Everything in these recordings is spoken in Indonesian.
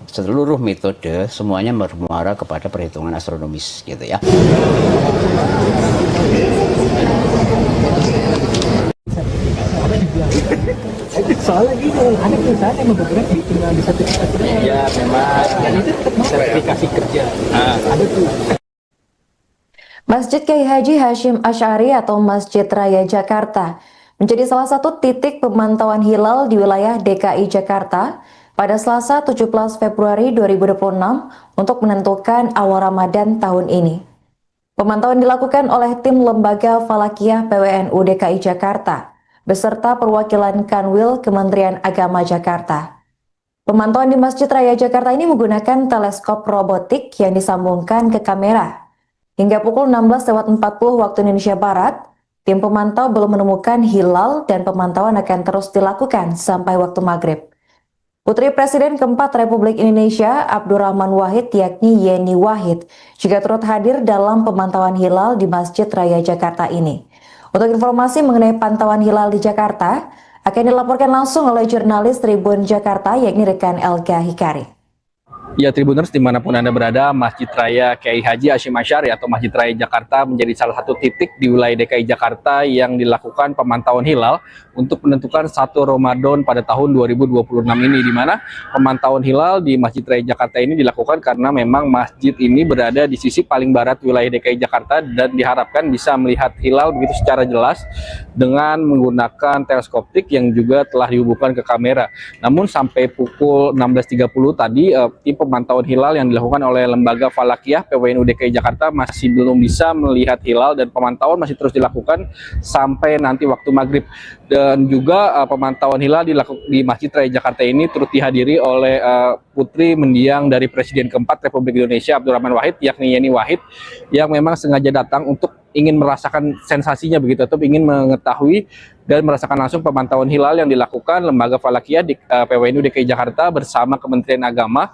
seluruh metode semuanya bermuara kepada perhitungan astronomis gitu ya. Soalnya gini, ada perusahaan yang bergerak di sertifikasi. Ya memang. Dan itu tetap sertifikasi kerja. Ada tuh. Masjid Kiai Haji Hashim Asy'ari atau Masjid Raya Jakarta menjadi salah satu titik pemantauan hilal di wilayah DKI Jakarta pada Selasa 17 Februari 2026 untuk menentukan awal Ramadan tahun ini. Pemantauan dilakukan oleh tim Lembaga Falakiyah PWNU DKI Jakarta beserta perwakilan Kanwil Kementerian Agama Jakarta. Pemantauan di Masjid Raya Jakarta ini menggunakan teleskop robotik yang disambungkan ke kamera. Hingga pukul 16.40 waktu Indonesia Barat, tim pemantau belum menemukan hilal dan pemantauan akan terus dilakukan sampai waktu maghrib. Putri Presiden keempat Republik Indonesia, Abdurrahman Wahid yakni Yeni Wahid, juga turut hadir dalam pemantauan hilal di Masjid Raya Jakarta ini. Untuk informasi mengenai pantauan hilal di Jakarta, akan dilaporkan langsung oleh jurnalis Tribun Jakarta yakni rekan Elga Hikari. Ya, Tribuners dimanapun Anda berada, Masjid Raya Kiai Haji Hashim Asy'ari atau Masjid Raya Jakarta menjadi salah satu titik di wilayah DKI Jakarta yang dilakukan pemantauan hilal untuk menentukan 1 Ramadan pada tahun 2026 ini, di mana pemantauan hilal di Masjid Raya Jakarta ini dilakukan karena memang masjid ini berada di sisi paling barat wilayah DKI Jakarta dan diharapkan bisa melihat hilal begitu secara jelas dengan menggunakan teleskoptik yang juga telah dihubungkan ke kamera. Namun sampai pukul 16.30 tadi tim pemantauan hilal yang dilakukan oleh Lembaga Falakiyah PWNU DKI Jakarta masih belum bisa melihat hilal dan pemantauan masih terus dilakukan sampai nanti waktu maghrib. Dan juga pemantauan hilal di Masjid Raya Jakarta ini turut dihadiri oleh putri mendiang dari Presiden keempat Republik Indonesia Abdurrahman Wahid yakni Yeni Wahid, yang memang sengaja datang untuk ingin merasakan sensasinya begitu, atau ingin mengetahui dan merasakan langsung pemantauan hilal yang dilakukan Lembaga Falakiyah di PWNU DKI Jakarta bersama Kementerian Agama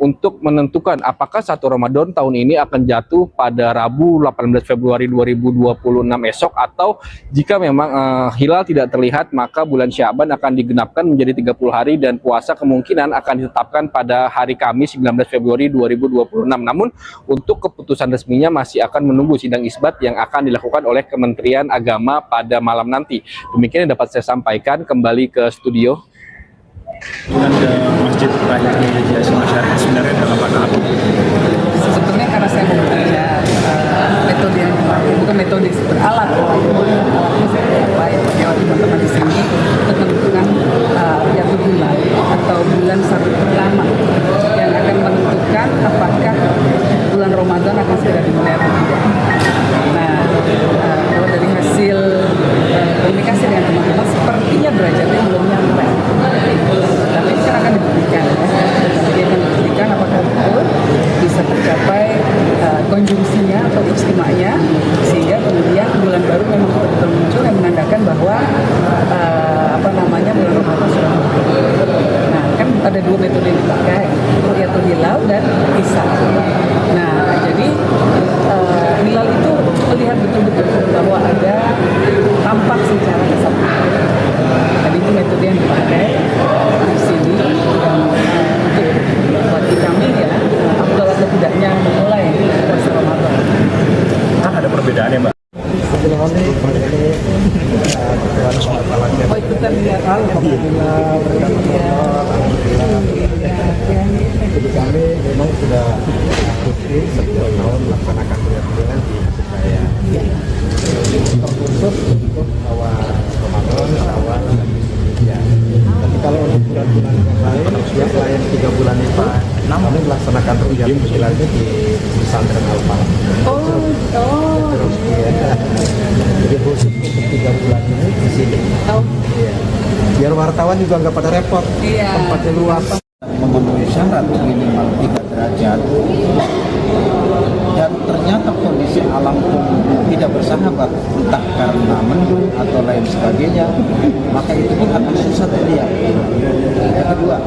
untuk menentukan apakah 1 Ramadan tahun ini akan jatuh pada Rabu 18 Februari 2026 esok, atau jika memang hilal tidak terlihat maka bulan Sya'ban akan digenapkan menjadi 30 hari dan puasa kemungkinan akan ditetapkan pada hari Kamis 19 Februari 2026. Namun untuk keputusan resminya masih akan menunggu sidang isbat yang akan dilakukan oleh Kementerian Agama pada malam nanti. Demikian yang dapat saya sampaikan. Kembali ke studio. Bulan ke Masjid Raya Kiai Haji Hashim Asy'ari sebenarnya dalam rangka apa? Sebetulnya karena saya mau belajar metode yang bukan metode beralat, alatnya seperti apa yang pakai teman-teman di sini untuk menentukan jatuh bulan atau bulan satu pertama yang akan menentukan apakah bulan Ramadan akan segera dimulai atau tidak. Nah, kalau dari hasil komunikasi dengan teman-teman sepertinya derajatnya belum nyampe. Tapi ini kan akan dibuktikan ya. Jadi akan dibuktikan apakah betul bisa tercapai konjungsinya atau ijtima'nya sehingga kemudian bulan baru memang betul-betul muncul yang menandakan bahwa bulan Ramadan sudah mulai. Nah, kan ada 2 metode yang dipakai, ru'yatul hilal dan hisab. Nah, jadi hilal itu melihat betul-betul bahwa ada tampak secara kasat mata. Tadi itu metode yang dipakai di sini untuk bagi kami ya afdal atau tidaknya memulai puasa Ramadan. Kan ada perbedaan ya, Mbak? Oh, itu kan lihat Jadi kami memang sudah rutin setiap tahun melaksanakan bulan di Masjid Raya. Terkhusus untuk awal Ramadan, awal ya. Tapi kalau untuk bulan-bulan yang lain, ya selain 3 bulan itu, kami melaksanakan ru'yatul hilal di pesantren Al-Falah. Terus ya. Jadi khusus untuk 3 bulan ini di sini. Iya. Biar wartawan juga nggak pada repot. Tempatnya luas. Memenuhi syarat minimal 3 derajat dan ternyata kondisi alam pun tidak bersahabat, entah karena mendung atau lain sebagainya, maka itu pun akan susah terlihat. Yang kedua,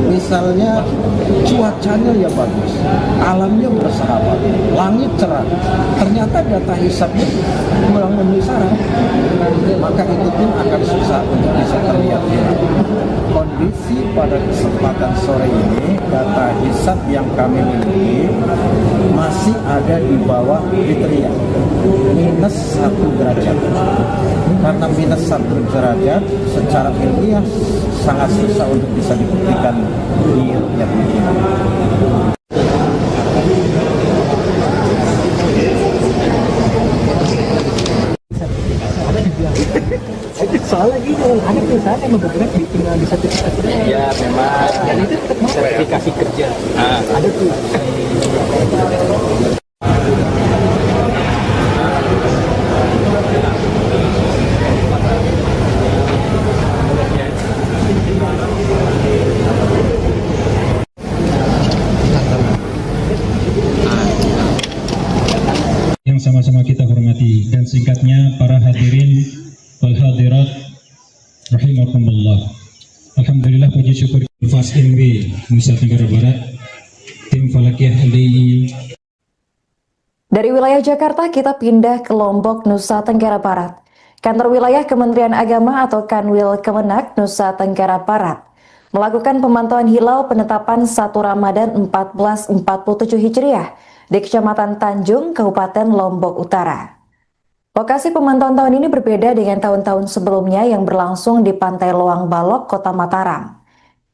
misalnya cuacanya ya bagus, alamnya bersahabat, langit cerah, ternyata data hisapnya kurang memenuhi syarat, maka itu pun akan susah untuk bisa terlihat. Kondisi pada kesempatan sore ini, data hisap yang kami miliki masih ada di bawah kriteria -1 derajat. Karena -1 derajat secara ilmiah sangat susah untuk bisa dibuktikan di rukyat ini. Soalnya gini, ada perusahaan yang bergerak tinggal di satu titik. Ya memang. Dan itu sertifikasi kerja. Ada tuh. Yang sama-sama kita hormati, dan singkatnya para hadirin wal hadirat rahimakumullah. Alhamdulillah, puji syukur Fas NW Nusa Tenggara Barat, tim Falakiyah LDI. Dari wilayah Jakarta kita pindah ke Lombok, Nusa Tenggara Barat. Kantor wilayah Kementerian Agama atau Kanwil Kemenak Nusa Tenggara Barat melakukan pemantauan hilal penetapan 1 Ramadan 1447 Hijriah di Kecamatan Tanjung, Kabupaten Lombok Utara. Lokasi pemantauan tahun ini berbeda dengan tahun-tahun sebelumnya yang berlangsung di Pantai Loang Balok, Kota Mataram.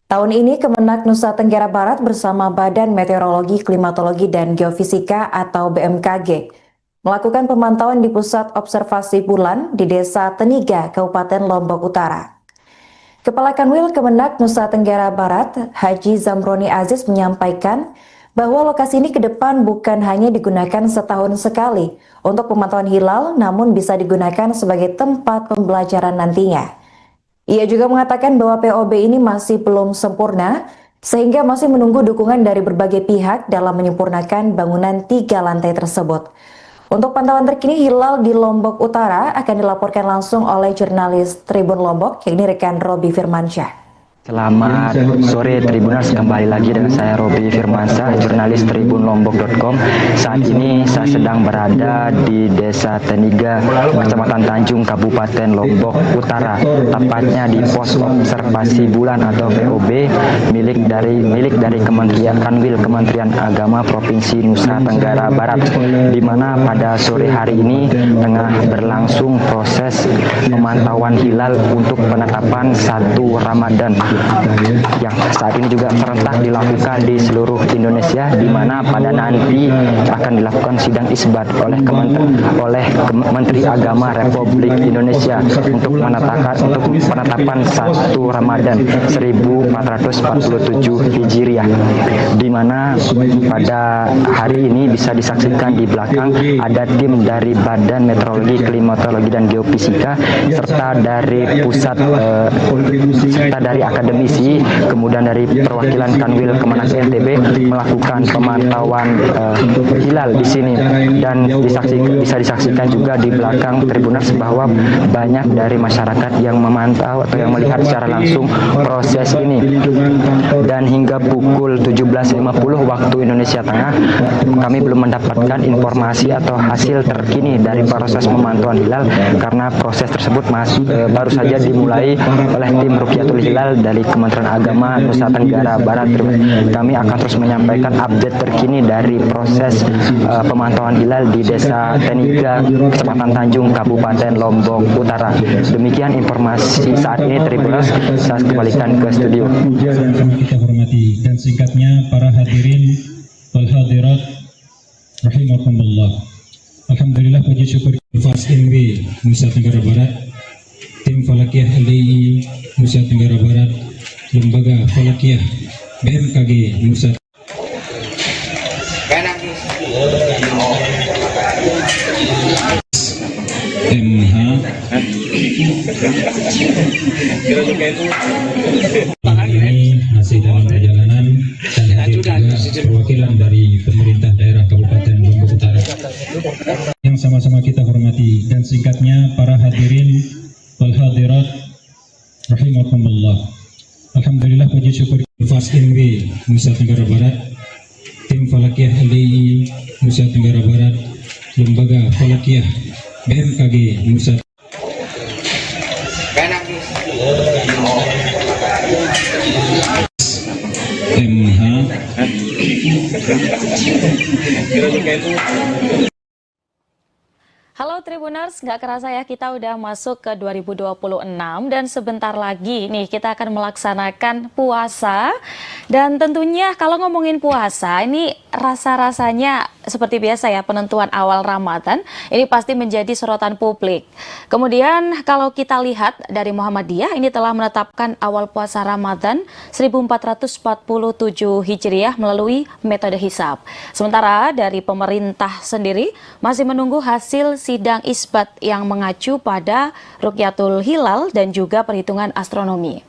Tahun ini Kemenak Nusa Tenggara Barat bersama Badan Meteorologi, Klimatologi, dan Geofisika atau BMKG melakukan pemantauan di Pusat Observasi Bulan di Desa Teniga, Kabupaten Lombok Utara. Kepala Kanwil Kemenak Nusa Tenggara Barat, Haji Zamroni Aziz menyampaikan bahwa lokasi ini ke depan bukan hanya digunakan setahun sekali untuk pemantauan hilal, namun bisa digunakan sebagai tempat pembelajaran nantinya. Ia juga mengatakan bahwa POB ini masih belum sempurna, sehingga masih menunggu dukungan dari berbagai pihak dalam menyempurnakan bangunan 3 lantai tersebut. Untuk pantauan terkini hilal di Lombok Utara akan dilaporkan langsung oleh jurnalis Tribun Lombok, yakni rekan Robi Firmansyah. Selamat sore Tribuners, kembali lagi dengan saya Robi Firmansyah, jurnalis tribunlombok.com. Saat ini saya sedang berada di Desa Teniga, Kecamatan Tanjung, Kabupaten Lombok Utara, tepatnya di Pos Observasi Bulan atau POB milik dari Kementerian Kanwil Kementerian Agama Provinsi Nusa Tenggara Barat, di mana pada sore hari ini tengah berlangsung proses pemantauan hilal untuk penetapan 1 Ramadan yang saat ini juga serentak dilakukan di seluruh Indonesia, di mana pada nanti akan dilakukan sidang isbat oleh Menteri Agama Republik Indonesia untuk penetapan 1 Ramadan 1447 Hijriah, di mana pada hari ini bisa disaksikan di belakang ada tim dari Badan Meteorologi, Klimatologi, dan Geofisika serta dari dari akademisi, kemudian dari perwakilan Kanwil Kemenak NTB melakukan pemantauan hilal di sini, dan bisa disaksikan juga di belakang Tribuners bahwa banyak dari masyarakat yang memantau atau yang melihat secara langsung proses ini. Dan hingga pukul 17.50 waktu Indonesia Tengah kami belum mendapatkan informasi atau hasil terkini dari proses pemantauan hilal, karena proses tersebut baru saja dimulai oleh tim Rukyatul Hilal dari Kementerian Agama Nusa Tenggara Barat. Kami akan terus menyampaikan update terkini dari proses pemantauan hilal di Desa Teniga, Kecamatan Tanjung, Kabupaten Lombok Utara. Demikian informasi saat ini Tribuners, saya kembalikan ke studio. Dan kita hormati, dan singkatnya para hadirin wal hadirat rahimakumullah. Alhamdulillah, puji syukur Fas NW Nusa Tenggara Barat, tim Falakiyah LDI Nusa Tenggara Barat, Lembaga Falakiyah BMKG Nusa MH ini masih dalam perjalanan, dan hadir juga perwakilan dari pemerintah daerah Kabupaten Lombok Utara yang sama-sama kita hormati, dan singkatnya para hadirin wal hadirat rahimakumullah. Alhamdulillah, puji syukur Fas NW Nusa Tenggara Barat, tim Falakiyah LDI Nusa Tenggara Barat, Lembaga Falakiyah BMKG Nusa MH. Halo Tribuners, nggak kerasa ya kita udah masuk ke 2026 dan sebentar lagi nih kita akan melaksanakan puasa. Dan tentunya kalau ngomongin puasa ini rasa-rasanya seperti biasa ya, penentuan awal Ramadan ini pasti menjadi sorotan publik. Kemudian kalau kita lihat dari Muhammadiyah ini telah menetapkan awal puasa Ramadan 1447 Hijriah melalui metode hisab. Sementara dari pemerintah sendiri masih menunggu hasil sidang isbat yang mengacu pada Rukyatul Hilal dan juga perhitungan astronomi.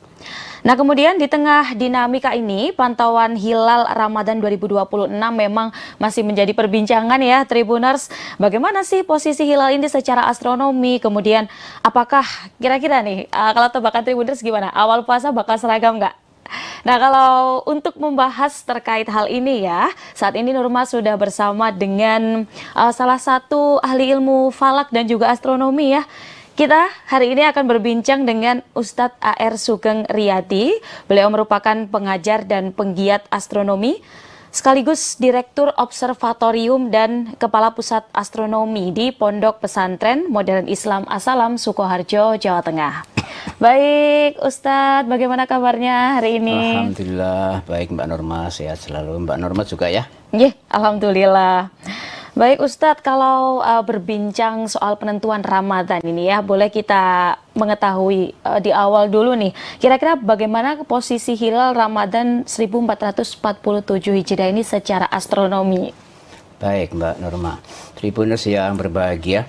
Nah, kemudian di tengah dinamika ini, pantauan hilal Ramadan 2026 memang masih menjadi perbincangan ya, Tribuners. Bagaimana sih posisi hilal ini secara astronomi? Kemudian apakah kira-kira nih, kalau tebakan Tribuners gimana? Awal puasa bakal seragam nggak? Nah, kalau untuk membahas terkait hal ini ya, saat ini Nurma sudah bersama dengan salah satu ahli ilmu falak dan juga astronomi ya. Kita hari ini akan berbincang dengan Ustadz A.R. Sugeng Riyadi. Beliau merupakan pengajar dan penggiat astronomi, sekaligus Direktur Observatorium dan Kepala Pusat Astronomi di Pondok Pesantren Modern Islam As-Salam, Sukoharjo, Jawa Tengah. Baik, Ustadz, bagaimana kabarnya hari ini? Alhamdulillah, baik Mbak Norma, sehat selalu. Mbak Norma juga ya? Iya, alhamdulillah. Baik Ustadz, kalau berbincang soal penentuan Ramadan ini ya, boleh kita mengetahui di awal dulu nih, kira-kira bagaimana posisi hilal Ramadan 1447 Hijriah ini secara astronomi? Baik Mbak Norma, Tribuners yang berbahagia,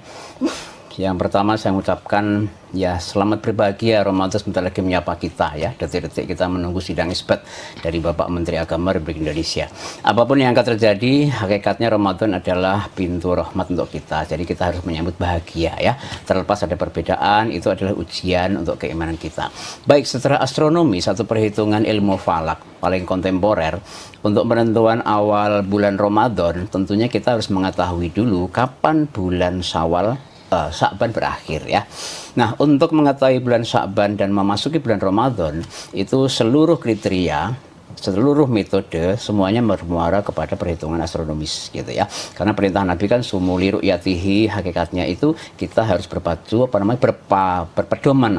yang pertama saya mengucapkan ya selamat berbahagia, Ramadan sebentar lagi menyapa kita ya. Detik-detik kita menunggu sidang isbat dari Bapak Menteri Agama Republik Indonesia. Apapun yang akan terjadi, hakikatnya Ramadan adalah pintu rahmat untuk kita. Jadi kita harus menyambut bahagia ya. Terlepas ada perbedaan, itu adalah ujian untuk keimanan kita. Baik, secara astronomi, satu perhitungan ilmu falak paling kontemporer untuk penentuan awal bulan Ramadan, tentunya kita harus mengetahui dulu kapan bulan Syawal Sya'ban berakhir ya. Nah, untuk mengetahui bulan Sya'ban dan memasuki bulan Ramadan, itu seluruh kriteria, seluruh metode semuanya bermuara kepada perhitungan astronomis gitu ya. Karena perintah Nabi kan sumuli ru'yatihi, hakikatnya itu kita harus berpedoman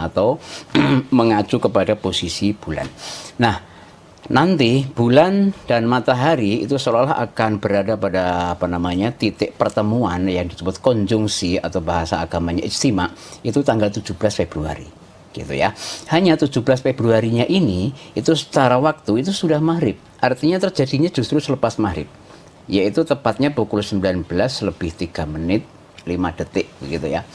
atau mengacu kepada posisi bulan. Nah, nanti bulan dan matahari itu seolah akan berada pada titik pertemuan yang disebut konjungsi atau bahasa agamanya ijtima, itu tanggal 17 Februari gitu ya. Hanya 17 Februarinya ini itu secara waktu itu sudah maghrib. Artinya terjadinya justru selepas maghrib, yaitu tepatnya pukul 19 lebih 3 menit 5 detik begitu ya.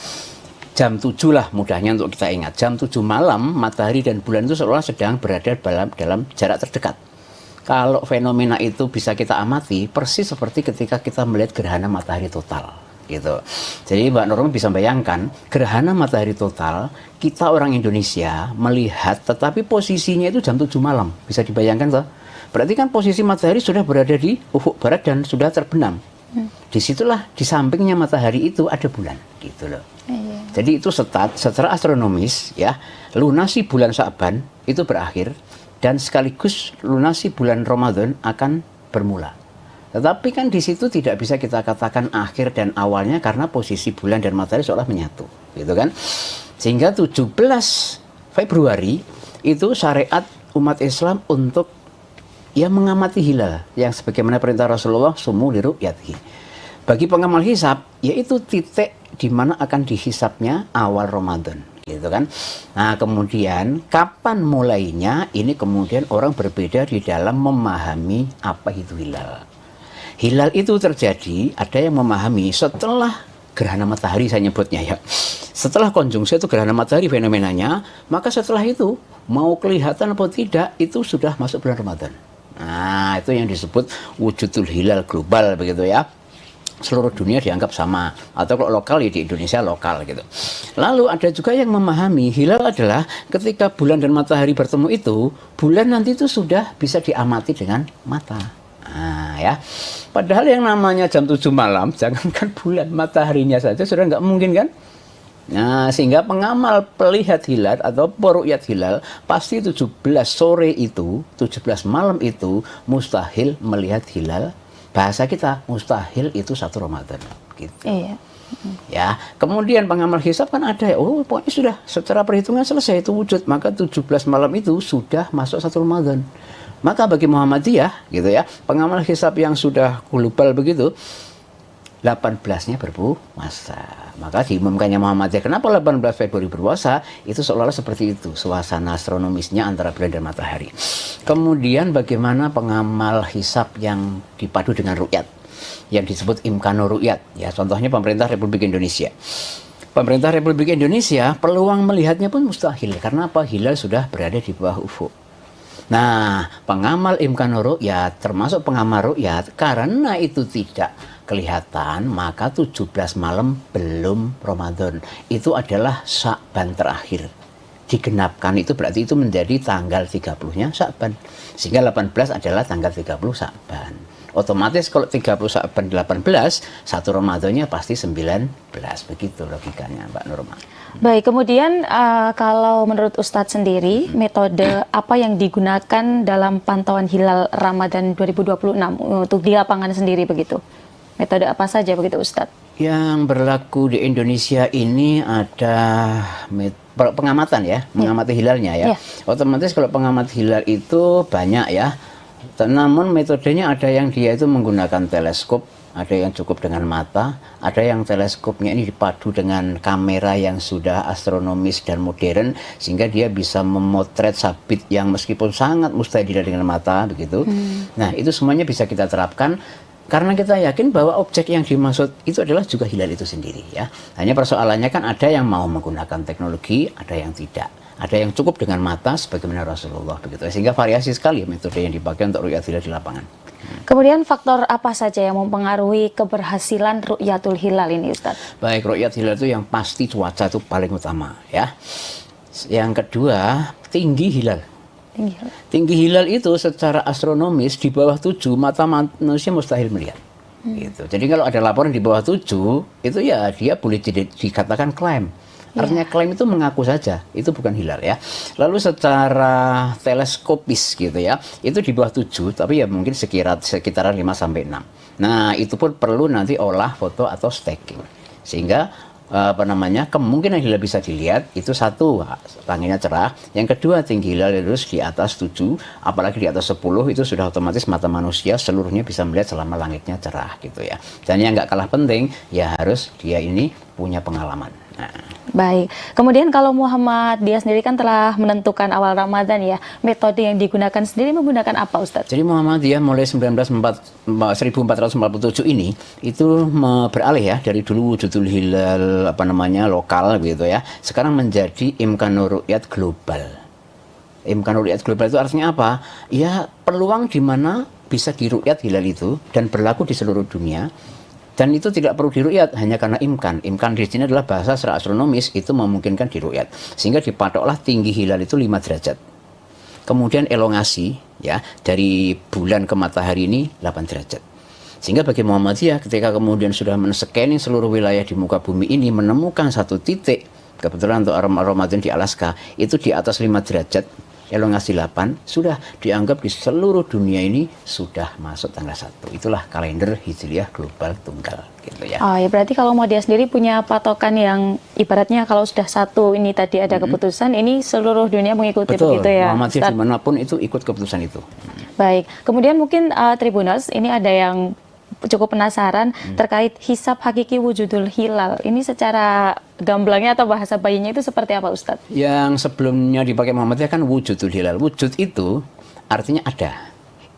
Jam 7 lah mudahnya untuk kita ingat. Jam 7 malam matahari dan bulan itu seolah sedang berada dalam jarak terdekat. Kalau fenomena itu bisa kita amati persis seperti ketika kita melihat gerhana matahari total gitu. Jadi Mbak Norma bisa bayangkan gerhana matahari total kita orang Indonesia melihat, tetapi posisinya itu jam 7 malam. Bisa dibayangkan toh? Berarti kan posisi matahari sudah berada di ufuk barat dan sudah terbenam. Disitulah di sampingnya matahari itu ada bulan gitu loh. Jadi itu secara astronomis ya, lunasi bulan Sya'ban itu berakhir dan sekaligus lunasi bulan Ramadan akan bermula. Tetapi kan di situ tidak bisa kita katakan akhir dan awalnya karena posisi bulan dan matahari seolah menyatu gitu kan. Sehingga 17 Februari itu syariat umat Islam untuk ya mengamati hilal yang sebagaimana perintah Rasulullah sumu li ru'yatihi. Bagi pengamal hisab yaitu titik di mana akan dihisabnya awal Ramadan gitu kan. Nah, kemudian kapan mulainya ini kemudian orang berbeda di dalam memahami apa itu hilal. Hilal itu terjadi, ada yang memahami setelah gerhana matahari saya nyebutnya ya. Setelah konjungsi itu gerhana matahari fenomenanya, maka setelah itu mau kelihatan atau tidak itu sudah masuk bulan Ramadan. Nah, itu yang disebut wujudul hilal global begitu ya. seluruh dunia dianggap sama, atau kalau lokal ya di Indonesia lokal gitu. Lalu ada juga yang memahami hilal adalah ketika bulan dan matahari bertemu itu, bulan nanti itu sudah bisa diamati dengan mata. Nah, ya. Padahal yang namanya jam 7 malam, jangankan bulan, mataharinya saja sudah nggak mungkin kan? Nah, sehingga pengamal pelihat hilal atau peru'yat hilal pasti 17 sore itu, 17 malam itu mustahil melihat hilal. Bahasa kita mustahil itu 1 Ramadan gitu. Iya. Ya, kemudian pengamal hisab kan ada ya, oh pokoknya sudah secara perhitungan selesai itu wujud, maka 17 malam itu sudah masuk 1 Ramadan. Maka bagi Muhammadiyah gitu ya, pengamal hisab yang sudah global begitu, 18-nya berpuasa. Maka diumumkannya Muhammadiyah, kenapa 18 Februari berpuasa? Itu seolah-olah seperti itu, suasana astronomisnya antara bulan dan matahari. Kemudian bagaimana pengamal hisab yang dipadu dengan ru'yat, yang disebut imkanu ru'yat. Ya, contohnya pemerintah Republik Indonesia. Pemerintah Republik Indonesia peluang melihatnya pun mustahil. Karena apa? Hilal sudah berada di bawah ufuk. Nah, pengamal imkanu ru'yat, termasuk pengamal ru'yat, karena itu tidak kelihatan, maka 17 malam belum Ramadan. Itu adalah Sya'ban terakhir. Digenapkan itu berarti itu menjadi tanggal 30-nya Sya'ban. Sehingga 18 adalah tanggal 30 Sya'ban. Otomatis kalau 30 Sya'ban 18, 1 Ramadannya pasti 19. Begitu logikanya Mbak Nurma. Baik, kemudian kalau menurut Ustadz sendiri, metode apa yang digunakan dalam pantauan hilal Ramadan 2026 untuk di lapangan sendiri begitu? Metode apa saja begitu Ustadz? Yang berlaku di Indonesia ini ada pengamatan ya, mengamati hilalnya ya. Otomatis kalau pengamat hilal itu banyak ya. Namun metodenya ada yang dia itu menggunakan teleskop, ada yang cukup dengan mata, ada yang teleskopnya ini dipadu dengan kamera yang sudah astronomis dan modern, sehingga dia bisa memotret sabit yang meskipun sangat mustahil dilihat dengan mata begitu. Nah, itu semuanya bisa kita terapkan. Karena kita yakin bahwa objek yang dimaksud itu adalah juga hilal itu sendiri ya. Hanya persoalannya kan ada yang mau menggunakan teknologi, ada yang tidak. Ada yang cukup dengan mata sebagaimana Rasulullah begitu. Sehingga variasi sekali metode yang dipakai untuk ru'yat hilal di lapangan. Kemudian faktor apa saja yang mempengaruhi keberhasilan ru'yatul hilal ini Ustaz? Baik, ru'yat hilal itu yang pasti cuaca itu paling utama ya. Yang kedua, tinggi hilal. Tinggi hilal itu secara astronomis di bawah 7 mata manusia mustahil melihat. Gitu. Jadi kalau ada laporan di bawah 7 itu ya dia boleh dikatakan klaim. Artinya klaim itu mengaku saja, itu bukan hilal ya. Lalu secara teleskopis gitu ya, itu di bawah 7 tapi ya mungkin sekitaran 5 sampai 6. Nah, itu pun perlu nanti olah foto atau stacking. Sehingga kemungkinan hilal bisa dilihat itu satu, langitnya cerah. Yang kedua, tinggi hilal terus di atas 7, apalagi di atas 10 itu sudah otomatis mata manusia seluruhnya bisa melihat selama langitnya cerah gitu ya. Dan yang nggak kalah penting ya harus dia ini punya pengalaman. Nah. Baik, kemudian kalau Muhammadiyah sendiri kan telah menentukan awal Ramadan ya, metode yang digunakan sendiri menggunakan apa Ustadz? Jadi Muhammadiyah mulai 1447 ini itu beralih ya dari dulu wujudul hilal lokal gitu ya, sekarang menjadi imkanu ru'yat global. Imkanu ru'yat global itu artinya apa? Ya peluang di mana bisa diru'yat hilal itu dan berlaku di seluruh dunia. Dan itu tidak perlu diru'yat hanya karena imkan. Imkan di sini adalah bahasa secara astronomis itu memungkinkan diru'yat. Sehingga dipatoklah tinggi hilal itu 5 derajat. Kemudian elongasi ya dari bulan ke matahari ini 8 derajat. Sehingga bagi Muhammadiyah ketika kemudian sudah men-scanning seluruh wilayah di muka bumi ini menemukan satu titik, kebetulan untuk Ramadan di Alaska itu di atas 5 derajat. Elongasi 8 sudah dianggap di seluruh dunia ini sudah masuk tanggal 1. Itulah kalender Hijriyah global tunggal gitu ya. Oh ya, berarti kalau Muhammadiyah sendiri punya patokan yang ibaratnya kalau sudah satu ini tadi ada keputusan, ini seluruh dunia mengikuti. Betul, begitu ya. Muhammadiyah dimanapun itu ikut keputusan itu. Baik, kemudian mungkin Tribuners ini ada yang cukup penasaran terkait hisab hakiki wujudul hilal. Ini secara gamblangnya atau bahasa bayinya itu seperti apa Ustadz? Yang sebelumnya dipakai Muhammadiyah kan wujudul hilal. Wujud itu artinya ada.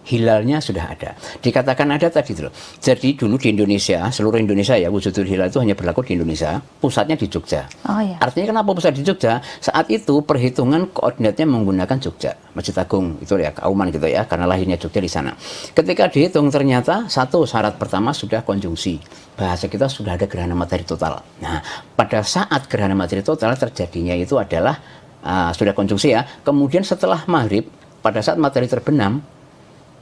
hilalnya sudah ada. Dikatakan ada tadi tuh. Jadi dulu di Indonesia, seluruh Indonesia ya, wujudul hilal itu hanya berlaku di Indonesia, pusatnya di Jogja. Oh, iya. Artinya kenapa pusat di Jogja? Saat itu perhitungan koordinatnya menggunakan Jogja, Masjid Agung itu ya, Kauman gitu ya, karena lahirnya Jogja di sana. Ketika dihitung ternyata satu syarat pertama sudah konjungsi. Bahasa kita sudah ada gerhana matahari total. Nah, pada saat gerhana matahari total terjadinya itu adalah sudah konjungsi ya. Kemudian setelah maghrib, pada saat matahari terbenam,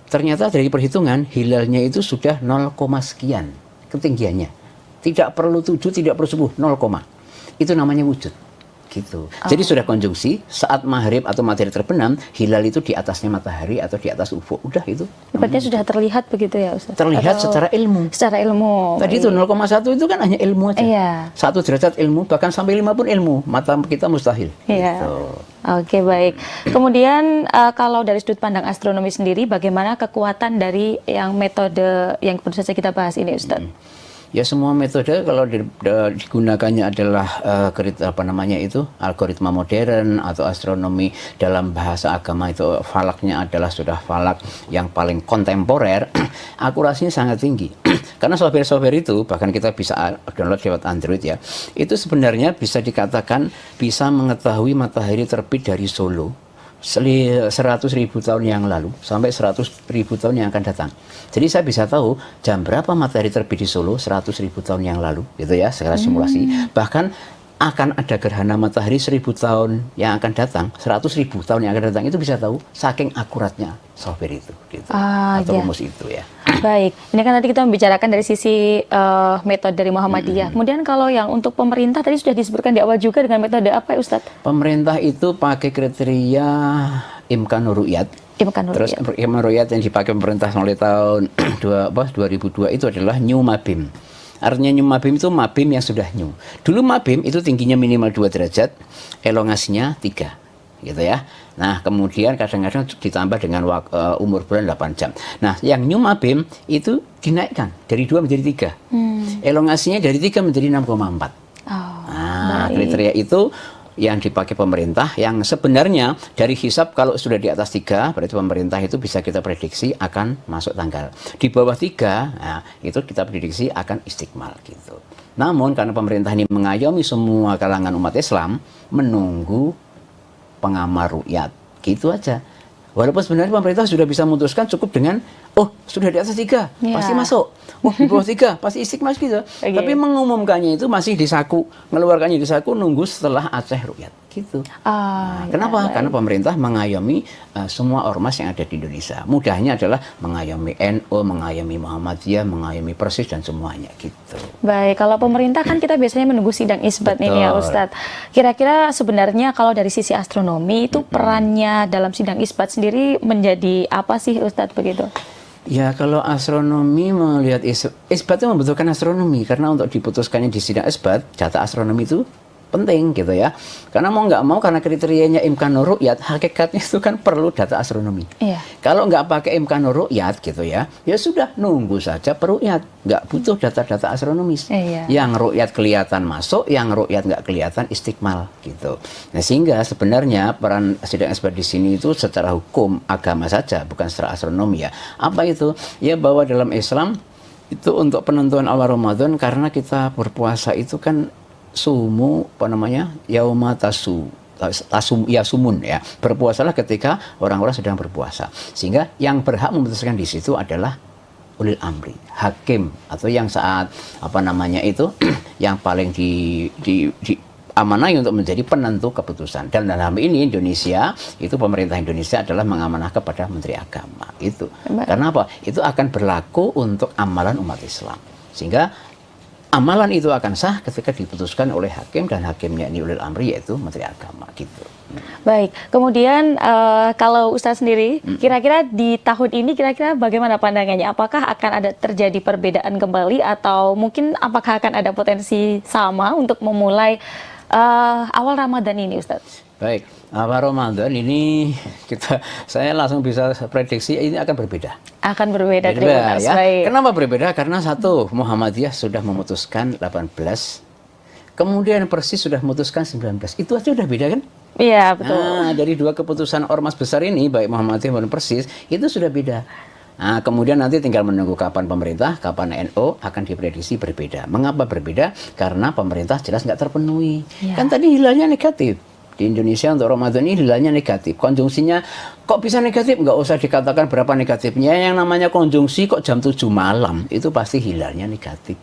ternyata dari perhitungan hilalnya itu sudah 0, sekian ketinggiannya. Tidak perlu 7, tidak perlu 10, 0, itu namanya wujud. Gitu. Jadi sudah konjungsi, saat maghrib atau matahari terbenam, hilal itu di atasnya matahari atau di atas ufuk. Udah itu. Berarti sudah terlihat begitu ya Ustaz? Terlihat atau secara ilmu. Secara ilmu. Tadi itu 0,1 itu kan hanya ilmu aja. Iya. 1 derajat ilmu, bahkan sampai 5 pun ilmu. Mata kita mustahil. Iya. Gitu. Oke, baik. Kemudian kalau dari sudut pandang astronomi sendiri, bagaimana kekuatan dari yang metode yang baru saja kita bahas ini, Ustaz? Ya semua metode kalau digunakannya adalah algoritma modern atau astronomi, dalam bahasa agama itu falaknya adalah sudah falak yang paling kontemporer, akurasinya sangat tinggi. Karena software-software itu bahkan kita bisa download lewat Android ya, itu sebenarnya bisa dikatakan bisa mengetahui matahari terbit dari Solo 100.000 tahun yang lalu sampai 100.000 tahun yang akan datang. Jadi saya bisa tahu jam berapa matahari terbit di Solo 100.000 tahun yang lalu, gitu ya, secara simulasi. Bahkan akan ada gerhana matahari 1.000 tahun yang akan datang, 100.000 tahun yang akan datang, itu bisa tahu saking akuratnya software itu, gitu. Atau rumus itu ya. Baik, ini kan tadi kita membicarakan dari sisi metode dari Muhammadiyah. Kemudian kalau yang untuk pemerintah tadi sudah disebutkan di awal juga dengan metode apa ya Ustadz? Pemerintah itu pakai kriteria Imkanur Ru'yat. Terus Imkanur Ru'yat yang dipakai pemerintah mulai tahun 2002 itu adalah New Mabim. Artinya New Mabim itu Mabim yang sudah new. Dulu Mabim itu tingginya minimal 2 derajat, elongasinya 3, gitu ya. Nah, kemudian kadang-kadang ditambah dengan umur bulan 8 jam. Nah, yang New Mabim itu dinaikkan dari 2 menjadi 3. Elongasinya dari 3 menjadi 6,4. Nah, kriteria itu yang dipakai pemerintah, yang sebenarnya dari hisab kalau sudah di atas 3, berarti pemerintah itu bisa kita prediksi akan masuk tanggal. Di bawah 3, nah, itu kita prediksi akan istiqmal gitu. Namun karena pemerintah ini mengayomi semua kalangan umat Islam, menunggu pengamal ru'yat, gitu aja. Walaupun sebenarnya pemerintah sudah bisa memutuskan cukup dengan, oh sudah di atas 3, pasti masuk. Oh di bawah 3, pasti istiqmal gitu. Tapi mengumumkannya itu masih di saku, mengeluarkannya di saku, nunggu setelah Aceh ru'yat, gitu. Kenapa? Karena pemerintah mengayomi semua ormas yang ada di Indonesia. Mudahnya adalah mengayomi NU, mengayomi Muhammadiyah, mengayomi Persis dan semuanya, gitu. Baik, kalau pemerintah kan kita biasanya menunggu sidang isbat ini ya Ustadz. Kira-kira sebenarnya kalau dari sisi astronomi itu perannya dalam sidang isbat sendiri menjadi apa sih Ustadz begitu? Ya kalau astronomi melihat isbat itu membutuhkan astronomi, karena untuk diputuskannya di sidang isbat, data astronomi itu penting gitu ya. Karena mau nggak mau, karena kriterianya Imkanur Ru'yat, hakikatnya itu kan perlu data astronomi. Kalau nggak pakai Imkanur Ru'yat gitu ya, ya sudah nunggu saja peru'yat, nggak butuh data-data astronomis. Yang ru'yat kelihatan masuk, yang ru'yat nggak kelihatan istiqmal gitu. Nah sehingga sebenarnya peran sidang isbat di sini itu secara hukum agama saja, bukan secara astronomi ya. Apa itu? Ya bahwa dalam Islam itu untuk penentuan awal Ramadan, karena kita berpuasa itu kan sumu, yauma yasumun ya, berpuasalah ketika orang-orang sedang berpuasa, sehingga yang berhak memutuskan di situ adalah ulil amri, hakim, atau yang saat yang paling amanai untuk menjadi penentu keputusan. Dan dalam ini Indonesia, itu pemerintah Indonesia adalah mengamanah kepada Menteri Agama itu. Karena apa? Itu akan berlaku untuk amalan umat Islam, sehingga amalan itu akan sah ketika diputuskan oleh hakim, dan hakimnya ini ulil amri, yaitu Menteri Agama gitu. Baik, kemudian kalau Ustadz sendiri, kira-kira di tahun ini kira-kira bagaimana pandangannya? Apakah akan ada terjadi perbedaan kembali, atau mungkin apakah akan ada potensi sama untuk memulai awal Ramadan ini Ustadz? Baik, awal Ramadan ini saya langsung bisa prediksi ini akan berbeda. Akan berbeda, terima kasih. Ya. Kenapa berbeda? Karena satu, Muhammadiyah sudah memutuskan 18, kemudian Persis sudah memutuskan 19. Itu aja udah beda kan? Iya, betul. Nah, dari dua keputusan ormas besar ini, baik Muhammadiyah maupun Persis, itu sudah beda. Nah, kemudian nanti tinggal menunggu kapan pemerintah, kapan NU akan diprediksi berbeda. Mengapa berbeda? Karena pemerintah jelas nggak terpenuhi. Ya. Kan tadi hilalnya negatif. Di Indonesia untuk Ramadan ini hilalnya negatif. Konjungsinya kok bisa negatif? Nggak usah dikatakan berapa negatifnya. Yang namanya konjungsi kok jam 7 malam, itu pasti hilalnya negatif.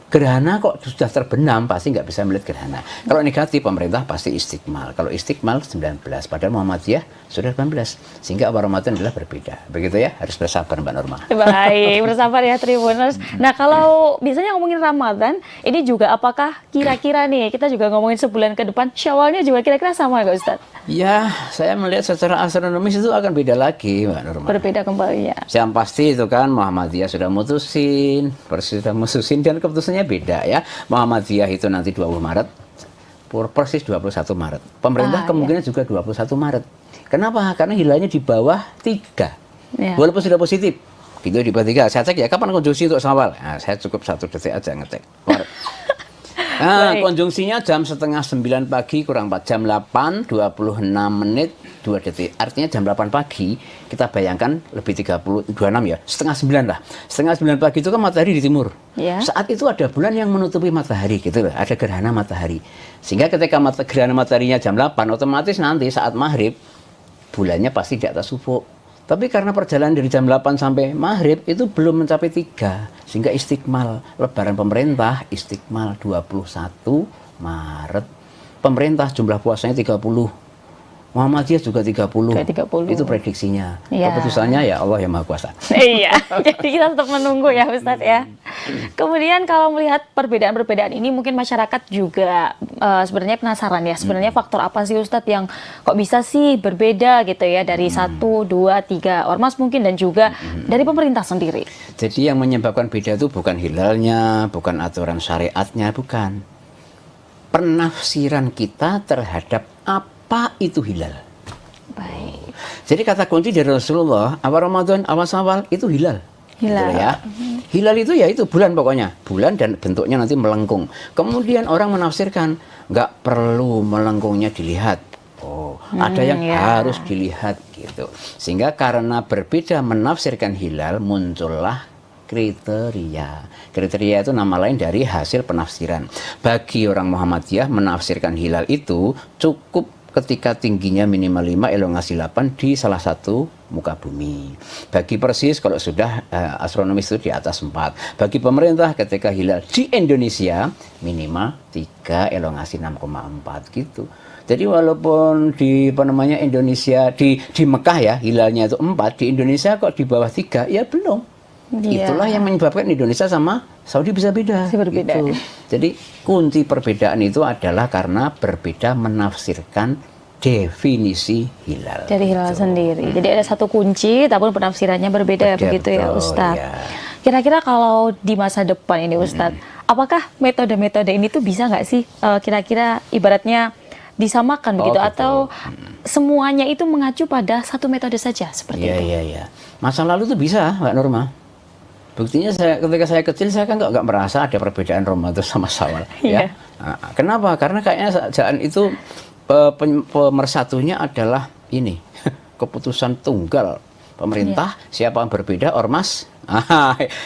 Gerhana kok sudah terbenam, pasti nggak bisa melihat gerhana. Kalau negatif, pemerintah pasti istiqmal. Kalau istiqmal 19, padahal Muhammadiyah sudah 18. Sehingga awal Ramadan adalah berbeda. Begitu ya, harus bersabar Mbak Norma. Baik, bersabar ya Tribuners. Nah, kalau biasanya ngomongin Ramadan, ini juga apakah kira-kira nih, kita juga ngomongin sebulan ke depan, Syawalnya juga kira-kira sama nggak Ustadz? Ya, saya melihat secara astronomis itu akan beda lagi Mbak Norma. Berbeda kembali ya. Yang pasti itu kan Muhammadiyah sudah mutusin, Persis sudah mutusin, dan keputusannya beda ya. Muhammadiyah itu nanti 20 Maret, Persis 21 Maret. Pemerintah kemungkinan juga 21 Maret. Kenapa? Karena hilalnya di bawah 3. Ya. Walaupun sudah positif. Gitu di bawah 3. Saya cek ya, kapan konjungsi untuk Syawal? Nah, saya cukup 1 detik aja ngecek. Nah, konjungsinya jam setengah 9 pagi kurang 4, jam 8, 26 menit, 2 detik. Artinya jam 8 pagi, kita bayangkan lebih 26 ya, setengah 9 lah. Setengah 9 pagi itu kan matahari di timur. Ya. Saat itu ada bulan yang menutupi matahari gitu loh, ada gerhana matahari. Sehingga ketika gerhana mataharinya jam 8, otomatis nanti saat maghrib, bulannya pasti di atas ufuk. Tapi karena perjalanan dari jam 8 sampai maghrib itu belum mencapai 3. Sehingga istiqmal. Lebaran pemerintah istiqmal 21 Maret. Pemerintah jumlah puasanya 30. Muhammadiyah juga 30. Itu prediksinya. Ya. Keputusannya ya Allah yang Maha Kuasa. Iya, jadi kita tetap menunggu ya Ustadz ya. Kemudian kalau melihat perbedaan-perbedaan ini mungkin masyarakat juga sebenarnya penasaran ya. Sebenarnya faktor apa sih Ustadz yang kok bisa sih berbeda gitu ya dari 1, 2, 3 ormas mungkin dan juga dari pemerintah sendiri. Jadi yang menyebabkan beda itu bukan hilalnya, bukan aturan syariatnya, bukan. Penafsiran kita terhadap apa itu hilal. Baik. Jadi kata kunci dari Rasulullah, awal Ramadan, awal Syawal itu hilal. Hilal. Gitu ya. Hilal itu ya itu bulan pokoknya. Bulan dan bentuknya nanti melengkung. Kemudian orang menafsirkan, nggak perlu melengkungnya dilihat. Oh, ada yang harus dilihat gitu. Sehingga karena berbeda menafsirkan hilal, muncullah kriteria. Kriteria itu nama lain dari hasil penafsiran. Bagi orang Muhammadiyah menafsirkan hilal itu cukup ketika tingginya minimal 5, elongasi 8 di salah satu muka bumi. Bagi Persis kalau sudah astronomis itu di atas 4. Bagi pemerintah ketika hilal di Indonesia minimal 3, elongasi 6,4 gitu. Jadi walaupun di Indonesia di Mekah ya hilalnya itu 4, di Indonesia kok di bawah 3 ya belum. Itulah yang menyebabkan Indonesia sama Saudi bisa beda. Berbeda. Gitu. Jadi kunci perbedaan itu adalah karena berbeda menafsirkan definisi hilal. Dari hilal sendiri. Jadi ada satu kunci, tapi penafsirannya berbeda begitu ya Ustadz. Ya. Kira-kira kalau di masa depan ini Ustadz, apakah metode-metode ini tuh bisa nggak sih kira-kira ibaratnya disamakan begitu atau semuanya itu mengacu pada satu metode saja seperti itu? Iya. Masa lalu tuh bisa Mbak Norma. Buktinya ketika saya kecil saya kan nggak merasa ada perbedaan Ramadan sama Syawal. Ya. Nah, kenapa? Karena kayaknya jangan itu pemersatunya adalah ini keputusan tunggal pemerintah. Siapa yang berbeda ormas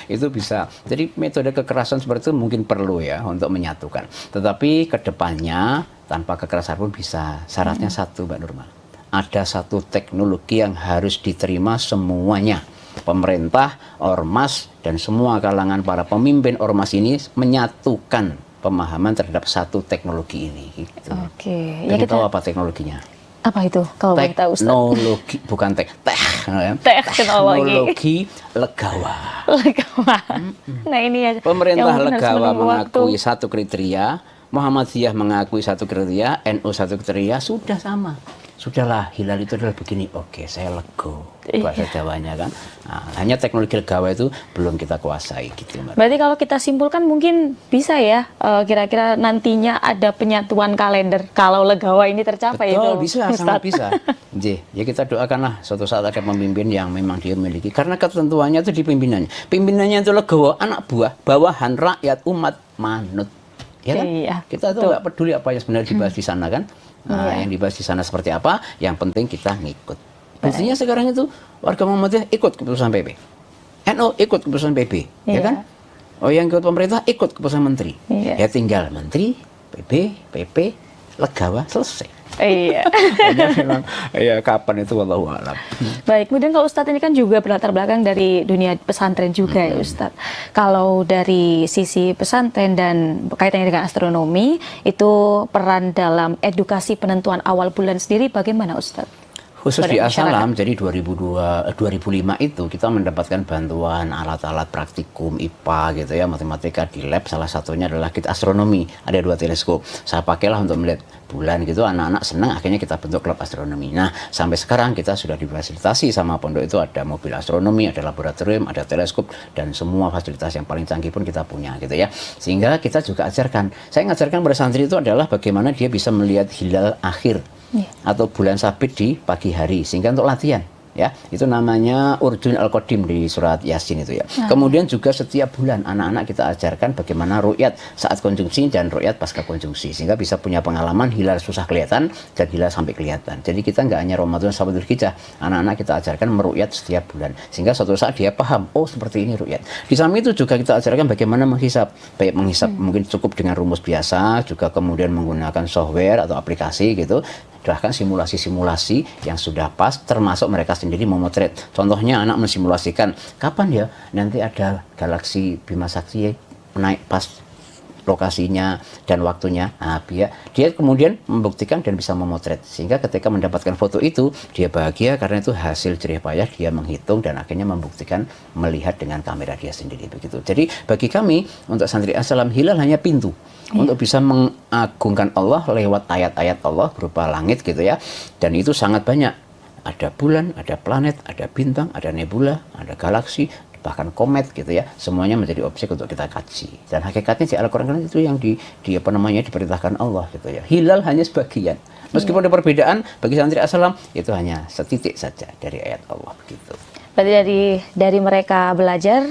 itu bisa. Jadi metode kekerasan seperti itu mungkin perlu ya untuk menyatukan. Tetapi kedepannya tanpa kekerasan pun bisa. Syaratnya satu Mbak Nurma. Ada satu teknologi yang harus diterima semuanya. Pemerintah, ormas, dan semua kalangan para pemimpin ormas ini menyatukan pemahaman terhadap satu teknologi ini. Gitu. Oke. Dan kita tahu apa teknologinya? Apa itu? Kalau boleh tahu Ustaz. Teknologi, bukan teknologi legawa. Legawa. Nah ini ya. Pemerintah legawa mengakui satu kriteria, Muhammadiyah mengakui satu kriteria, NU satu kriteria, sudah sama. Sudahlah, hilal itu adalah begini. Oke, saya lego. Bahasa Jawanya kan. Nah, hanya teknologi legawa itu belum kita kuasai gitu, Mbak. Berarti kalau kita simpulkan mungkin bisa ya kira-kira nantinya ada penyatuan kalender kalau legawa ini tercapai. Betul, itu. bisa, sangat bisa. Ya kita doakanlah suatu saat ada pemimpin yang memang dia memiliki. Karena ketentuannya itu di pimpinannya. Pimpinannya itu legawa, anak buah, bawahan, rakyat, umat, manut. Ya kan? Iya, kita tuh nggak peduli apa yang sebenarnya dibahas di sana kan. Nah, yang dibahas di sana seperti apa, yang penting kita ngikut. Buktinya sekarang itu warga Muhammadiyah ikut keputusan PP, NU ikut keputusan PP, ya kan? Oh, yang ikut pemerintah ikut keputusan menteri. Ya tinggal menteri, PP, legawa, selesai. Iya. Memang, ya kapan itu wallahu a'lam. Baik, kemudian kalau Ustadz ini kan juga berlatar belakang dari dunia pesantren juga ya Ustadz. Kalau dari sisi pesantren dan kaitannya dengan astronomi, itu peran dalam edukasi penentuan awal bulan sendiri bagaimana Ustadz? Khusus di Asalam, jadi 2005 itu kita mendapatkan bantuan alat-alat praktikum IPA gitu ya, matematika di lab. Salah satunya adalah kit astronomi, ada 2 teleskop. Saya pakailah untuk melihat bulan gitu, anak-anak senang, akhirnya kita bentuk klub astronomi. Nah, sampai sekarang kita sudah difasilitasi sama pondok itu, ada mobil astronomi, ada laboratorium, ada teleskop, dan semua fasilitas yang paling canggih pun kita punya gitu ya. Sehingga kita juga ajarkan, saya ngajarkan pada santri itu adalah bagaimana dia bisa melihat hilal akhir atau bulan sabit di pagi hari, sehingga untuk latihan ya, itu namanya Urdun Al-Qadim di surat Yasin itu ya. Kemudian juga setiap bulan anak-anak kita ajarkan bagaimana ru'yat saat konjungsi dan ru'yat pasca konjungsi, sehingga bisa punya pengalaman hilal susah kelihatan dan hilal sampai kelihatan. Jadi kita nggak hanya Ramadan sampai Dzulhijjah, anak-anak kita ajarkan meru'yat setiap bulan, sehingga suatu saat dia paham, oh seperti ini ru'yat. Di samping itu juga kita ajarkan bagaimana menghisap, baik menghisap mungkin cukup dengan rumus biasa, juga kemudian menggunakan software atau aplikasi gitu, bahkan simulasi-simulasi yang sudah pas, termasuk mereka sendiri memotret. Contohnya anak mensimulasikan kapan ya nanti ada galaksi Bima Sakti naik pas lokasinya dan waktunya. Nah, dia kemudian membuktikan dan bisa memotret, sehingga ketika mendapatkan foto itu dia bahagia karena itu hasil jerih payah dia menghitung dan akhirnya membuktikan melihat dengan kamera dia sendiri begitu. Jadi bagi kami untuk santri Asalam, hilal hanya pintu untuk bisa mengagungkan Allah lewat ayat-ayat Allah berupa langit gitu ya. Dan itu sangat banyak. Ada bulan, ada planet, ada bintang, ada nebula, ada galaksi, bahkan komet gitu ya. Semuanya menjadi objek untuk kita kaji. Dan hakikatnya di Al-Qur'an itu yang diperintahkan Allah gitu ya. Hilal hanya sebagian. Meskipun ada perbedaan, bagi santri Asalam itu hanya setitik saja dari ayat Allah begitu. Berarti dari mereka belajar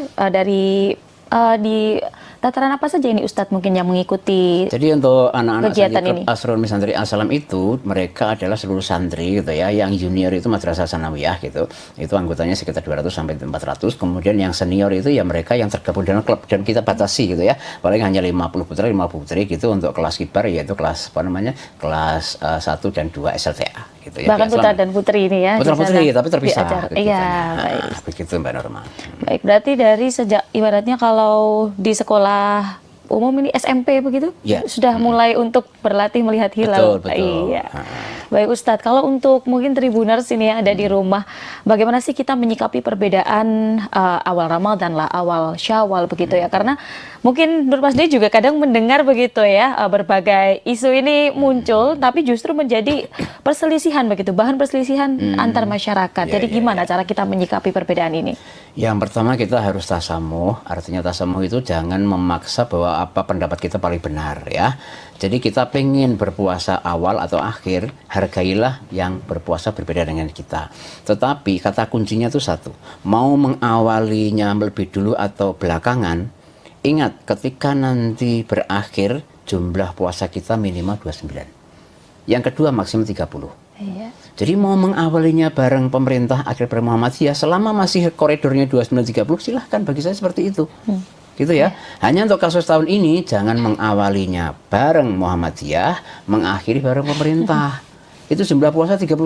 di tataran apa saja ini Ustadz mungkin yang mengikuti? Jadi untuk anak-anak kegiatan ini, astronomi santri Asalam itu mereka adalah seluruh santri gitu ya. Yang junior itu Madrasah Sanawiyah gitu, itu anggotanya sekitar 200 sampai 400. Kemudian yang senior itu ya mereka yang tergabung dalam klub, dan kita batasi gitu ya, paling hanya 50 putra 50 putri gitu. Untuk kelas kibar yaitu kelas kelas 1 dan 2 SLTA gitu ya. Bahkan putra dan putri ini ya, putra putri tapi terpisah. Iya, baik. Begitu Mbak Norma. Baik, berarti dari sejak ibaratnya kalau di sekolah umum ini SMP begitu, sudah mulai untuk berlatih melihat hilal. Betul. Iya. Baik Ustadz, kalau untuk mungkin Tribuners ini yang ada di rumah, bagaimana sih kita menyikapi perbedaan awal Ramadan lah, awal Syawal begitu ya? Karena mungkin Nur Masdi juga kadang mendengar begitu ya, berbagai isu ini muncul, tapi justru menjadi perselisihan begitu, bahan perselisihan antar masyarakat. Jadi gimana cara kita menyikapi perbedaan ini? Yang pertama kita harus tasamuh, artinya tasamuh itu jangan memaksa bahwa apa pendapat kita paling benar ya. Jadi kita pengen berpuasa awal atau akhir, hargailah yang berpuasa berbeda dengan kita. Tetapi kata kuncinya itu satu, mau mengawalinya lebih dulu atau belakangan, ingat ketika nanti berakhir jumlah puasa kita minimal 29. Yang kedua maksimum 30. Jadi mau mengawalinya bareng pemerintah akhir Muhammadiyah selama masih koridornya 29-30 silahkan, bagi saya seperti itu. Gitu ya. Hanya untuk kasus tahun ini jangan mengawalinya bareng Muhammadiyah, mengakhiri bareng pemerintah. Itu jumlah puasa 31.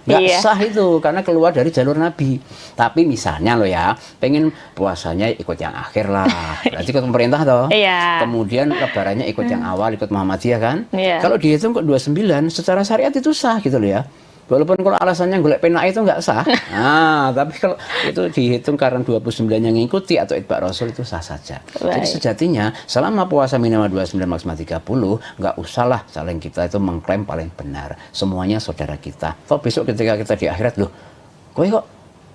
Nggak sah itu karena keluar dari jalur Nabi. Tapi misalnya loh ya, pengen puasanya ikut yang akhir lah. Berarti ikut pemerintah toh. Kemudian lebarannya ikut yang awal, ikut Muhammadiyah kan. Kalau dihitung kok 29 secara syariat itu sah gitu loh ya. Walaupun kalau alasannya golek penak itu nggak sah. Nah, tapi kalau itu dihitung karena 29 yang ngikuti atau itba Rasul itu sah saja. Jadi sejatinya selama puasa minimal 29 maksimal 30, nggak usahlah saling kita itu mengklaim paling benar. Semuanya saudara kita. Toh besok ketika kita di akhirat loh, kowe kok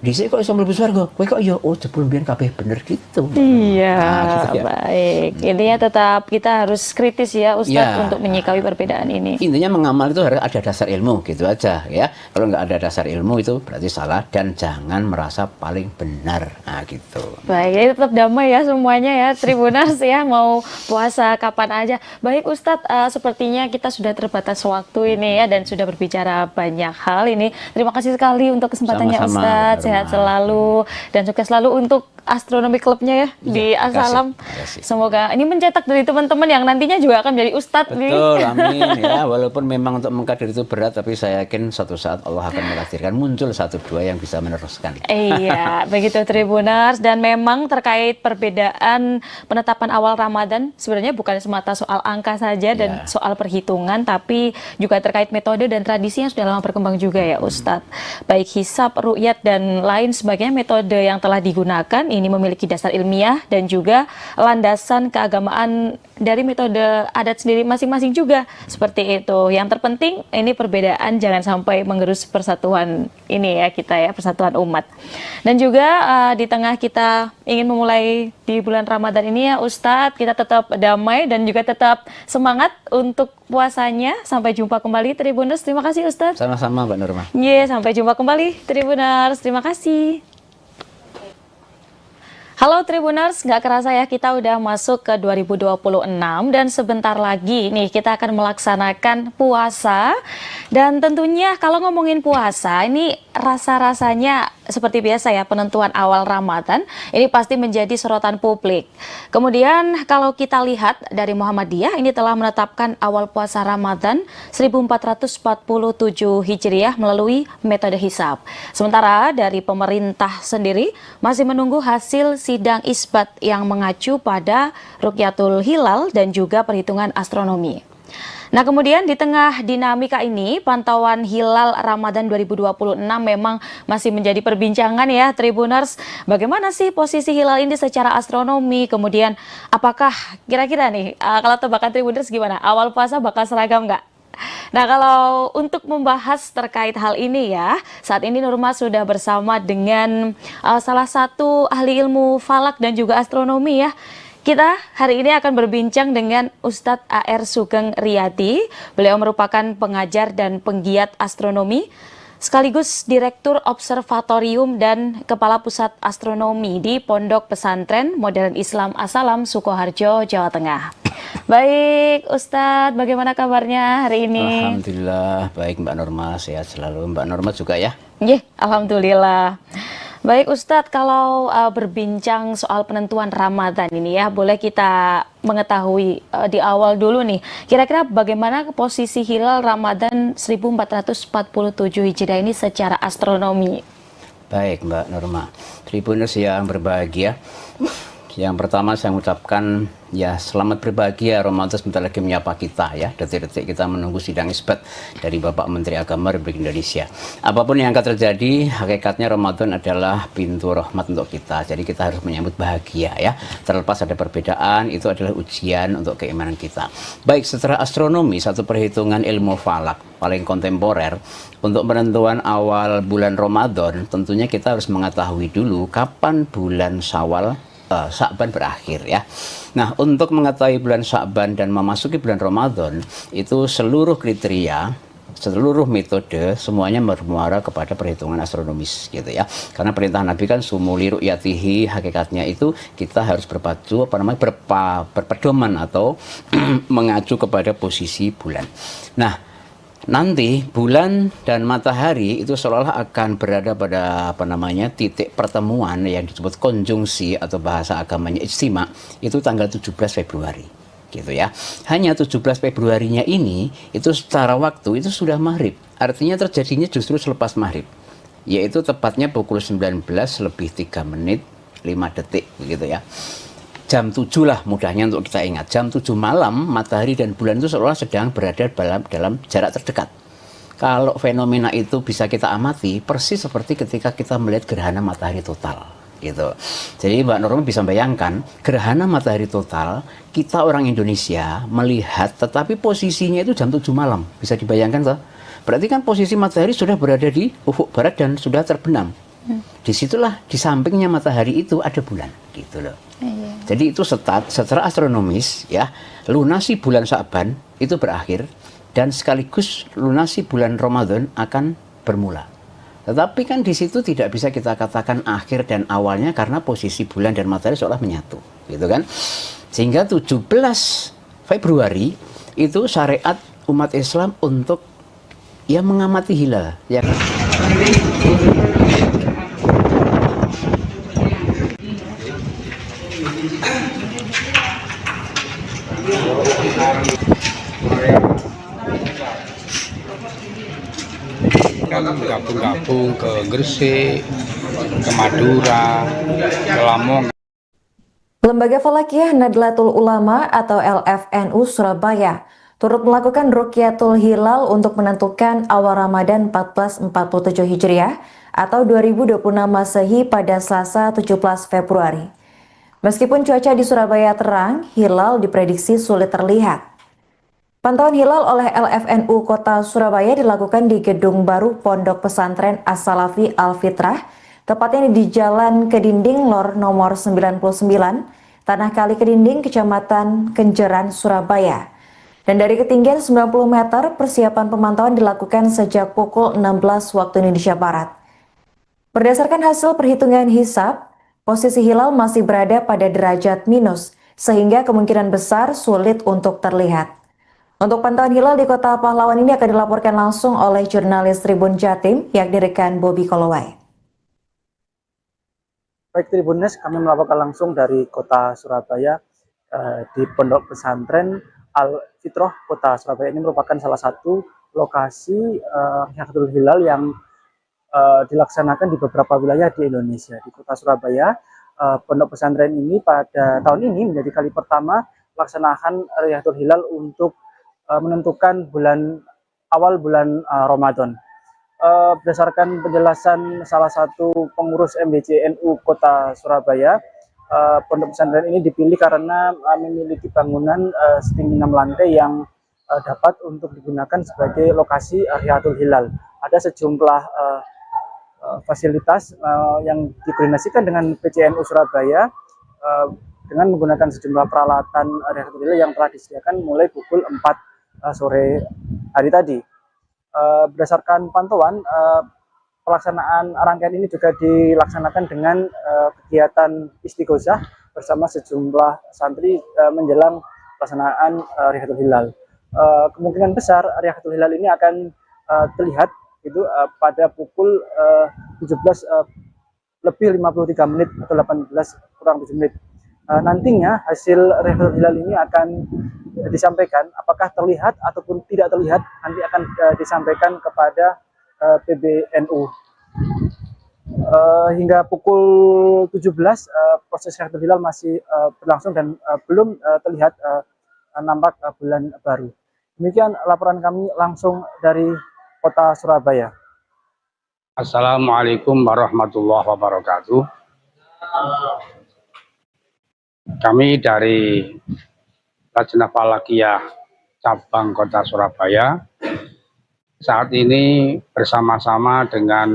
dhisik kok iso mlebu swarga, kowe kok ya oh jebul mbiyen kabeh bener gitu. Iya, gitu ya. baik. Intinya tetap kita harus kritis ya Ustadz Ya. untuk menyikapi perbedaan ini. Intinya mengamal itu harus ada dasar ilmu gitu aja ya. Kalau nggak ada dasar ilmu itu berarti salah dan jangan merasa paling benar. Nah gitu. Baik, jadi tetap damai ya semuanya ya Tribuners ya, mau puasa kapan aja. Baik Ustadz, sepertinya kita sudah terbatas waktu ini ya dan sudah berbicara banyak hal ini. Terima kasih sekali untuk kesempatannya Sama-sama, Ustadz, sehat selalu dan sukses selalu untuk astronomi klubnya ya di terima kasih, Asalam. terima kasih. Semoga ini mencetak dari teman-teman yang nantinya juga akan menjadi Ustadz nih. Betul, amin ya. Walaupun memang untuk mengkader itu berat, tapi saya yakin suatu saat Allah akan menakdirkan muncul satu dua yang bisa meneruskan. Iya, begitu Tribuners. Dan memang terkait perbedaan penetapan awal Ramadan, sebenarnya bukan semata soal angka saja dan soal perhitungan, tapi juga terkait metode dan tradisi yang sudah lama berkembang juga ya Ustadz. Baik hisab, ru'yat, dan lain sebagainya metode yang telah digunakan ini memiliki dasar ilmiah dan juga landasan keagamaan dari metode adat sendiri masing-masing juga. Seperti itu. Yang terpenting ini perbedaan jangan sampai menggerus persatuan ini ya kita ya, persatuan umat. Dan juga di tengah kita ingin memulai di bulan Ramadan ini ya Ustadz, kita tetap damai dan juga tetap semangat untuk puasanya. Sampai jumpa kembali Tribuners. Terima kasih Ustadz. Sama-sama Mbak Nurma. Sampai jumpa kembali Tribuners. Terima kasih. Halo Tribuners, nggak kerasa ya kita udah masuk ke 2026 dan sebentar lagi nih kita akan melaksanakan puasa. Dan tentunya kalau ngomongin puasa ini rasa-rasanya seperti biasa ya, penentuan awal Ramadan ini pasti menjadi sorotan publik. Kemudian kalau kita lihat dari Muhammadiyah ini telah menetapkan awal puasa Ramadan 1447 Hijriah melalui metode hisab. Sementara dari pemerintah sendiri masih menunggu hasil sidang isbat yang mengacu pada Rukyatul Hilal dan juga perhitungan astronomi. Nah kemudian di tengah dinamika ini pantauan hilal Ramadan 2026 memang masih menjadi perbincangan ya Tribuners. Bagaimana sih posisi hilal ini secara astronomi? Kemudian apakah kira-kira nih kalau tebakan Tribuners gimana? Awal puasa bakal seragam nggak? Nah kalau untuk membahas terkait hal ini ya, saat ini Nurma sudah bersama dengan salah satu ahli ilmu falak dan juga astronomi ya. Kita hari ini akan berbincang dengan Ustadz A.R. Sugeng Riyadi. Beliau merupakan pengajar dan penggiat astronomi, sekaligus Direktur Observatorium dan Kepala Pusat Astronomi di Pondok Pesantren Modern Islam Asalam, Sukoharjo, Jawa Tengah. Baik Ustadz, bagaimana kabarnya hari ini? Alhamdulillah, baik Mbak Nurma, sehat selalu. Mbak Nurma juga ya? Iya, alhamdulillah. Baik Ustadz, kalau berbincang soal penentuan Ramadan ini ya, boleh kita mengetahui di awal dulu nih, kira-kira bagaimana posisi hilal Ramadan 1447 Hijriah ini secara astronomi? Baik Mbak Nurma, Tribuners yang berbahagia. Yang pertama saya mengucapkan ya selamat berbahagia, Ramadan sebentar lagi menyapa kita ya. Detik-detik kita menunggu sidang isbat dari Bapak Menteri Agama Republik Indonesia. Apapun yang akan terjadi, hakikatnya Ramadan adalah pintu rahmat untuk kita. Jadi kita harus menyambut bahagia ya. Terlepas ada perbedaan, itu adalah ujian untuk keimanan kita. Baik, secara astronomi, satu perhitungan ilmu falak paling kontemporer untuk penentuan awal bulan Ramadan, tentunya kita harus mengetahui dulu kapan bulan Syawal Sya'ban berakhir ya. Nah, untuk mengetahui bulan Sya'ban dan memasuki bulan Ramadan, itu seluruh kriteria, seluruh metode semuanya bermuara kepada perhitungan astronomis gitu ya. Karena perintah Nabi kan sumuli ru'yatihi, hakikatnya itu kita harus berpedoman atau mengacu kepada posisi bulan. Nah, nanti bulan dan matahari itu seolah-olah akan berada pada titik pertemuan yang disebut konjungsi atau bahasa agamanya ijtima, itu tanggal 17 Februari gitu ya. Hanya 17 Februarinya ini itu secara waktu itu sudah maghrib. Artinya terjadinya justru selepas maghrib, yaitu tepatnya pukul 19 lebih 3 menit 5 detik begitu ya. Jam 7 lah mudahnya untuk kita ingat. Jam 7 malam matahari dan bulan itu seolah sedang berada dalam jarak terdekat. Kalau fenomena itu bisa kita amati persis seperti ketika kita melihat gerhana matahari total gitu. Jadi Mbak Nurma bisa bayangkan gerhana matahari total kita orang Indonesia melihat, tetapi posisinya itu jam 7 malam. Bisa dibayangkan toh? Berarti kan posisi matahari sudah berada di ufuk barat dan sudah terbenam. Disitulah di sampingnya matahari itu ada bulan, gitu loh. Jadi itu secara astronomis ya, lunasi bulan Sa'ban itu berakhir dan sekaligus lunasi bulan Ramadan akan bermula. Tetapi kan di situ tidak bisa kita katakan akhir dan awalnya karena posisi bulan dan matahari seolah menyatu, gitu kan? Sehingga 17 Februari itu syariat umat Islam untuk ya mengamati hilal, ya kan? Gabung-gabung ke Gresik, ke Madura, ke Lamongan. Lembaga Falakiyah Nadlatul Ulama atau LFNU Surabaya turut melakukan Rukyatul Hilal untuk menentukan awal Ramadan 1447 Hijriah atau 2026 Masehi pada Selasa 17 Februari. Meskipun cuaca di Surabaya terang, hilal diprediksi sulit terlihat. Pantauan hilal oleh LFNU Kota Surabaya dilakukan di Gedung Baru Pondok Pesantren As-Salafi Al-Fitrah, tepatnya di Jalan Kedinding Lor nomor 99, Tanah Kali Kedinding, Kecamatan Kenjeran, Surabaya. Dan dari ketinggian 90 meter, persiapan pemantauan dilakukan sejak pukul 16 waktu Indonesia Barat. Berdasarkan hasil perhitungan hisab, posisi hilal masih berada pada derajat minus, sehingga kemungkinan besar sulit untuk terlihat. Untuk pantauan hilal di Kota Pahlawan ini akan dilaporkan langsung oleh jurnalis Tribun Jatim, yakni rekan Bobby Kolowai. Baik Tribuners, kami melaporkan langsung dari Kota Surabaya di Pondok Pesantren Al-Fitrah Kota Surabaya. Ini merupakan salah satu lokasi Rukyatul Hilal yang dilaksanakan di beberapa wilayah di Indonesia. Di Kota Surabaya, Pondok Pesantren ini pada tahun ini menjadi kali pertama melaksanakan Rukyatul Hilal untuk menentukan awal bulan Ramadan. Berdasarkan penjelasan salah satu pengurus MBC NU Kota Surabaya, Pondok Pesantren ini dipilih karena memiliki bangunan setinggi 6 lantai yang dapat untuk digunakan sebagai lokasi Rukyatul Hilal. Ada sejumlah fasilitas yang dikoordinasikan dengan PCNU Surabaya dengan menggunakan sejumlah peralatan Rukyatul Hilal yang telah disediakan mulai pukul 4 sore hari tadi. Berdasarkan pantauan, pelaksanaan rangkaian ini juga dilaksanakan dengan kegiatan istighosah bersama sejumlah santri menjelang pelaksanaan Rukyatul Hilal. Kemungkinan besar Rukyatul Hilal ini akan terlihat itu pada pukul 17 lebih 53 menit atau 18 kurang 7 menit. Nantinya hasil Rukyatul Hilal ini akan disampaikan, apakah terlihat ataupun tidak terlihat nanti akan disampaikan kepada PBNU. Hingga pukul 17 proses Rukyatul Hilal masih berlangsung dan belum terlihat nampak bulan baru. Demikian laporan kami langsung dari Kota Surabaya. Assalamualaikum warahmatullahi wabarakatuh. Kami dari Lajnah Falakiyah Cabang Kota Surabaya saat ini bersama-sama dengan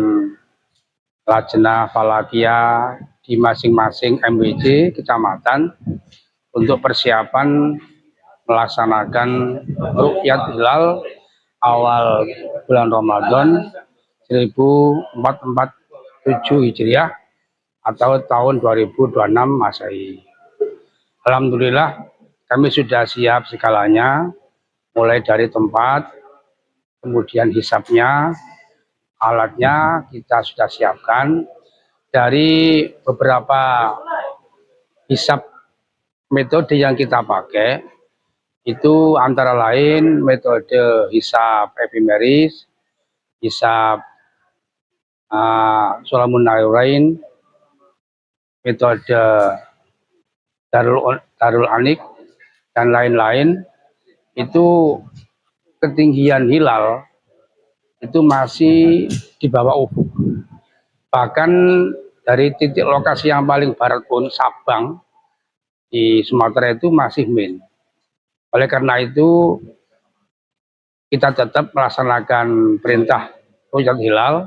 Lajnah Falakiyah di masing-masing MWC kecamatan untuk persiapan melaksanakan Rukyat Hilal awal bulan Ramadan 1447 Hijriah atau tahun 2026 Masehi. Alhamdulillah kami sudah siap segalanya, mulai dari tempat, kemudian hisabnya, alatnya kita sudah siapkan. Dari beberapa hisab metode yang kita pakai, itu antara lain metode hisab epimeris, hisab Sulamun Nairain, metode Darul Anik, dan lain-lain. Itu ketinggian hilal itu masih di bawah ufuk. Bahkan dari titik lokasi yang paling barat pun, Sabang di Sumatera, itu masih min. Oleh karena itu kita tetap melaksanakan perintah Rukyatul Hilal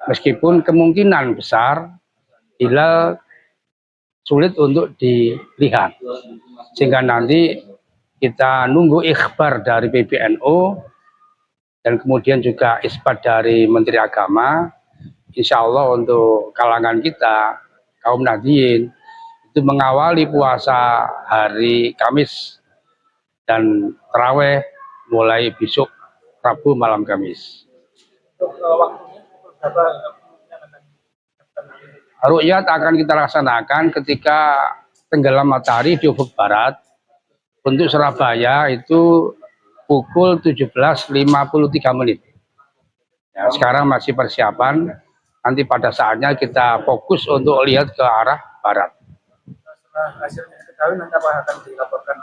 Meskipun kemungkinan besar hilal sulit untuk dilihat, sehingga nanti kita nunggu ikhbar dari PBNU dan kemudian juga isbat dari Menteri Agama. Insya Allah untuk kalangan kita, kaum Nahdliyin, itu mengawali puasa hari Kamis dan taraweh mulai besok Rabu malam Kamis. Ru'yat akan kita laksanakan ketika tenggelam matahari di ufuk barat. Untuk Surabaya itu pukul 17.53 menit. Ya, sekarang masih persiapan. Nanti pada saatnya kita fokus untuk lihat ke arah barat. Setelah hasilnya diketahui, nanti apa akan dilaporkan?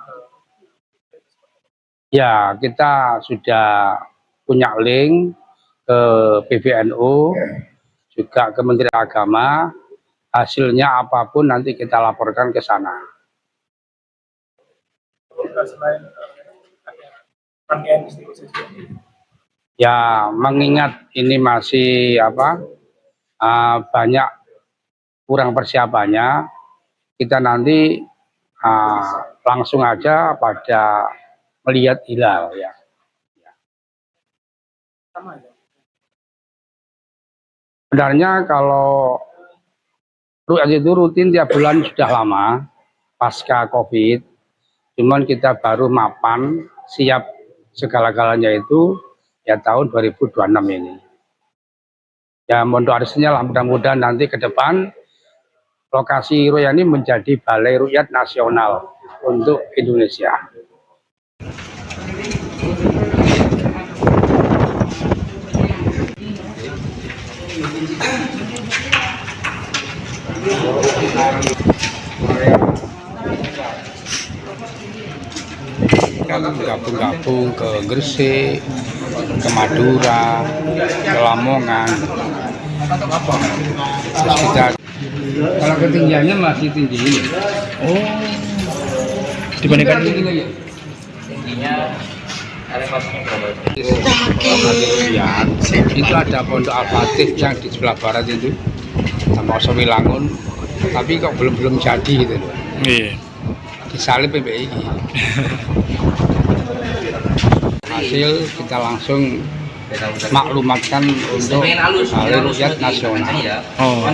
Ya, kita sudah punya link ke PBNU, juga ke Menteri Agama. Hasilnya apapun nanti kita laporkan ke sana. Ya, mengingat ini masih banyak kurang persiapannya, kita nanti langsung aja pada melihat hilal ya. Sebenarnya kalau ru'yat itu rutin tiap bulan sudah lama pasca COVID, cuman kita baru mapan siap segala-galanya itu ya tahun 2026 ini. Ya mohon doa restunya lah, mudah-mudahan nanti ke depan lokasi ru'yat ini menjadi balai ru'yat nasional untuk Indonesia. Gabung-gabung ke Gresik, ke Madura, ke Lamongan. Terus kita kalau ketinggiannya masih tinggi ini. Oh, dibandingkan tingginya itu ada Pondok Al-Fatih yang di sebelah barat itu sama Sewilangun, tapi kok belum jadi gitu loh. Iya. Disalib PBI. Hasil kita langsung maklumatkan untuk balai ru'yat nasional. Oh.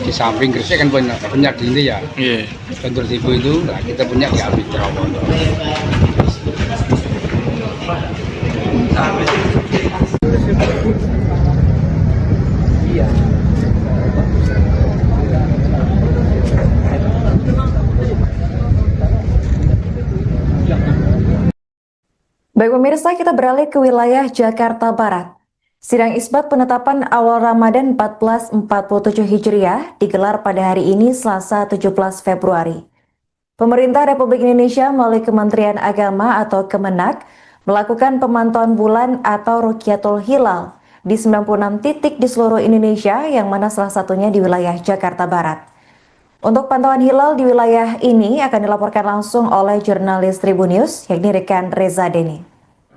Di samping Gresik kan punya di ini ya. Iya. Kontur Tibu itu, nah kita punya di Abidra. Iya. Baik pemirsa, kita beralih ke wilayah Jakarta Barat. Sidang isbat penetapan awal Ramadan 1447 Hijriah digelar pada hari ini Selasa 17 Februari. Pemerintah Republik Indonesia melalui Kementerian Agama atau Kemenak melakukan pemantauan bulan atau Ruqyatul Hilal di 96 titik di seluruh Indonesia, yang mana salah satunya di wilayah Jakarta Barat. Untuk pantauan hilal di wilayah ini akan dilaporkan langsung oleh jurnalis Tribun News, yakni rekan Reza Deni.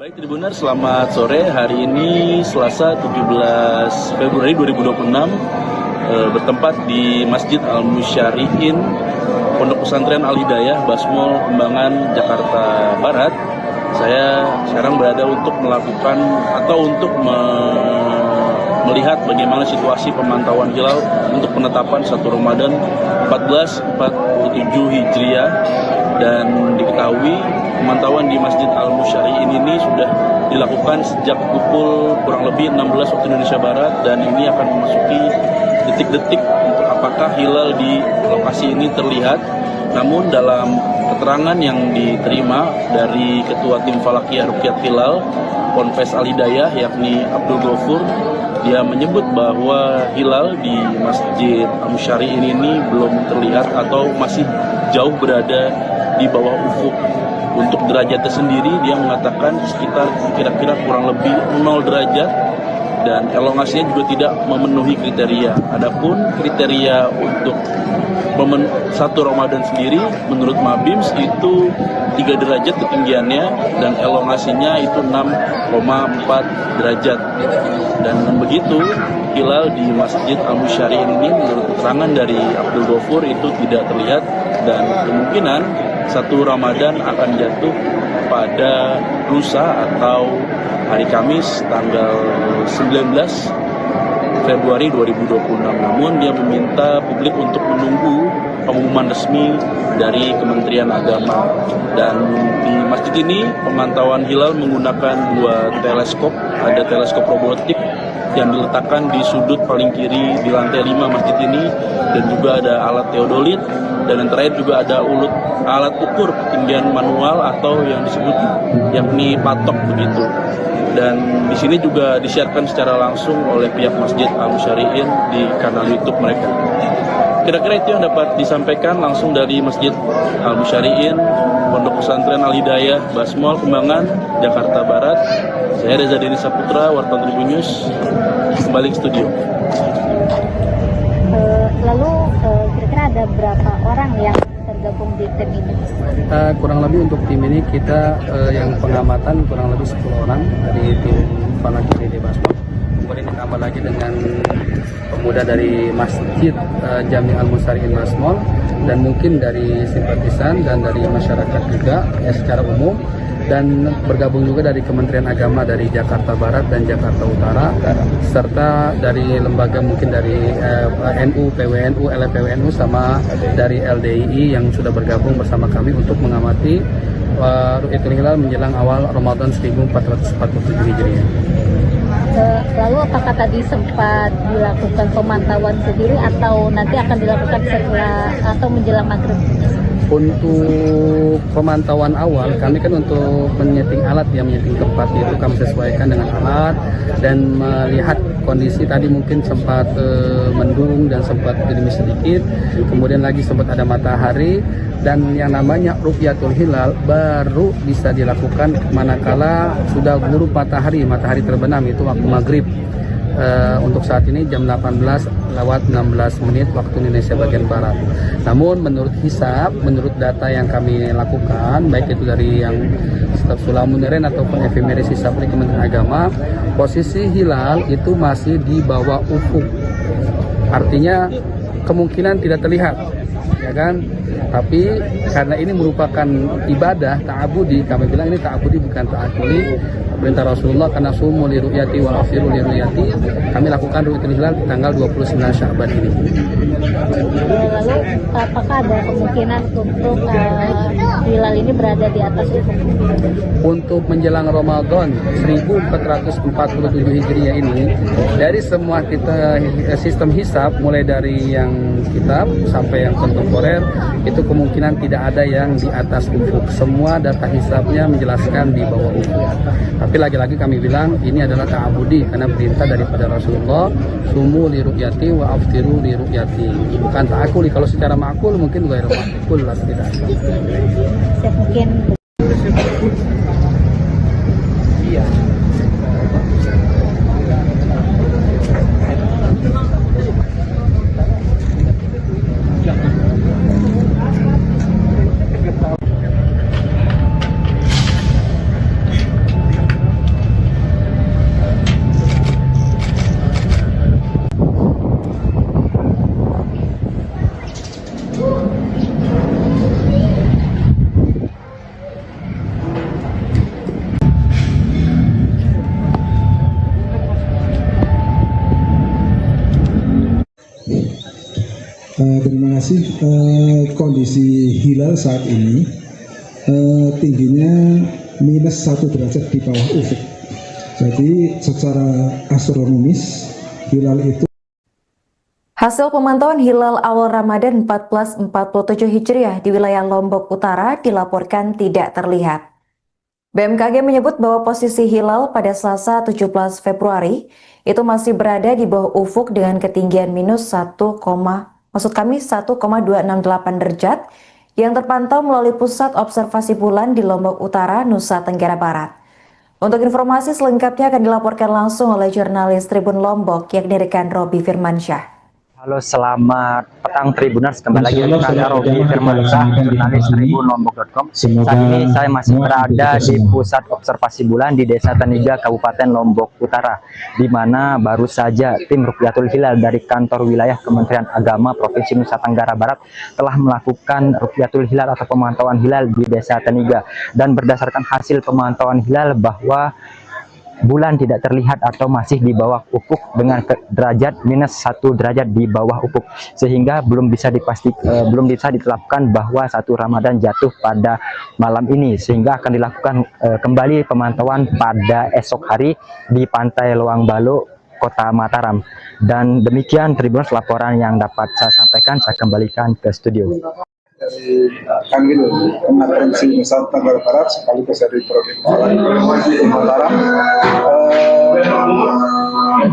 Baik Tribuner, selamat sore. Hari ini Selasa 17 Februari 2026 bertempat di Masjid Al-Musyari'in Pondok Pesantren Al-Hidayah, Basmol, Kembangan, Jakarta Barat. Saya sekarang berada untuk melakukan atau untuk melihat bagaimana situasi pemantauan hilal untuk penetapan 1 Ramadan 1447 Hijriah, dan diketahui pemantauan di Masjid Al-Musyari'in ini sudah dilakukan sejak pukul kurang lebih 16 waktu Indonesia Barat, dan ini akan memasuki detik-detik untuk apakah hilal di lokasi ini terlihat. Namun dalam keterangan yang diterima dari Ketua Tim Falakiyah Ruqyat Hilal Ponpes Al-Hidayah, yakni Abdul Ghafur, dia menyebut bahwa hilal di Masjid Al-Musyari'in ini belum terlihat atau masih jauh berada di bawah ufuk. Untuk derajatnya sendiri dia mengatakan sekitar kira-kira kurang lebih 0 derajat, dan elongasinya juga tidak memenuhi kriteria. Adapun kriteria untuk 1 Ramadan sendiri menurut Mabims itu 3 derajat ketinggiannya dan elongasinya itu 6,4 derajat. Dan begitu hilal di Masjid Al-Musyari'in ini menurut keterangan dari Abdul Ghafur itu tidak terlihat, dan kemungkinan 1 Ramadan akan jatuh pada lusa atau hari Kamis tanggal 19 Februari 2026. Namun dia meminta publik untuk menunggu pengumuman resmi dari Kementerian Agama. Dan di masjid ini pemantauan hilal menggunakan 2 teleskop, ada teleskop robotik yang diletakkan di sudut paling kiri di lantai 5 masjid ini, dan juga ada alat teodolit, dan yang terakhir juga ada alat ukur ketinggian manual atau yang disebut yakni patok begitu. Dan di sini juga disiarkan secara langsung oleh pihak Masjid Al-Musyari'in di kanal YouTube mereka. Kira-kira itu yang dapat disampaikan langsung dari Masjid Al-Musyari'in, Pondok Pesantren Al-Hidayah, Basmol, Kembangan, Jakarta Barat. Saya Reza Denny Saputra, wartawan Tribun News, kembali ke studio. Lalu kira-kira ada berapa orang yang tergabung di tim ini? Kurang lebih untuk tim ini kita yang pengamatan kurang lebih 10 orang dari tim Fanakiri di Basmol. Kemudian ditambah lagi dengan pemuda dari Masjid Jami Al-Musyari'in Basmol, dan mungkin dari simpatisan dan dari masyarakat juga secara umum, dan bergabung juga dari Kementerian Agama dari Jakarta Barat dan Jakarta Utara, serta dari lembaga mungkin dari NU, PWNU, LPWNU, sama dari LDII yang sudah bergabung bersama kami untuk mengamati Ru'yatul Hilal menjelang awal Ramadan 1447 Hijriah. Lalu apakah tadi sempat dilakukan pemantauan sendiri atau nanti akan dilakukan setelah atau menjelang maghrib? Untuk pemantauan awal, kami kan untuk menyeting alat, menyeting tempat itu kami sesuaikan dengan alat dan melihat kondisi tadi mungkin sempat mendung dan sempat gerimis sedikit, kemudian lagi sempat ada matahari, dan yang namanya Ru'yatul Hilal baru bisa dilakukan manakala sudah gurub matahari terbenam, itu waktu maghrib. Untuk saat ini jam 18:16 waktu Indonesia bagian Barat. Namun menurut hisab, menurut data yang kami lakukan, baik itu dari yang staf Sulamuniren ataupun efemeris hisab dari Kementerian Agama, posisi hilal itu masih di bawah ufuk. Artinya kemungkinan tidak terlihat, ya kan? Tapi karena ini merupakan ibadah ta'abudi, kami bilang ini ta'abudi bukan ta'akuli. Perintah Rasulullah, karena sumu li ru'yati wa afiru li ru'yati, kami lakukan Ru'yatul Hilal tanggal 29 Sya'ban ini. Lalu apakah ada kemungkinan untuk hilal ini berada di atas ufuk? Untuk menjelang Ramadan 1447 Hijriah ini, dari semua kita sistem hisab, mulai dari yang kitab sampai yang kontemporer, itu kemungkinan tidak ada yang di atas ufuk. Semua data hisabnya menjelaskan di bawah ufuk. Tapi lagi-lagi kami bilang ini adalah ta'abudi, karena perintah daripada Rasulullah, sumu li ru'yati wa aftiru li ru'yati, bukan ta'akuli. Kalau secara ma'kul mungkin ghairu ma'kul lah, tidak. Mungkin iya. Terima kasih. Kondisi hilal saat ini tingginya -1 derajat di bawah ufuk. Jadi secara astronomis hilal itu. Hasil pemantauan hilal awal Ramadan 1447 Hijriah di wilayah Lombok Utara dilaporkan tidak terlihat. BMKG menyebut bahwa posisi hilal pada Selasa 17 Februari itu masih berada di bawah ufuk dengan ketinggian -1,268 derajat yang terpantau melalui Pusat Observasi Bulan di Lombok Utara, Nusa Tenggara Barat. Untuk informasi selengkapnya akan dilaporkan langsung oleh jurnalis Tribun Lombok, yakni rekan Robi Firmansyah. Halo, selamat petang Tribuners, kembali lagi dengan saya Robi Firmansyah, jurnalis tribunlombok.com. Saat ini saya masih berada di pusat observasi bulan di Desa Teniga, Kabupaten Lombok Utara, di mana baru saja tim Rukyatul Hilal dari kantor wilayah Kementerian Agama Provinsi Nusa Tenggara Barat telah melakukan Rukyatul Hilal atau pemantauan hilal di Desa Teniga, dan berdasarkan hasil pemantauan hilal bahwa bulan tidak terlihat atau masih di bawah ufuk dengan derajat minus 1 derajat di bawah ufuk, sehingga belum bisa ditetapkan bahwa 1 Ramadan jatuh pada malam ini, sehingga akan dilakukan kembali pemantauan pada esok hari di Pantai Loang Balo, Kota Mataram. Dan demikian Tribuners laporan yang dapat saya sampaikan. Saya kembalikan ke studio. Dari Kanwil Provinsi Nusa Tenggara Barat sekaligus dari Provinsi Mataram,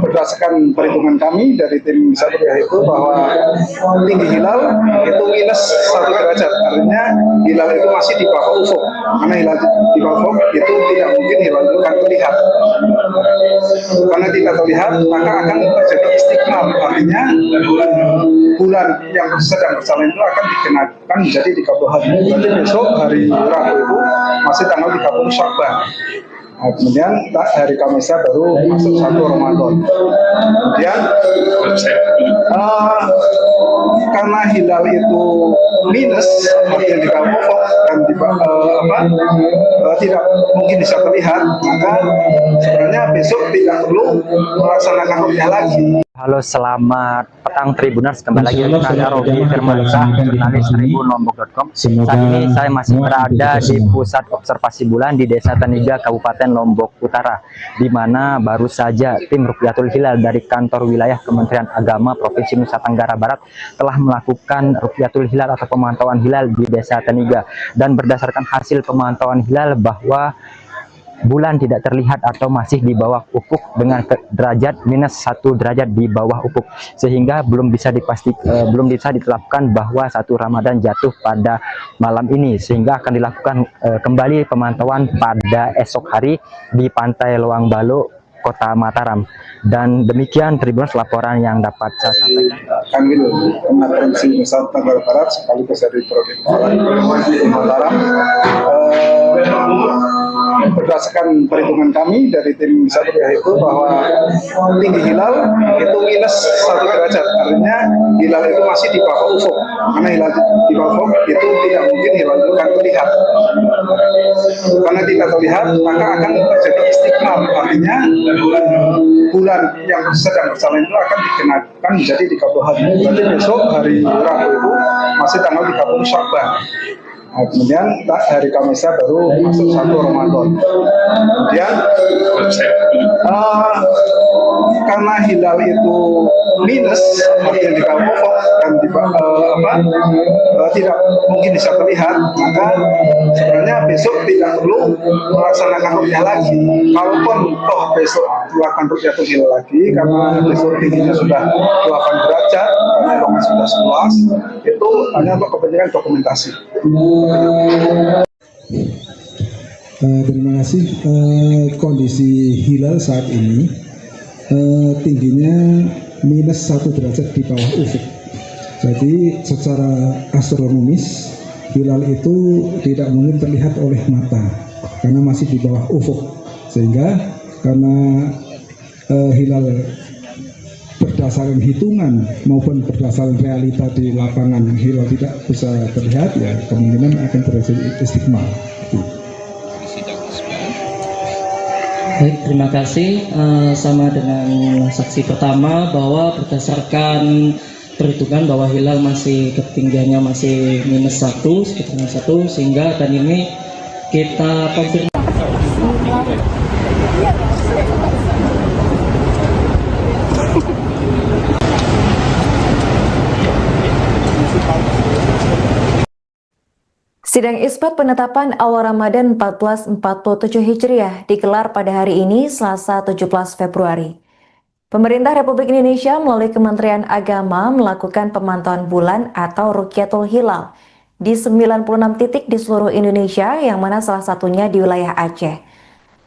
berdasarkan perhitungan kami dari tim Satria itu bahwa tinggi hilal itu minus 1 derajat, artinya hilal itu masih di bawah ufuk. Karena hilal di bawah ufuk itu tidak mungkin hilal itu akan terlihat. Karena tidak terlihat, maka akan terjadi istiqmal, artinya bulan yang sedang berjalan itu akan dikenakan menjadi 30 hari. Berarti besok hari Rabu itu masih tanggal 30 Syakban. Nah, kemudian hari Kamisnya baru masuk 1 Ramadan. Kemudian karena hilal itu minus, artinya di bawah ufuk dan tidak mungkin bisa terlihat, maka sebenarnya besok tidak perlu melaksanakan rukyah lagi. Halo, selamat petang Tribuners, kembali lagi dengan saya Robi Firmansyah, jurnalis tribunlombok.com. Saat ini saya masih berada di pusat observasi bulan di Desa Teniga, Kabupaten Lombok Utara, di mana baru saja tim Rukyatul Hilal dari kantor wilayah Kementerian Agama Provinsi Nusa Tenggara Barat telah melakukan Rukyatul Hilal atau pemantauan hilal di Desa Teniga, dan berdasarkan hasil pemantauan hilal bahwa bulan tidak terlihat atau masih di bawah ufuk dengan derajat minus 1 derajat di bawah ufuk, sehingga belum bisa ditetapkan bahwa 1 Ramadan jatuh pada malam ini, sehingga akan dilakukan kembali pemantauan pada esok hari di Pantai Loang Balo, Kota Mataram. Dan demikian Tribuners laporan yang dapat saya sampaikan. Kanwil Provinsi Nusa Tenggara Barat sekaligus dari Provinsi Mataram, berdasarkan perhitungan kami dari tim Satria itu bahwa tinggi hilal itu minus 1 derajat, artinya hilal itu masih di bawah ufuk. Karena hilal di bawah ufuk itu tidak mungkin hilal itu akan terlihat. Karena tidak terlihat, maka akan terjadi istiqmal, artinya bulan yang sedang berjalan itu akan dikenakan menjadi 30 hari. Berarti besok hari Rabu itu masih tanggal 30 Syakban. Nah, kemudian hari Kamisnya baru masuk 1 Ramadan. Kemudian karena hilal itu minus, artinya di bawah ufuk dan tidak mungkin bisa terlihat, maka sebenarnya besok tidak perlu melaksanakan rukyah lagi. Kalaupun toh besok dilakukan Rukyatul Hilal lagi, karena besok tingginya sudah 8 derajat, karena lokasi sudah seluas, itu hanya untuk kepentingan dokumentasi. Terima kasih. Kondisi hilal saat ini tingginya minus 1 derajat di bawah ufuk. Jadi secara astronomis hilal itu tidak mungkin terlihat oleh mata karena masih di bawah ufuk, sehingga karena hilal berdasarkan hitungan maupun berdasarkan realita di lapangan hilal tidak bisa terlihat, ya kemungkinan akan terjadi istiqmal. Baik, terima kasih. Sama dengan saksi pertama bahwa berdasarkan perhitungan bahwa hilal masih ketinggiannya masih minus 1, sekitar minus 1, sehingga dan ini kita konfirmasi. Sidang isbat penetapan awal Ramadan 1447 Hijriah digelar pada hari ini, Selasa 17 Februari. Pemerintah Republik Indonesia melalui Kementerian Agama melakukan pemantauan bulan atau Rukyatul Hilal di 96 titik di seluruh Indonesia, yang mana salah satunya di wilayah Aceh.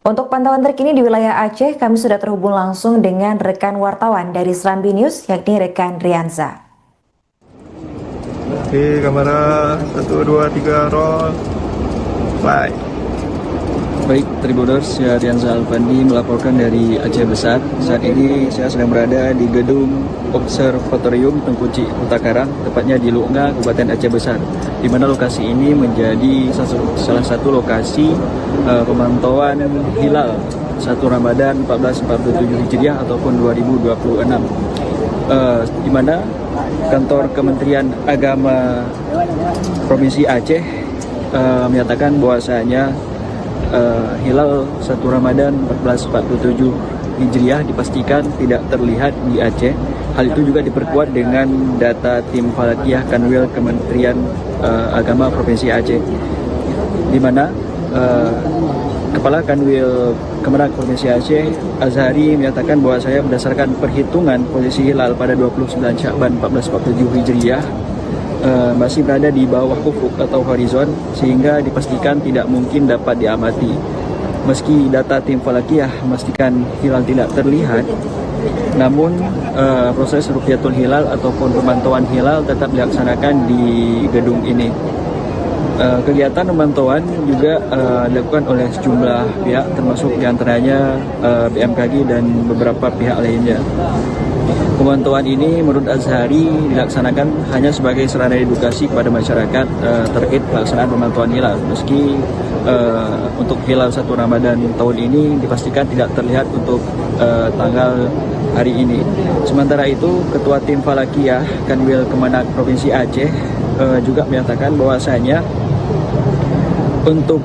Untuk pantauan terkini di wilayah Aceh, kami sudah terhubung langsung dengan rekan wartawan dari Serambi News, yakni rekan Rianza. Oke, kamera 1, 2, 3, roll. Bye. Baik, Tribuners, saya Rianza Alfandi melaporkan dari Aceh Besar. Saat ini saya sedang berada di gedung Observatorium Tengkuci Utakarang, tepatnya di Luknga, Kabupaten Aceh Besar, di mana lokasi ini menjadi salah satu lokasi pemantauan hilal 1 Ramadan 1447 Hijriah ataupun 2026, di mana kantor Kementerian Agama Provinsi Aceh menyatakan bahwasanya hilal 1 Ramadan 1447 Hijriah dipastikan tidak terlihat di Aceh. Hal itu juga diperkuat dengan data tim Falakiyah Kanwil Kementerian Agama Provinsi Aceh, di mana Kepala Kanwil Kemenak Provinsi Aceh, Azhari, menyatakan bahwa saya berdasarkan perhitungan posisi hilal pada 29 Syakban 1447 Hijriah masih berada di bawah ufuk atau horizon, sehingga dipastikan tidak mungkin dapat diamati. Meski data tim Falakiyah memastikan hilal tidak terlihat, namun proses Ruqyatul Hilal ataupun pemantauan hilal tetap dilaksanakan di gedung ini. Kegiatan pemantauan juga dilakukan oleh sejumlah pihak, termasuk diantaranya BMKG dan beberapa pihak lainnya. Pemantauan ini menurut Azhari dilaksanakan hanya sebagai sarana edukasi kepada masyarakat terkait pelaksanaan pemantauan hilal. Meski untuk hilal 1 Ramadan tahun ini dipastikan tidak terlihat untuk tanggal hari ini. Sementara itu, Ketua Tim Falakiyah Kanwil Kemenak Provinsi Aceh juga menyatakan bahwasanya untuk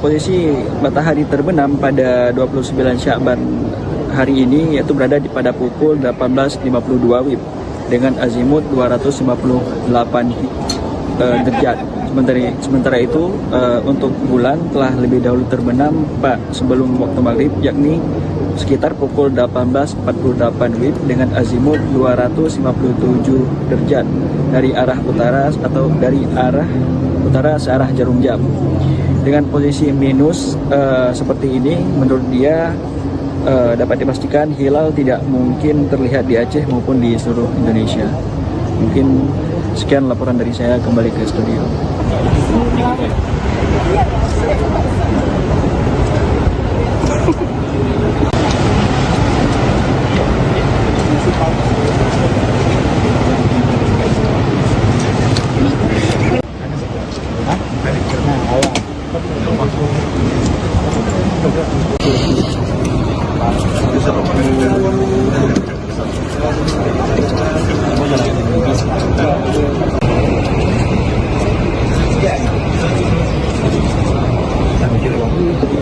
posisi matahari terbenam pada 29 Syakban hari ini, yaitu berada pada pukul 18.52 WIB dengan azimut 258 derajat. Sementara itu untuk bulan telah lebih dahulu terbenam sebelum waktu maghrib, yakni sekitar pukul 18.48 WIB dengan azimut 257 derajat dari arah utara atau dari arah utara searah jarum jam. Dengan posisi minus seperti ini, menurut dia dapat dipastikan hilal tidak mungkin terlihat di Aceh maupun di seluruh Indonesia. Mungkin sekian laporan dari saya, kembali ke studio.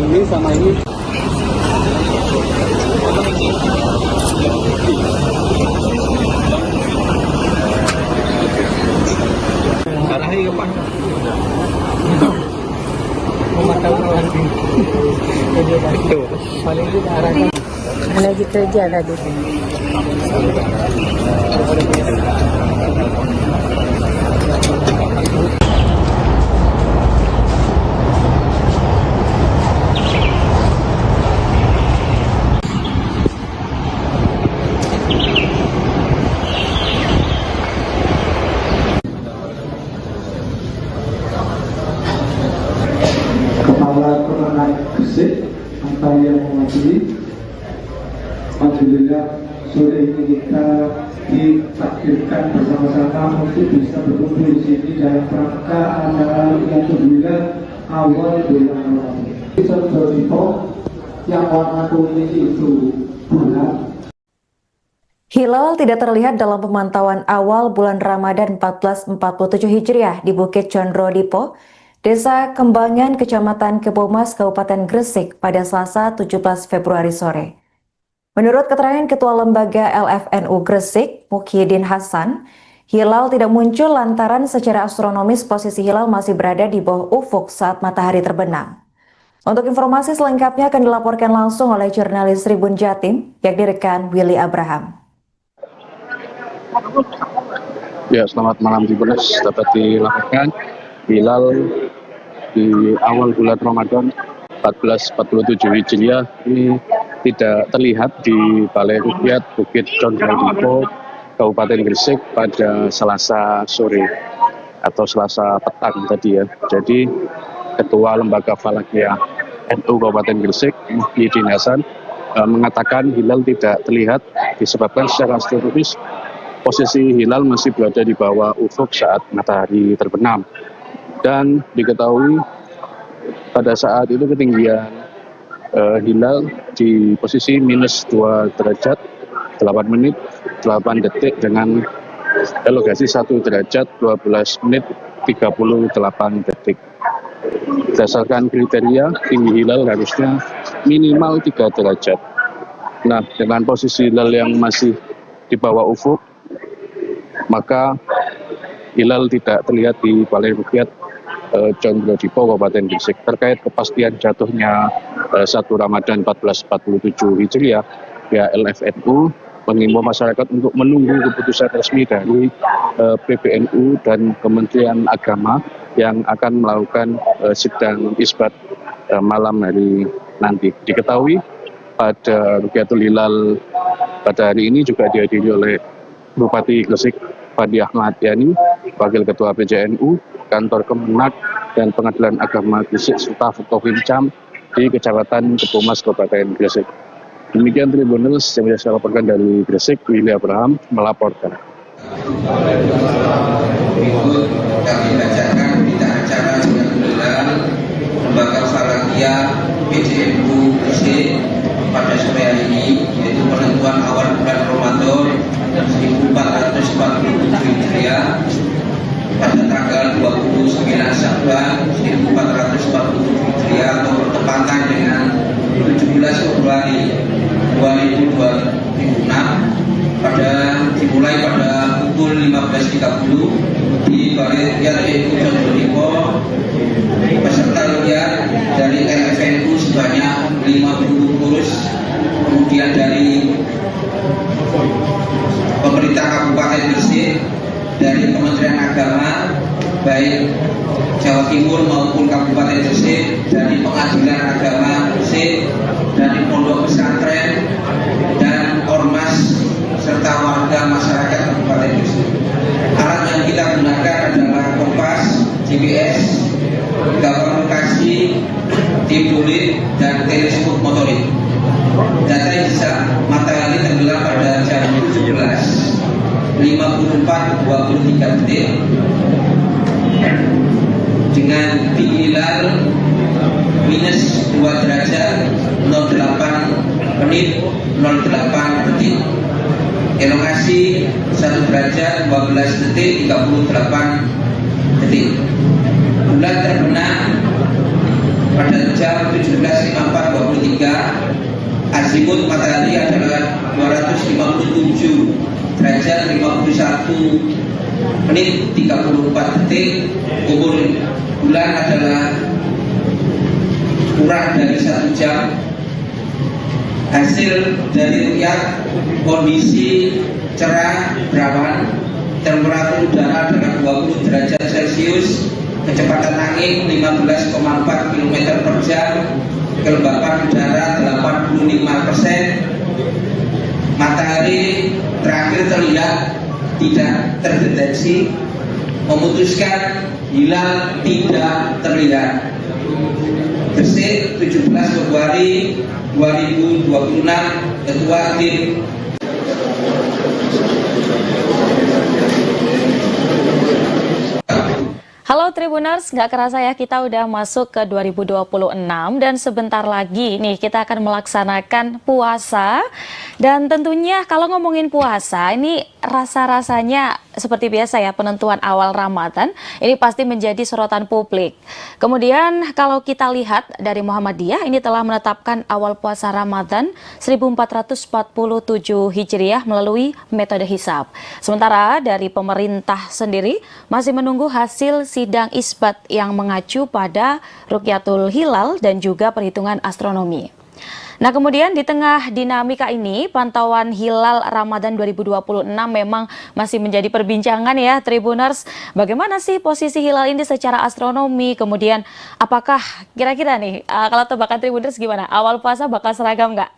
Ini sama ini. Arahnya ke Pak. Memantau nanti. Itu paling tidak arahnya. Lagi kerja tadi. Kepala Kemenak Gresik atau yang mewakili. Alhamdulillah sore ini kita ditakdirkan bersama-sama untuk bisa berkumpul di sini dalam rangka acara Ruqyatul Hilal awal bulan Ramadan. Yang warna kuning itu bulan. Hilal tidak terlihat dalam pemantauan awal bulan Ramadan 1447 Hijriah di Bukit Condro Dipo, Desa Kembangan, Kecamatan Kebomas, Kabupaten Gresik pada Selasa 17 Februari sore. Menurut keterangan Ketua Lembaga LFNU Gresik, Muhyiddin Hasan, hilal tidak muncul lantaran secara astronomis posisi hilal masih berada di bawah ufuk saat matahari terbenam. Untuk informasi selengkapnya akan dilaporkan langsung oleh jurnalis Tribun Jatim, yakni rekan Willy Abraham. Ya, selamat malam Tribuners. Dapat dilaporkan hilal di awal bulan Ramadan 1447 Hijriah ini tidak terlihat di Balai Rukyat Bukit Condro Dipo, Kabupaten Gresik pada Selasa sore atau Selasa petang tadi ya. Jadi Ketua Lembaga Falakiyah NU Kabupaten Gresik, Muhyiddin Hasan, mengatakan hilal tidak terlihat disebabkan secara astronomis posisi hilal masih berada di bawah ufuk saat matahari terbenam. Dan diketahui pada saat itu ketinggian hilal di posisi minus 2 derajat 8 menit 8 detik dengan elongasi 1 derajat 12 menit 38 detik. Berdasarkan kriteria, tinggi hilal harusnya minimal 3 derajat. Nah, dengan posisi hilal yang masih di bawah ufuk, maka hilal tidak terlihat di Balai Rukyat Condro Dipo, Kabupaten Gresik. Terkait kepastian jatuhnya 1 Ramadan 1447 Hijriah, ya LFNU mengimbau masyarakat untuk menunggu keputusan resmi dari PBNU dan Kementerian Agama yang akan melakukan sidang isbat malam hari nanti. Diketahui pada Rukyatul Hilal pada hari ini juga dihadiri oleh Bupati Gresik Fandi Ahmad Yani, Wakil Ketua PJNU, Kantor Kemenak, dan Pengadilan Agama Gresik serta Futohim Cam di Kecamatan Kepumas, Kabupaten Gresik. Demikian Tribunnews yang saya laporkan dari Gresik, Willy Abraham melaporkan. Berikut kami bacakan berita acara Lembaga Falakiyah PJNU Gresik pada sore hari ini, yaitu penentuan awal bulan Ramadan 1447 Hijriah pada tanggal 29 Syawal 1447 Hijriah atau bertepatan dengan 17 Februari 2026 dimulai pada pukul 15.30 di Balai Rukyat NU Condro Dipo. Peserta rukyat dari LFNU sebanyak 50 kurus, kemudian dari pemerintah Kabupaten Gresik, dari Kementerian Agama baik Jawa Timur maupun Kabupaten Gresik, dari Pengadilan Agama Gresik, dari pondok pesantren dan ormas serta warga masyarakat Kabupaten Gresik. Alat yang kita gunakan adalah kompas, GPS, gambar lokasi, timulit, dan teleskop motorik. Data hisab matahari tenggelam pada jam 17.54.23 detik dengan tinggi hilal minus 2 derajat 08 menit 08 detik, elongasi 1 derajat 12 detik 38 detik. Bulan terbenam pada jam 17.54.23. Azimut matahari adalah 257 derajat 51 menit 34 detik. Umur bulan adalah kurang dari 1 jam. Hasil dari rukyat, kondisi cerah berawan, temperatur udara adalah 20 derajat Celcius, kecepatan angin 15,4 km per jam, kelembapan udara 85%. Matahari terakhir terlihat tidak terdeteksi, memutuskan hilal tidak terlihat. Gresik 17 Februari 2026, Ketua Tim. Halo Tribuners, nggak kerasa ya kita udah masuk ke 2026 dan sebentar lagi nih kita akan melaksanakan puasa. Dan tentunya kalau ngomongin puasa ini rasa-rasanya seperti biasa ya, penentuan awal Ramadan ini pasti menjadi sorotan publik. Kemudian kalau kita lihat dari Muhammadiyah ini telah menetapkan awal puasa Ramadan 1447 Hijriah melalui metode hisab. Sementara dari pemerintah sendiri masih menunggu hasil sidang isbat yang mengacu pada Rukyatul Hilal dan juga perhitungan astronomi. Nah, kemudian di tengah dinamika ini, pantauan hilal Ramadan 2026 memang masih menjadi perbincangan ya, Tribuners. Bagaimana sih posisi hilal ini secara astronomi? Kemudian, apakah kira-kira nih, kalau tebakan Tribuners gimana? Awal puasa bakal seragam nggak?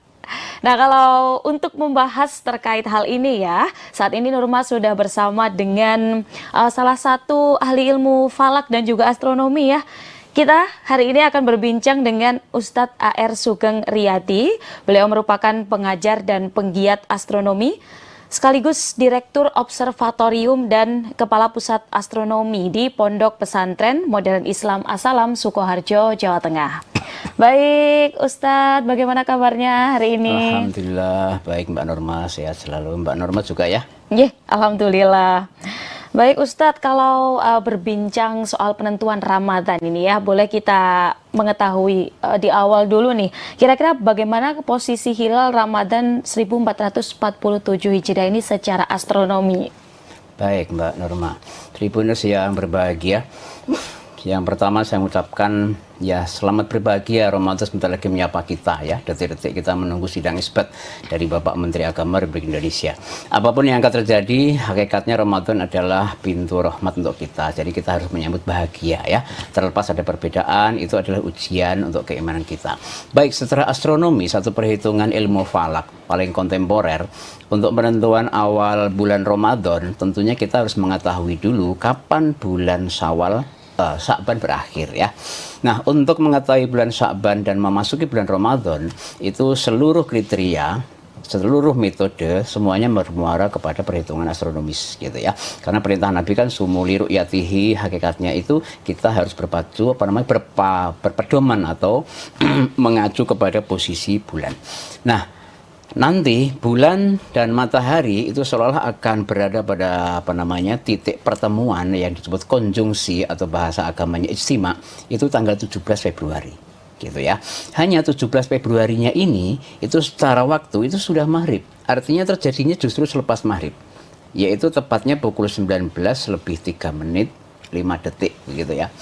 Nah, kalau untuk membahas terkait hal ini ya, saat ini Nurma sudah bersama dengan salah satu ahli ilmu falak dan juga astronomi ya. Kita hari ini akan berbincang dengan Ustadz A.R. Sugeng Riyadi. Beliau merupakan pengajar dan penggiat astronomi, sekaligus Direktur Observatorium dan Kepala Pusat Astronomi di Pondok Pesantren Modern Islam As-Salam, Sukoharjo, Jawa Tengah. Baik, Ustadz, bagaimana kabarnya hari ini? Alhamdulillah, baik Mbak Norma, sehat selalu. Mbak Norma juga ya? Iya, alhamdulillah. Baik Ustadz, kalau berbincang soal penentuan Ramadan ini ya, boleh kita mengetahui di awal dulu nih, kira-kira bagaimana posisi hilal Ramadan 1447 Hijriah ini secara astronomi? Baik Mbak Norma, Tribuners yang berbahagia, yang pertama saya mengucapkan ya selamat berbahagia, Ramadan sebentar lagi menyapa kita ya. Detik-detik kita menunggu sidang isbat dari Bapak Menteri Agama Republik Indonesia. Apapun yang akan terjadi, hakikatnya Ramadan adalah pintu rahmat untuk kita. Jadi kita harus menyambut bahagia ya. Terlepas ada perbedaan, itu adalah ujian untuk keimanan kita. Baik, secara astronomi, satu perhitungan ilmu falak paling kontemporer untuk penentuan awal bulan Ramadan, tentunya kita harus mengetahui dulu kapan bulan Syawal Sya'ban berakhir ya. Nah, untuk mengetahui bulan Sya'ban dan memasuki bulan Ramadan, itu seluruh kriteria, seluruh metode semuanya bermuara kepada perhitungan astronomis gitu ya. Karena perintah Nabi kan sumuli ru'yatihi, hakikatnya itu kita harus berpacu berpedoman atau mengacu kepada posisi bulan. Nah, nanti bulan dan matahari itu seolah-olah akan berada pada titik pertemuan yang disebut konjungsi atau bahasa agamanya ijtima, itu tanggal 17 Februari gitu ya. Hanya 17 Februarinya ini itu secara waktu itu sudah maghrib. Artinya terjadinya justru selepas maghrib, yaitu tepatnya pukul 19 lebih 3 menit 5 detik gitu ya.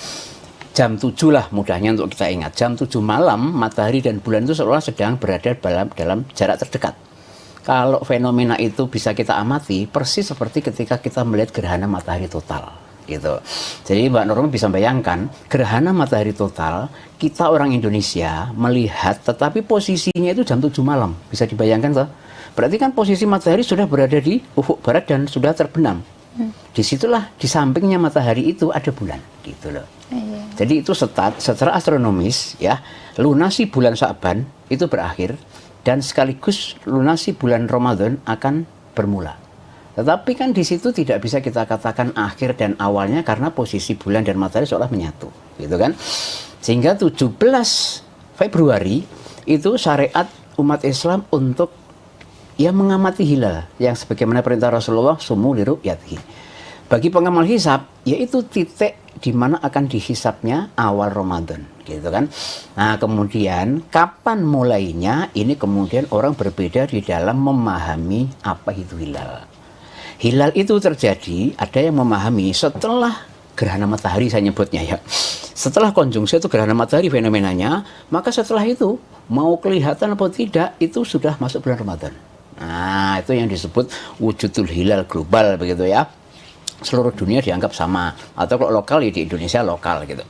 Jam 7 lah mudahnya untuk kita ingat. Jam 7 malam, matahari dan bulan itu seolah sedang berada dalam jarak terdekat. Kalau fenomena itu bisa kita amati, persis seperti ketika kita melihat gerhana matahari total. Gitu. Jadi Mbak Norma bisa bayangkan, gerhana matahari total, kita orang Indonesia melihat, tetapi posisinya itu jam 7 malam. Bisa dibayangkan toh? Berarti kan posisi matahari sudah berada di ufuk barat dan sudah terbenam. Disitulah di sampingnya matahari itu ada bulan gitu loh. Jadi itu secara astronomis ya, lunasi bulan Sya'ban itu berakhir dan sekaligus lunasi bulan Ramadan akan bermula. Tetapi kan di situ tidak bisa kita katakan akhir dan awalnya karena posisi bulan dan matahari seolah menyatu gitu kan. Sehingga 17 Februari itu syariat umat Islam untuk ya mengamati hilal yang sebagaimana perintah Rasulullah sumu liru'yatihi. Bagi pengamal hisab, yaitu titik di mana akan dihisabnya awal Ramadan, gitu kan. Nah, kemudian kapan mulainya? Ini kemudian orang berbeda di dalam memahami apa itu hilal. Hilal itu terjadi, ada yang memahami setelah gerhana matahari, saya nyebutnya ya. Setelah konjungsi itu gerhana matahari fenomenanya, maka setelah itu mau kelihatan atau tidak itu sudah masuk bulan Ramadan. Nah, itu yang disebut wujudul hilal global begitu ya. Seluruh dunia dianggap sama, atau kalau lokal ya di Indonesia lokal gitu.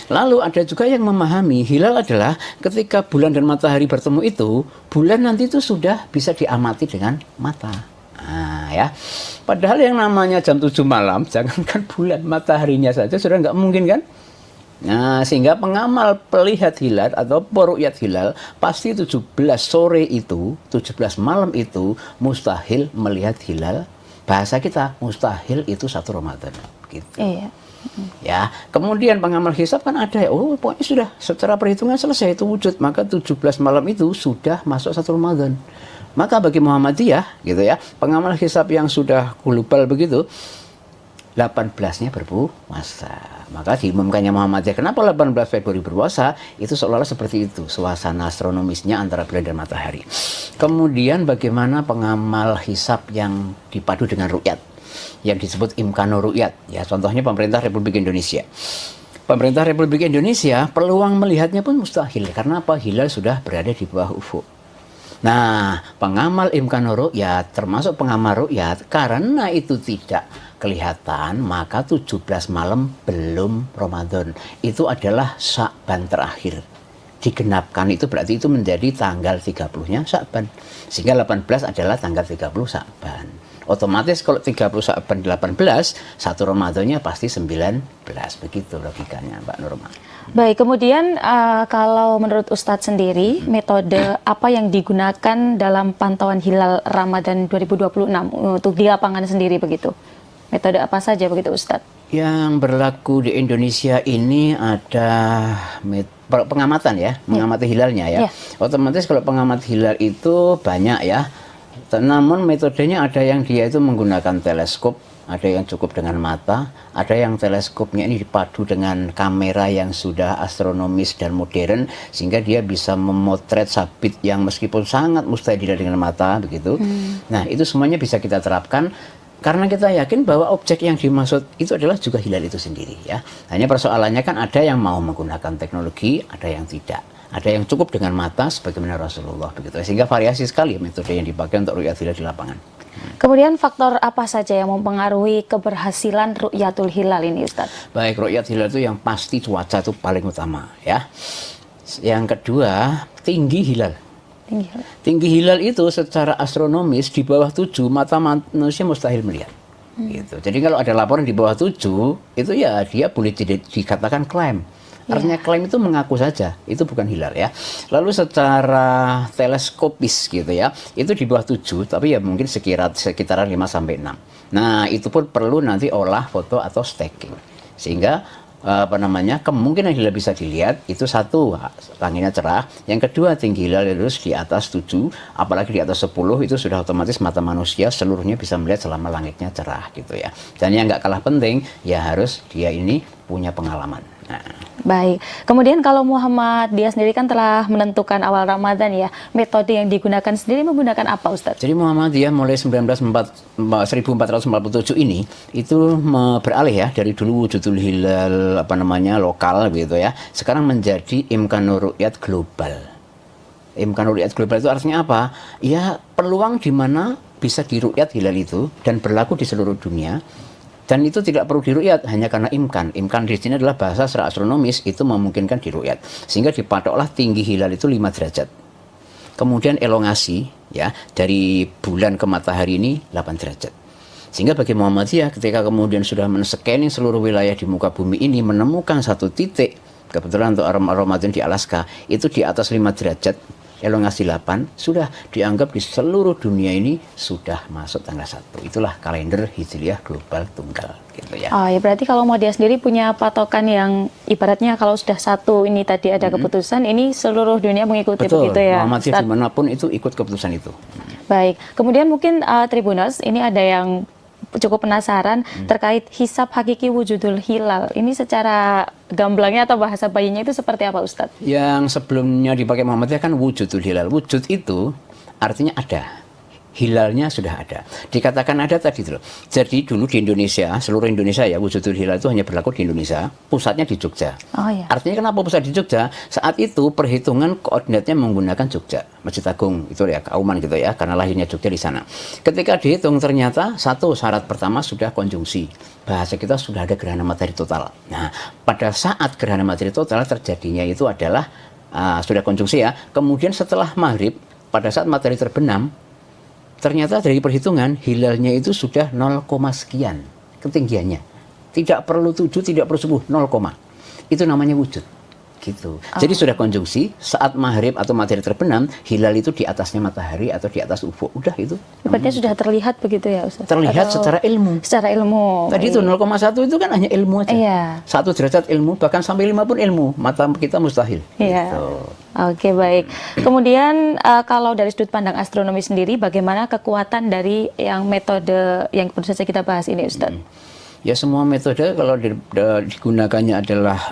Lalu ada juga yang memahami hilal adalah ketika bulan dan matahari bertemu itu, bulan nanti itu sudah bisa diamati dengan mata. Nah ya, padahal yang namanya jam 7 malam, jangankan bulan, mataharinya saja sudah nggak mungkin kan. Nah, sehingga pengamal pelihat hilal atau peru'yat hilal pasti 17 sore itu, 17 malam itu mustahil melihat hilal. Bahasa kita mustahil itu 1 Ramadan gitu. Iya. Ya, kemudian pengamal hisab kan ada ya, oh pokoknya sudah secara perhitungan selesai itu wujud, maka 17 malam itu sudah masuk 1 Ramadan. Maka bagi Muhammadiyah gitu ya, pengamal hisab yang sudah global begitu, 18-nya berpuasa. Maka diumumkannya Muhammadiyah, kenapa 18 Februari berpuasa? Itu seolah-olah seperti itu suasana astronomisnya antara bulan dan matahari. Kemudian bagaimana pengamal hisab yang dipadu dengan ru'yat, yang disebut imkanu ru'yat ya, contohnya pemerintah Republik Indonesia. Pemerintah Republik Indonesia peluang melihatnya pun mustahil karena apa? Hilal sudah berada di bawah ufuk. Nah, pengamal imkanur ru'yat termasuk pengamal ru'yat karena itu tidak kelihatan, maka 17 malam belum Ramadan. Itu adalah Sya'ban terakhir. Digenapkan itu berarti itu menjadi tanggal 30-nya Sya'ban. Sehingga 18 adalah tanggal 30 Sya'ban. Otomatis kalau 30 Sya'ban 18, satu Ramadannya pasti 19. Begitu logikanya, Mbak Nurma. Baik, kemudian kalau menurut Ustadz sendiri, metode apa yang digunakan dalam pantauan hilal Ramadan 2026 untuk di lapangan sendiri begitu? Metode apa saja begitu Ustadz? Yang berlaku di Indonesia ini ada pengamatan ya, mengamati hilalnya ya. Otomatis kalau pengamat hilal itu banyak ya. Namun metodenya ada yang dia itu menggunakan teleskop, ada yang cukup dengan mata, ada yang teleskopnya ini dipadu dengan kamera yang sudah astronomis dan modern sehingga dia bisa memotret sabit yang meskipun sangat mustahil dilihat dengan mata begitu. Nah, itu semuanya bisa kita terapkan karena kita yakin bahwa objek yang dimaksud itu adalah juga hilal itu sendiri ya. Hanya persoalannya kan ada yang mau menggunakan teknologi, ada yang tidak. Ada yang cukup dengan mata sebagaimana Rasulullah begitu. Sehingga variasi sekali metode yang dipakai untuk ru'yat hilal di lapangan. Kemudian faktor apa saja yang mempengaruhi keberhasilan ru'yatul hilal ini Ustaz? Baik, ru'yat hilal itu yang pasti cuaca itu paling utama ya. Yang kedua, tinggi hilal. Tinggi hilal itu secara astronomis di bawah 7 mata manusia mustahil melihat. Gitu. Jadi kalau ada laporan di bawah 7 itu ya dia boleh dikatakan klaim. Artinya klaim itu mengaku saja, itu bukan hilal ya. Lalu secara teleskopis gitu ya, itu di bawah 7, tapi ya mungkin sekitaran 5 sampai 6. Nah, itu pun perlu nanti olah foto atau stacking. Sehingga kemungkinan hilal bisa dilihat itu satu, langitnya cerah. Yang kedua, tinggi hilal harus di atas 7, apalagi di atas 10 itu sudah otomatis mata manusia seluruhnya bisa melihat selama langitnya cerah gitu ya. Dan yang nggak kalah penting, ya harus dia ini punya pengalaman. Nah. Baik, kemudian kalau Muhammad dia sendiri kan telah menentukan awal Ramadan ya, metode yang digunakan sendiri menggunakan apa Ustadz? Jadi Muhammadiyah mulai 1447 ini itu beralih ya dari dulu wujudul hilal lokal gitu ya, sekarang menjadi imkanur ru'yat global. Imkanur ru'yat global itu artinya apa? Ya peluang di mana bisa diru'yat hilal itu dan berlaku di seluruh dunia. Dan itu tidak perlu diru'yat hanya karena imkan. Imkan di sini adalah bahasa secara astronomis itu memungkinkan diru'yat. Sehingga dipatoklah tinggi hilal itu 5 derajat. Kemudian elongasi ya dari bulan ke matahari ini 8 derajat. Sehingga bagi Muhammadiyah ketika kemudian sudah men-scanning seluruh wilayah di muka bumi ini menemukan satu titik, kebetulan untuk Ramadan di Alaska itu di atas 5 derajat. Elongasi 8 sudah dianggap di seluruh dunia ini sudah masuk tanggal 1. Itulah kalender Hijriyah global tunggal gitu ya. Oh ya, berarti kalau mau dia sendiri punya patokan yang ibaratnya kalau sudah satu ini tadi ada keputusan, ini seluruh dunia mengikuti. Betul, begitu ya. Muhammadiyah dimanapun itu ikut keputusan itu. Baik, kemudian mungkin Tribuners ini ada yang cukup penasaran terkait hisab hakiki wujudul hilal. Ini secara gamblangnya atau bahasa bayinya itu seperti apa Ustadz? Yang sebelumnya dipakai Muhammadiyah kan wujudul hilal. Wujud itu artinya ada. Hilalnya sudah ada. Dikatakan ada tadi itu loh. Jadi dulu di Indonesia, seluruh Indonesia ya, wujudul hilal itu hanya berlaku di Indonesia. Pusatnya di Jogja. Oh, ya. Artinya kenapa pusat di Jogja? Saat itu perhitungan koordinatnya menggunakan Jogja. Masjid Agung itu ya, Kauman gitu ya, karena lahirnya Jogja di sana. Ketika dihitung ternyata satu syarat pertama sudah konjungsi. Bahasa kita sudah ada gerhana matahari total. Nah, pada saat gerhana matahari total terjadinya itu adalah sudah konjungsi ya. Kemudian setelah maghrib, pada saat matahari terbenam, ternyata dari perhitungan hilalnya itu sudah 0, sekian ketinggiannya. Tidak perlu 7, tidak perlu 10, 0, itu namanya wujud. Gitu. Jadi sudah konjungsi saat maghrib atau matahari terbenam, hilal itu di atasnya matahari atau di atas ufuk. Udah itu. Berarti sudah terlihat begitu ya Ustaz? Terlihat secara ilmu. Secara ilmu. Tadi itu 0,1 itu kan hanya ilmu aja. Iya. 1 derajat ilmu, bahkan sampai 5 pun ilmu. Mata kita mustahil. Iya. Gitu. Oke, baik. Kemudian kalau dari sudut pandang astronomi sendiri, bagaimana kekuatan dari yang metode yang baru saja kita bahas ini, Ustaz? Ya semua metode kalau digunakannya adalah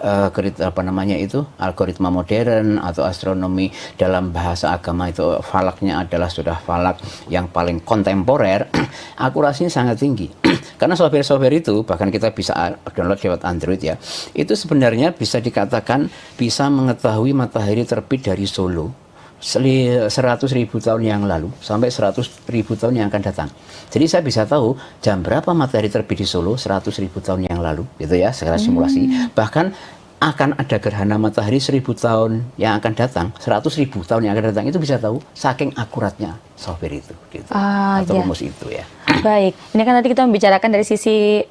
algoritma modern atau astronomi dalam bahasa agama itu falaknya adalah sudah falak yang paling kontemporer, akurasinya sangat tinggi. Karena software-software itu bahkan kita bisa download lewat Android ya, itu sebenarnya bisa dikatakan bisa mengetahui matahari terbit dari Solo, 100.000 tahun yang lalu sampai 100.000 tahun yang akan datang. Jadi saya bisa tahu jam berapa matahari terbit di Solo 100.000 tahun yang lalu, gitu ya, secara simulasi. Bahkan akan ada gerhana matahari 1.000 tahun yang akan datang, 100.000 tahun yang akan datang, itu bisa tahu saking akuratnya software itu, gitu. Atau rumus itu ya. Baik, ini kan tadi kita membicarakan dari sisi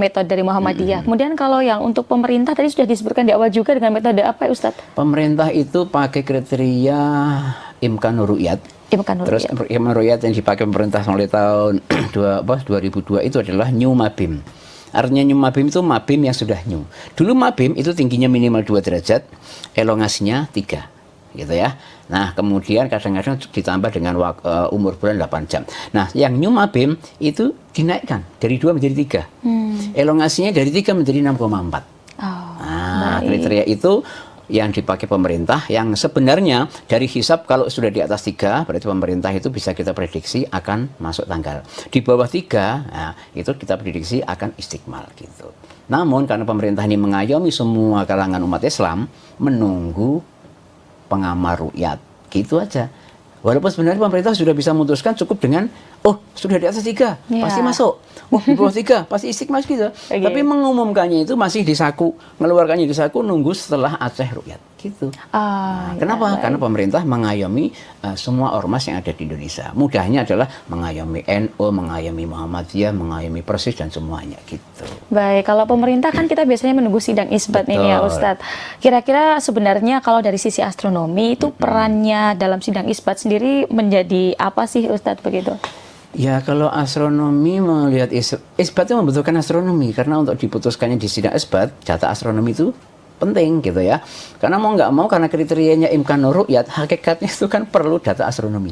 metode dari Muhammadiyah. Kemudian kalau yang untuk pemerintah tadi sudah disebutkan di awal juga dengan metode apa ya Ustadz? Pemerintah itu pakai kriteria Imkanur Ru'yat. Terus Imkanur Ru'yat yang dipakai pemerintah mulai tahun 2002 itu adalah New Mabim. Artinya new mabim itu mabim yang sudah new. Dulu mabim itu tingginya minimal 2 derajat, elongasinya 3, gitu ya. Nah, kemudian kadang-kadang ditambah dengan umur bulan 8 jam. Nah, yang new mabim itu dinaikkan dari 2 menjadi 3. Elongasinya dari 3 menjadi 6,4. Nah, kriteria itu yang dipakai pemerintah, yang sebenarnya dari hisab kalau sudah di atas 3 berarti pemerintah itu bisa kita prediksi akan masuk tanggal. Di bawah 3 nah, itu kita prediksi akan istiqmal gitu. Namun karena pemerintah ini mengayomi semua kalangan umat Islam menunggu pengamal ru'yat, gitu aja. Walaupun sebenarnya pemerintah sudah bisa memutuskan cukup dengan sudah di atas 3 pasti masuk, di bawah 3 pasti istiqmal gitu. Tapi mengumumkannya itu masih di saku, mengeluarkannya di saku, nunggu setelah Aceh ru'yat gitu. Kenapa? Karena pemerintah mengayomi semua ormas yang ada di Indonesia. Mudahnya adalah mengayomi NU, mengayomi Muhammadiyah, mengayomi Persis dan semuanya gitu. Baik, kalau pemerintah kan kita biasanya menunggu sidang isbat ini ya Ustadz. Kira-kira sebenarnya kalau dari sisi astronomi itu perannya dalam sidang isbat sendiri menjadi apa sih Ustadz begitu? Ya, kalau astronomi melihat isbat itu membutuhkan astronomi karena untuk diputuskannya di sidang isbat data astronomi itu penting gitu ya. Karena mau nggak mau karena kriterianya Imkanur Ru'yat, hakikatnya itu kan perlu data astronomi.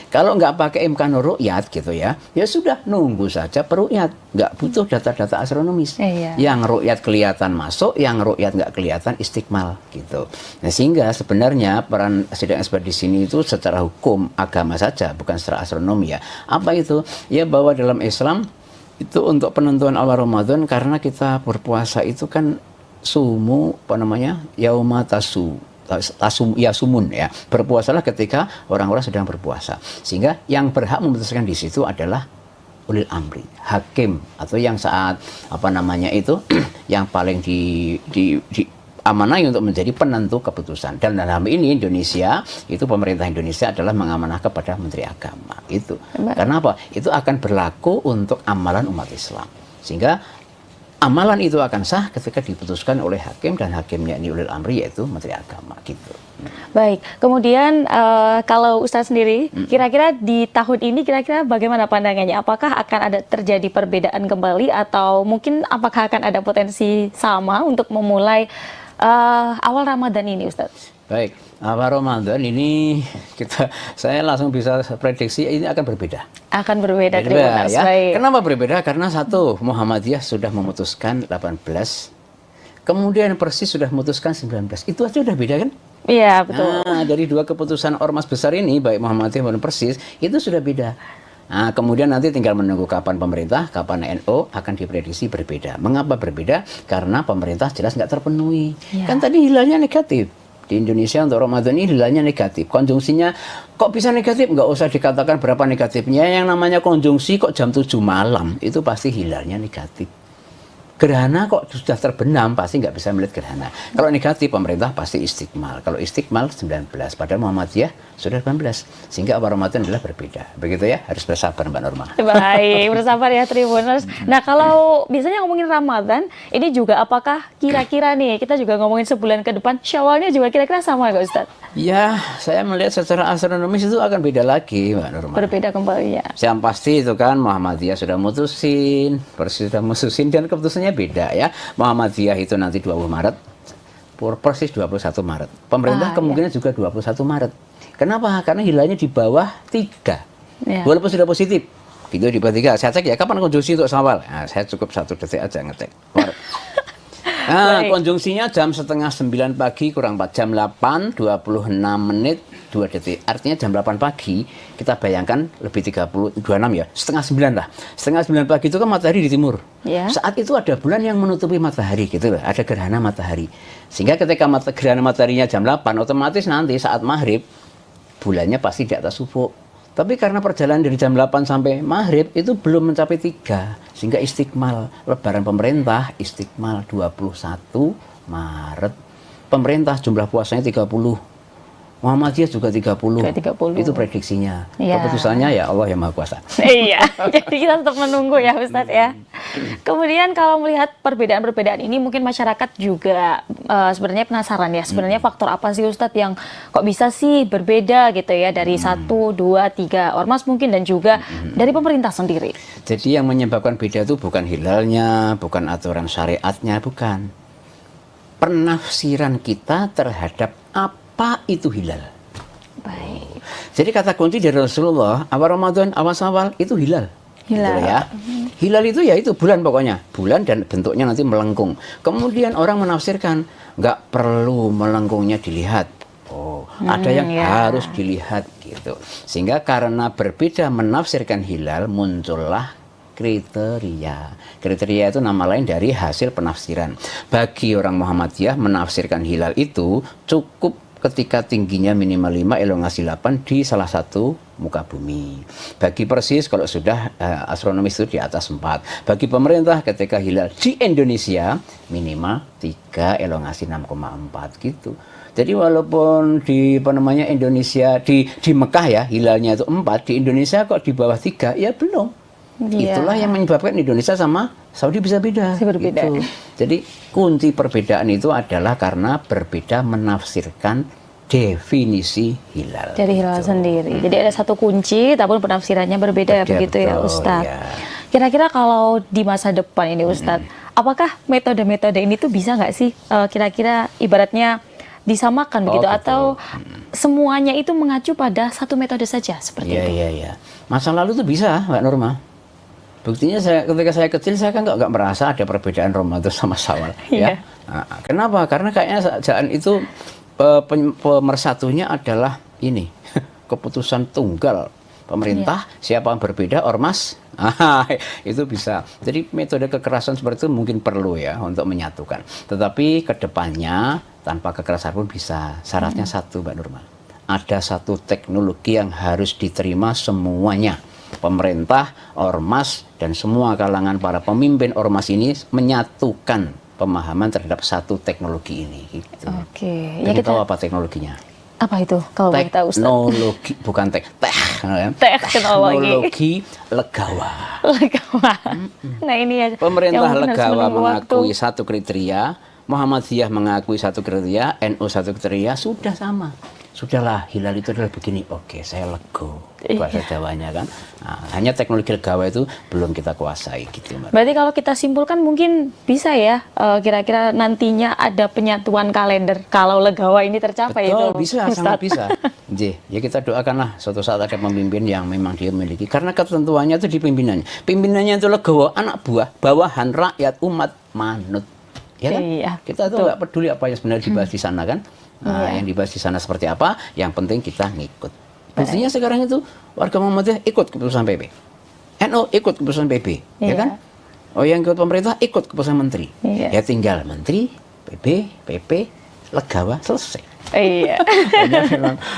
Kalau nggak pakai Imkanur Ru'yat gitu ya, ya sudah nunggu saja peru'yat, nggak butuh data-data astronomis. Yang ru'yat kelihatan masuk, yang ru'yat nggak kelihatan istiqmal gitu. Nah, sehingga sebenarnya peran sidang isbat di sini itu secara hukum agama saja, bukan secara astronomi ya. Apa itu? Ya bahwa dalam Islam itu untuk penentuan awal Ramadan karena kita berpuasa itu kan sumu yauma yasumun ya, berpuasalah ketika orang-orang sedang berpuasa, sehingga yang berhak memutuskan di situ adalah ulil amri, hakim, atau yang saat itu yang paling amanah untuk menjadi penentu keputusan. Dan dalam ini Indonesia itu pemerintah Indonesia adalah mengamanah kepada Menteri Agama itu. Karena apa? Itu akan berlaku untuk amalan umat Islam, sehingga amalan itu akan sah ketika diputuskan oleh hakim, dan hakimnya ini ulil amri yaitu Menteri Agama gitu. Baik, kemudian kalau Ustadz sendiri, kira-kira di tahun ini kira-kira bagaimana pandangannya? Apakah akan ada terjadi perbedaan kembali atau mungkin apakah akan ada potensi sama untuk memulai awal Ramadan ini Ustadz? Baik, awal Ramadan ini saya langsung bisa prediksi ini akan berbeda. Akan berbeda, terima kasih. Ya. Kenapa berbeda? Karena satu, Muhammadiyah sudah memutuskan 18, kemudian Persis sudah memutuskan 19. Itu aja udah beda kan? Iya, betul. Nah, dari dua keputusan ormas besar ini, baik Muhammadiyah maupun Persis, itu sudah beda. Nah, kemudian nanti tinggal menunggu kapan pemerintah, kapan NU akan diprediksi berbeda. Mengapa berbeda? Karena pemerintah jelas nggak terpenuhi. Kan tadi hilalnya negatif. Di Indonesia untuk Ramadan ini hilalnya negatif. Konjungsinya kok bisa negatif? Nggak usah dikatakan berapa negatifnya. Yang namanya konjungsi kok jam 7 malam, itu pasti hilalnya negatif. Gerhana kok sudah terbenam, pasti nggak bisa melihat gerhana. Kalau negatif, pemerintah pasti istiqmal. Kalau istiqmal 19, padahal Muhammadiyah sudah 18. Sehingga awal Ramadan adalah berbeda. Begitu ya, harus bersabar Mbak Norma. Baik, bersabar ya Tribuners. Nah, kalau biasanya ngomongin Ramadan, ini juga apakah kira-kira nih, kita juga ngomongin sebulan ke depan, Syawalnya juga kira-kira sama nggak Ustadz? Ya, saya melihat secara astronomis itu akan beda lagi Mbak Norma. Berbeda kembali ya. Yang pasti itu kan Muhammadiyah sudah mutusin, Persis sudah mutusin, dan keputusannya beda ya. Muhammadiyah itu nanti 20 Maret, Persis 21 Maret. Pemerintah kemungkinan juga 21 Maret. Kenapa? Karena hilalnya di bawah 3. Walaupun sudah positif. Gitu di bawah 3. Saya cek ya, kapan konjungsi untuk Syawal? Nah, saya cukup 1 detik aja ngecek. Nah, konjungsinya jam setengah 9 pagi kurang 4, jam 8, 26 menit 2 detik. Artinya jam 8 pagi, kita bayangkan lebih 26 ya, setengah 9 lah. Setengah 9 pagi itu kan matahari di timur. Saat itu ada bulan yang menutupi matahari gitu loh, ada gerhana matahari. Sehingga ketika gerhana mataharinya jam 8, otomatis nanti saat maghrib, bulannya pasti di atas ufuk. Tapi karena perjalanan dari jam 8 sampai maghrib itu belum mencapai 3, sehingga istikmal. Lebaran pemerintah istikmal 21 Maret. Pemerintah jumlah puasanya 30. Muhammadiyah juga 30. Itu prediksinya. Ya. Keputusannya ya Allah yang Maha Kuasa. Iya, jadi kita tetap menunggu ya Ustadz ya. Kemudian kalau melihat perbedaan-perbedaan ini mungkin masyarakat juga sebenarnya penasaran ya. Sebenarnya faktor apa sih Ustadz yang kok bisa sih berbeda gitu ya dari 1, 2, 3 ormas mungkin dan juga dari pemerintah sendiri. Jadi yang menyebabkan beda itu bukan hilalnya, bukan aturan syariatnya, bukan. Penafsiran kita terhadap apa itu hilal. Baik. Jadi kata kunci dari Rasulullah, awal Ramadan, awal Syawal itu hilal. Hilal. Gitu ya. Hilal itu ya itu bulan pokoknya. Bulan dan bentuknya nanti melengkung. Kemudian orang menafsirkan, nggak perlu melengkungnya dilihat. Oh, ada yang harus dilihat gitu. Sehingga karena berbeda menafsirkan hilal, muncullah kriteria. Kriteria itu nama lain dari hasil penafsiran. Bagi orang Muhammadiyah menafsirkan hilal itu cukup ketika tingginya minimal 5, elongasi 8 di salah satu muka bumi. Bagi Persis kalau sudah astronomis itu di atas 4. Bagi pemerintah ketika hilal di Indonesia minimal 3, elongasi 6,4 gitu. Jadi walaupun di Indonesia di Mekah ya hilalnya itu 4, di Indonesia kok di bawah 3 ya belum. Itulah yang menyebabkan Indonesia sama Saudi bisa beda. Gitu. Jadi kunci perbedaan itu adalah karena berbeda menafsirkan definisi hilal. Dari hilal sendiri. Jadi ada satu kunci, tapi penafsirannya berbeda begitu ya Ustadz. Kira-kira kalau di masa depan ini Ustadz, apakah metode-metode ini tuh bisa nggak sih kira-kira ibaratnya disamakan begitu atau semuanya itu mengacu pada satu metode saja seperti itu? Iya. Masa lalu tuh bisa, Mbak Norma. Buktinya ketika saya kecil saya kan nggak merasa ada perbedaan Ramadan sama Syawal. Ya. Nah, kenapa? Karena kayaknya jangan itu pemersatunya adalah ini keputusan tunggal pemerintah. Siapa yang berbeda ormas itu bisa. Jadi metode kekerasan seperti itu mungkin perlu ya untuk menyatukan. Tetapi kedepannya tanpa kekerasan pun bisa. Syaratnya satu, Mbak Nurma. Ada satu teknologi yang harus diterima semuanya. Pemerintah, ormas, dan semua kalangan para pemimpin ormas ini menyatukan pemahaman terhadap satu teknologi ini. Gitu. Oke. Ya kita tahu apa teknologinya? Apa itu? Kalau boleh tahu Ustaz. Teknologi, bukan teknologi legawa. Legawa. Nah ini ya. Pemerintah legawa mengakui satu kriteria, Muhammadiyah mengakui satu kriteria, NU satu kriteria, sudah sama. Sudahlah, hilal itu adalah begini. Oke, saya lego. Bahasa Jawanya kan. Nah, hanya teknologi legawa itu belum kita kuasai gitu, Mbak. Berarti kalau kita simpulkan mungkin bisa ya kira-kira nantinya ada penyatuan kalender kalau legawa ini tercapai. Betul, itu. Bisa, sangat bisa. Ya kita doakanlah suatu saat ada pemimpin yang memang dia memiliki. Karena ketentuannya itu di pimpinannya. Pimpinannya itu legawa, anak buah, bawahan, rakyat, umat, manut. Ya kan? Iya, kita tuh nggak peduli apa yang sebenarnya dibahas di sana kan. Nah, yang dibahas di sana seperti apa, yang penting kita ngikut. Buktinya sekarang itu warga Muhammadiyah ikut keputusan PP, NU ikut keputusan PP, ya kan? Oh yang ikut pemerintah ikut keputusan menteri, ya tinggal menteri, PP, legawa selesai. Iya.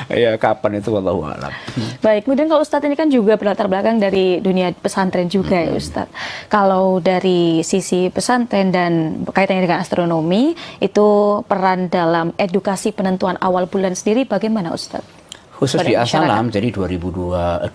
Ya kapan itu wallahu a'lam. Baik, kemudian kalau Ustadz ini kan juga berlatar belakang dari dunia pesantren juga ya Ustadz. Kalau dari sisi pesantren dan kaitannya dengan astronomi, itu peran dalam edukasi penentuan awal bulan sendiri bagaimana Ustadz? Khusus di Asalam, jadi 2005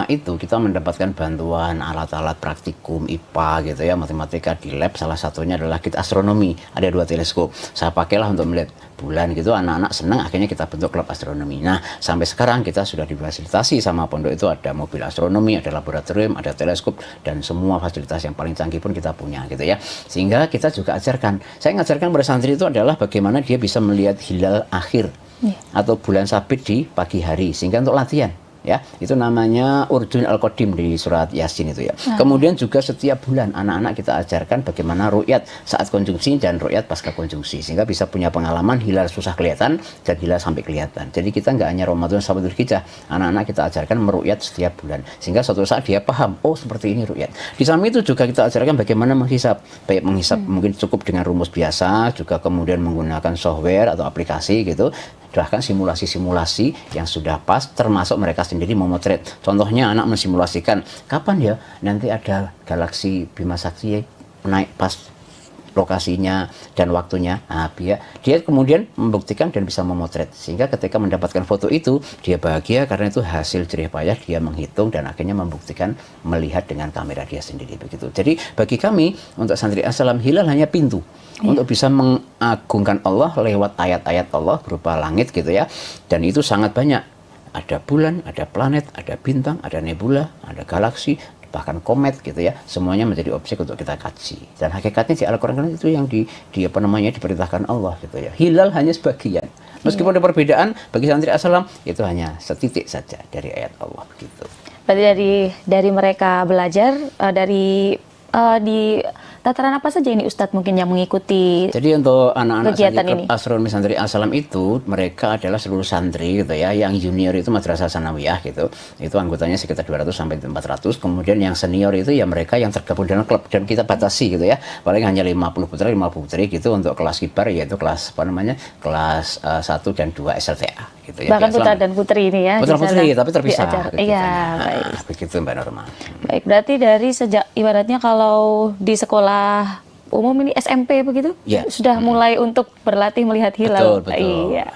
itu kita mendapatkan bantuan alat-alat praktikum IPA gitu ya, matematika di lab. Salah satunya adalah kit astronomi, ada 2 teleskop. Saya pakailah untuk melihat bulan gitu, anak-anak senang, akhirnya kita bentuk klub astronomi. Nah, sampai sekarang kita sudah difasilitasi sama pondok itu, ada mobil astronomi, ada laboratorium, ada teleskop, dan semua fasilitas yang paling canggih pun kita punya gitu ya. Sehingga kita juga ajarkan, saya ngajarkan pada santri itu adalah bagaimana dia bisa melihat hilal akhir atau bulan sabit di pagi hari, sehingga untuk latihan ya, itu namanya Urdun Al-Qadim di surat Yasin itu ya. Kemudian juga setiap bulan anak-anak kita ajarkan bagaimana ru'yat saat konjungsi dan ru'yat pasca konjungsi, sehingga bisa punya pengalaman hilal susah kelihatan dan hilal sampai kelihatan. Jadi kita nggak hanya Ramadan sampai Dzulhijjah, anak-anak kita ajarkan meru'yat setiap bulan, sehingga suatu saat dia paham, oh seperti ini ru'yat. Di samping itu juga kita ajarkan bagaimana menghisap, baik menghisap mungkin cukup dengan rumus biasa, juga kemudian menggunakan software atau aplikasi gitu. bahkan simulasi-simulasi yang sudah pas, termasuk mereka sendiri memotret. Contohnya anak mensimulasikan kapan ya nanti ada galaksi Bima Sakti naik pas lokasinya dan waktunya. Nah, dia kemudian membuktikan dan bisa memotret, sehingga ketika mendapatkan foto itu dia bahagia karena itu hasil jerih payah dia menghitung dan akhirnya membuktikan melihat dengan kamera dia sendiri begitu. Jadi bagi kami untuk santri As-Salam, hilal hanya pintu untuk bisa mengagungkan Allah lewat ayat-ayat Allah berupa langit gitu ya, dan itu sangat banyak. Ada bulan, ada planet, ada bintang, ada nebula, ada galaksi, bahkan komet gitu ya, semuanya menjadi objek untuk kita kaji. Dan hakikatnya di Al-Quran itu yang diperintahkan Allah gitu ya. Hilal hanya sebagian. Meskipun ada perbedaan, bagi santri As-Salam itu hanya setitik saja dari ayat Allah begitu. Berarti dari mereka belajar di tataran apa saja ini Ustadz mungkin yang mengikuti. Jadi untuk anak-anak kegiatan ini, astronomi santri As-Salam itu mereka adalah seluruh santri gitu ya. Yang junior itu Madrasah Sanawiyah gitu. Itu anggotanya sekitar 200 sampai 400. Kemudian yang senior itu ya mereka yang tergabung dalam klub, dan kita batasi gitu ya. Paling hanya 50 putra, 50 putri gitu untuk kelas kibar, yaitu kelas kelas 1 dan 2 SLTA gitu ya. Bahkan putra dan putri ini ya. Putra-putri tapi terpisah. Iya, baik. Begitu Mbak Norma. Baik, berarti dari sejak ibaratnya kalau di sekolah umum ini SMP begitu, sudah mulai untuk berlatih melihat hilal. Betul. Iya.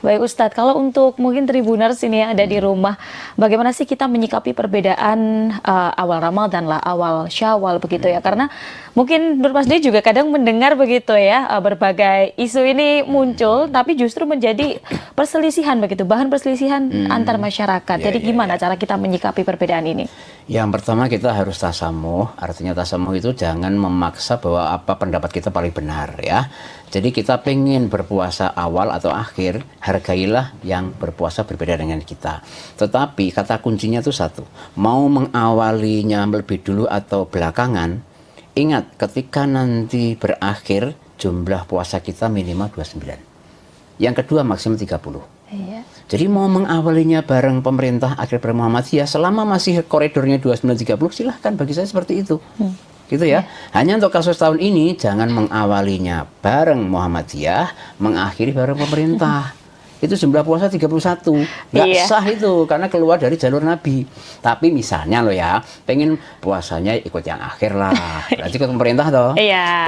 Baik Ustadz, kalau untuk mungkin Tribuners ini yang ada di rumah, bagaimana sih kita menyikapi perbedaan awal Ramadan lah, awal Syawal begitu ya? Karena mungkin Nur Masdi juga kadang mendengar begitu ya, berbagai isu ini muncul, tapi justru menjadi perselisihan begitu, bahan perselisihan antar masyarakat. Jadi gimana cara kita menyikapi perbedaan ini? Yang pertama kita harus tasamuh, artinya tasamuh itu jangan memaksa bahwa apa pendapat kita paling benar ya. Jadi kita pengen berpuasa awal atau akhir, hargailah yang berpuasa berbeda dengan kita. Tetapi kata kuncinya itu satu, mau mengawalinya lebih dulu atau belakangan, ingat ketika nanti berakhir jumlah puasa kita minimal 29. Yang kedua maksimum 30. Iya. Jadi mau mengawalinya bareng pemerintah akhir Muhammadiyah selama masih koridornya 29-30 silahkan, bagi saya seperti itu. Gitu ya. Hanya untuk kasus tahun ini jangan mengawalinya bareng Muhammadiyah, mengakhiri bareng pemerintah. Itu jumlah puasa 31. Nggak sah itu karena keluar dari jalur Nabi. Tapi misalnya loh ya, pengen puasanya ikut yang akhir lah. Berarti ikut pemerintah toh.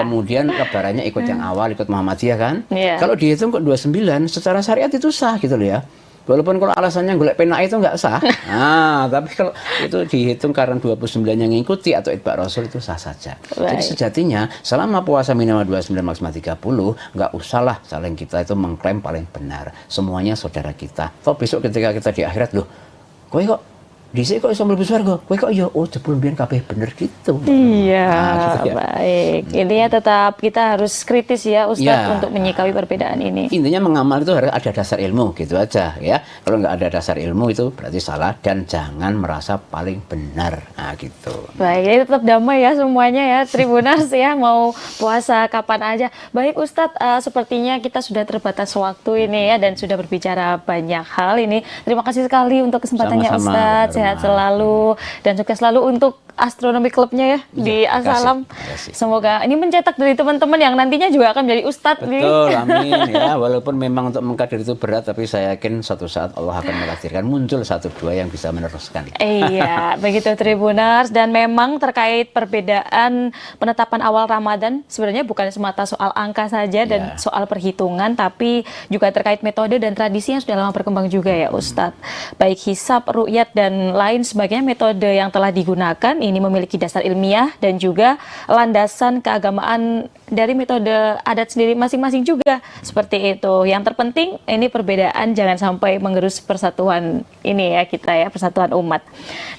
Kemudian lebarannya ikut yang awal, ikut Muhammadiyah kan. Kalau dihitung kok 29 secara syariat itu sah gitu loh ya. Walaupun kalau alasannya golek pena itu nggak sah. Nah, tapi kalau itu dihitung karena 29 yang ngikuti atau itba Rasul itu sah saja. Jadi sejatinya selama puasa minimal 29 maksimal 30, nggak usahlah saling kita itu mengklaim paling benar. Semuanya saudara kita. Toh besok ketika kita di akhirat loh, kowe kok dhisik kok iso mlebu swarga, kowe kok ya jebul mbiyen kabeh bener gitu. Iya, gitu ya. Baik. Intinya tetap kita harus kritis ya Ustadz untuk menyikapi perbedaan ini. Intinya mengamal itu harus ada dasar ilmu gitu aja ya. Kalau nggak ada dasar ilmu itu berarti salah dan jangan merasa paling benar. Nah gitu. Baik, jadi tetap damai ya semuanya ya Tribuners ya, mau puasa kapan aja. Baik Ustadz, sepertinya kita sudah terbatas waktu ini ya dan sudah berbicara banyak hal ini. Terima kasih sekali untuk kesempatannya Ustadz. Sehat selalu dan sukses selalu untuk astronomi klubnya ya di As-Salam. Semoga ini mencetak dari teman-teman yang nantinya juga akan menjadi ustadz. Betul, amin ya. Walaupun memang untuk mengkader itu berat, tapi saya yakin suatu saat Allah akan menakdirkan muncul 1-2 yang bisa meneruskan. Iya, begitu Tribuners. Dan memang terkait perbedaan penetapan awal Ramadan, sebenarnya bukan semata soal angka saja dan soal perhitungan, tapi juga terkait metode dan tradisi yang sudah lama berkembang juga ya Ustadz. Baik hisab, ru'yat dan lain sebagainya metode yang telah digunakan ini memiliki dasar ilmiah dan juga landasan keagamaan dari metode adat sendiri masing-masing juga seperti itu. Yang terpenting ini perbedaan jangan sampai mengerus persatuan ini ya kita ya, persatuan umat.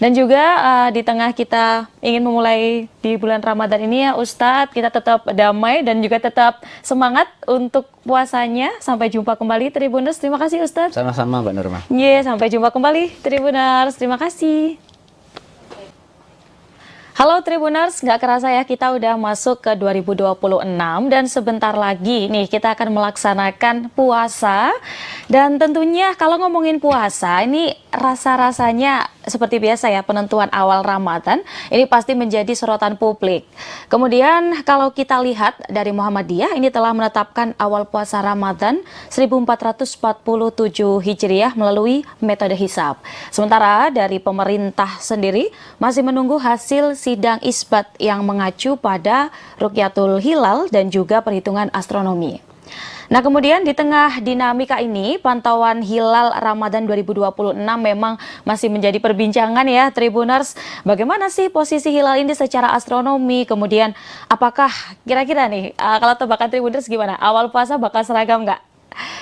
Dan juga di tengah kita ingin memulai di bulan Ramadan ini ya Ustadz, kita tetap damai dan juga tetap semangat untuk puasanya. Sampai jumpa kembali Tribuners. Terima kasih Ustadz. Sama-sama Mbak Nurma. Sampai jumpa kembali Tribuners. Terima kasih. Halo Tribuners, nggak kerasa ya kita udah masuk ke 2026 dan sebentar lagi nih kita akan melaksanakan puasa. Dan tentunya kalau ngomongin puasa ini rasa-rasanya seperti biasa ya, penentuan awal Ramadan ini pasti menjadi sorotan publik. Kemudian kalau kita lihat dari Muhammadiyah ini telah menetapkan awal puasa Ramadan 1447 Hijriah melalui metode hisab. Sementara dari pemerintah sendiri masih menunggu hasil sidang isbat yang mengacu pada Rukyatul Hilal dan juga perhitungan astronomi. Nah, kemudian di tengah dinamika ini, pantauan hilal Ramadan 2026 memang masih menjadi perbincangan ya, Tribuners. Bagaimana sih posisi hilal ini secara astronomi? Kemudian apakah kira-kira nih, kalau tebakan Tribuners gimana? Awal puasa bakal seragam nggak?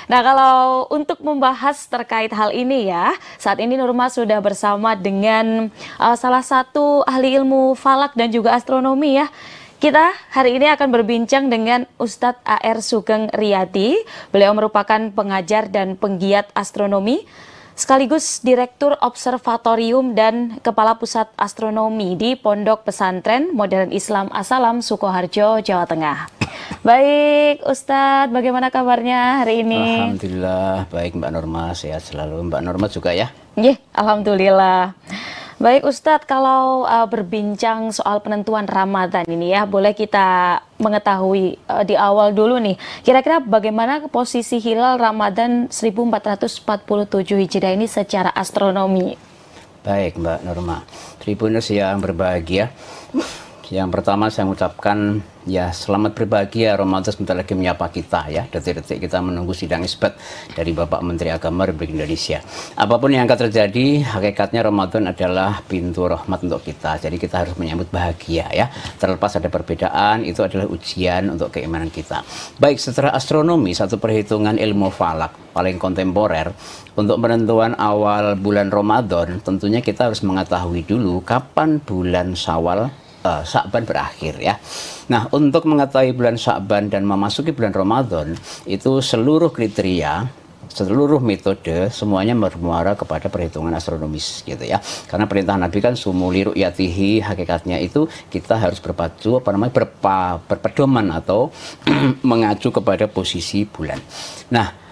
Nah, kalau untuk membahas terkait hal ini ya, saat ini Nurma sudah bersama dengan salah satu ahli ilmu falak dan juga astronomi ya. Kita hari ini akan berbincang dengan Ustadz A.R. Sugeng Riyadi. Beliau merupakan pengajar dan penggiat astronomi, sekaligus Direktur Observatorium dan Kepala Pusat Astronomi di Pondok Pesantren Modern Islam As-Salam, Sukoharjo, Jawa Tengah. Baik, Ustadz, bagaimana kabarnya hari ini? Alhamdulillah, baik Mbak Norma, sehat selalu. Mbak Norma juga ya? Iya, alhamdulillah. Baik Ustadz, kalau berbincang soal penentuan Ramadan ini ya, boleh kita mengetahui di awal dulu nih, kira-kira bagaimana posisi hilal Ramadan 1447 Hijriah ini secara astronomi? Baik Mbak Norma, Tribuners yang berbahagia, yang pertama saya mengucapkan ya selamat berbahagia, Ramadan sebentar lagi menyapa kita ya, detik-detik kita menunggu sidang isbat dari Bapak Menteri Agama Republik Indonesia. Apapun yang akan terjadi, hakikatnya Ramadan adalah pintu rahmat untuk kita, jadi kita harus menyambut bahagia ya, terlepas ada perbedaan, itu adalah ujian untuk keimanan kita. Baik, secara astronomi, satu perhitungan ilmu falak paling kontemporer untuk penentuan awal bulan Ramadan, tentunya kita harus mengetahui dulu kapan bulan Syawal Sya'ban berakhir ya. Nah, untuk mengetahui bulan Sya'ban dan memasuki bulan Ramadan, itu seluruh kriteria, seluruh metode semuanya bermuara kepada perhitungan astronomis gitu ya. Karena perintah Nabi kan sumuli ru'yatihi, hakikatnya itu kita harus berpacu berpedoman atau mengacu kepada posisi bulan. Nah,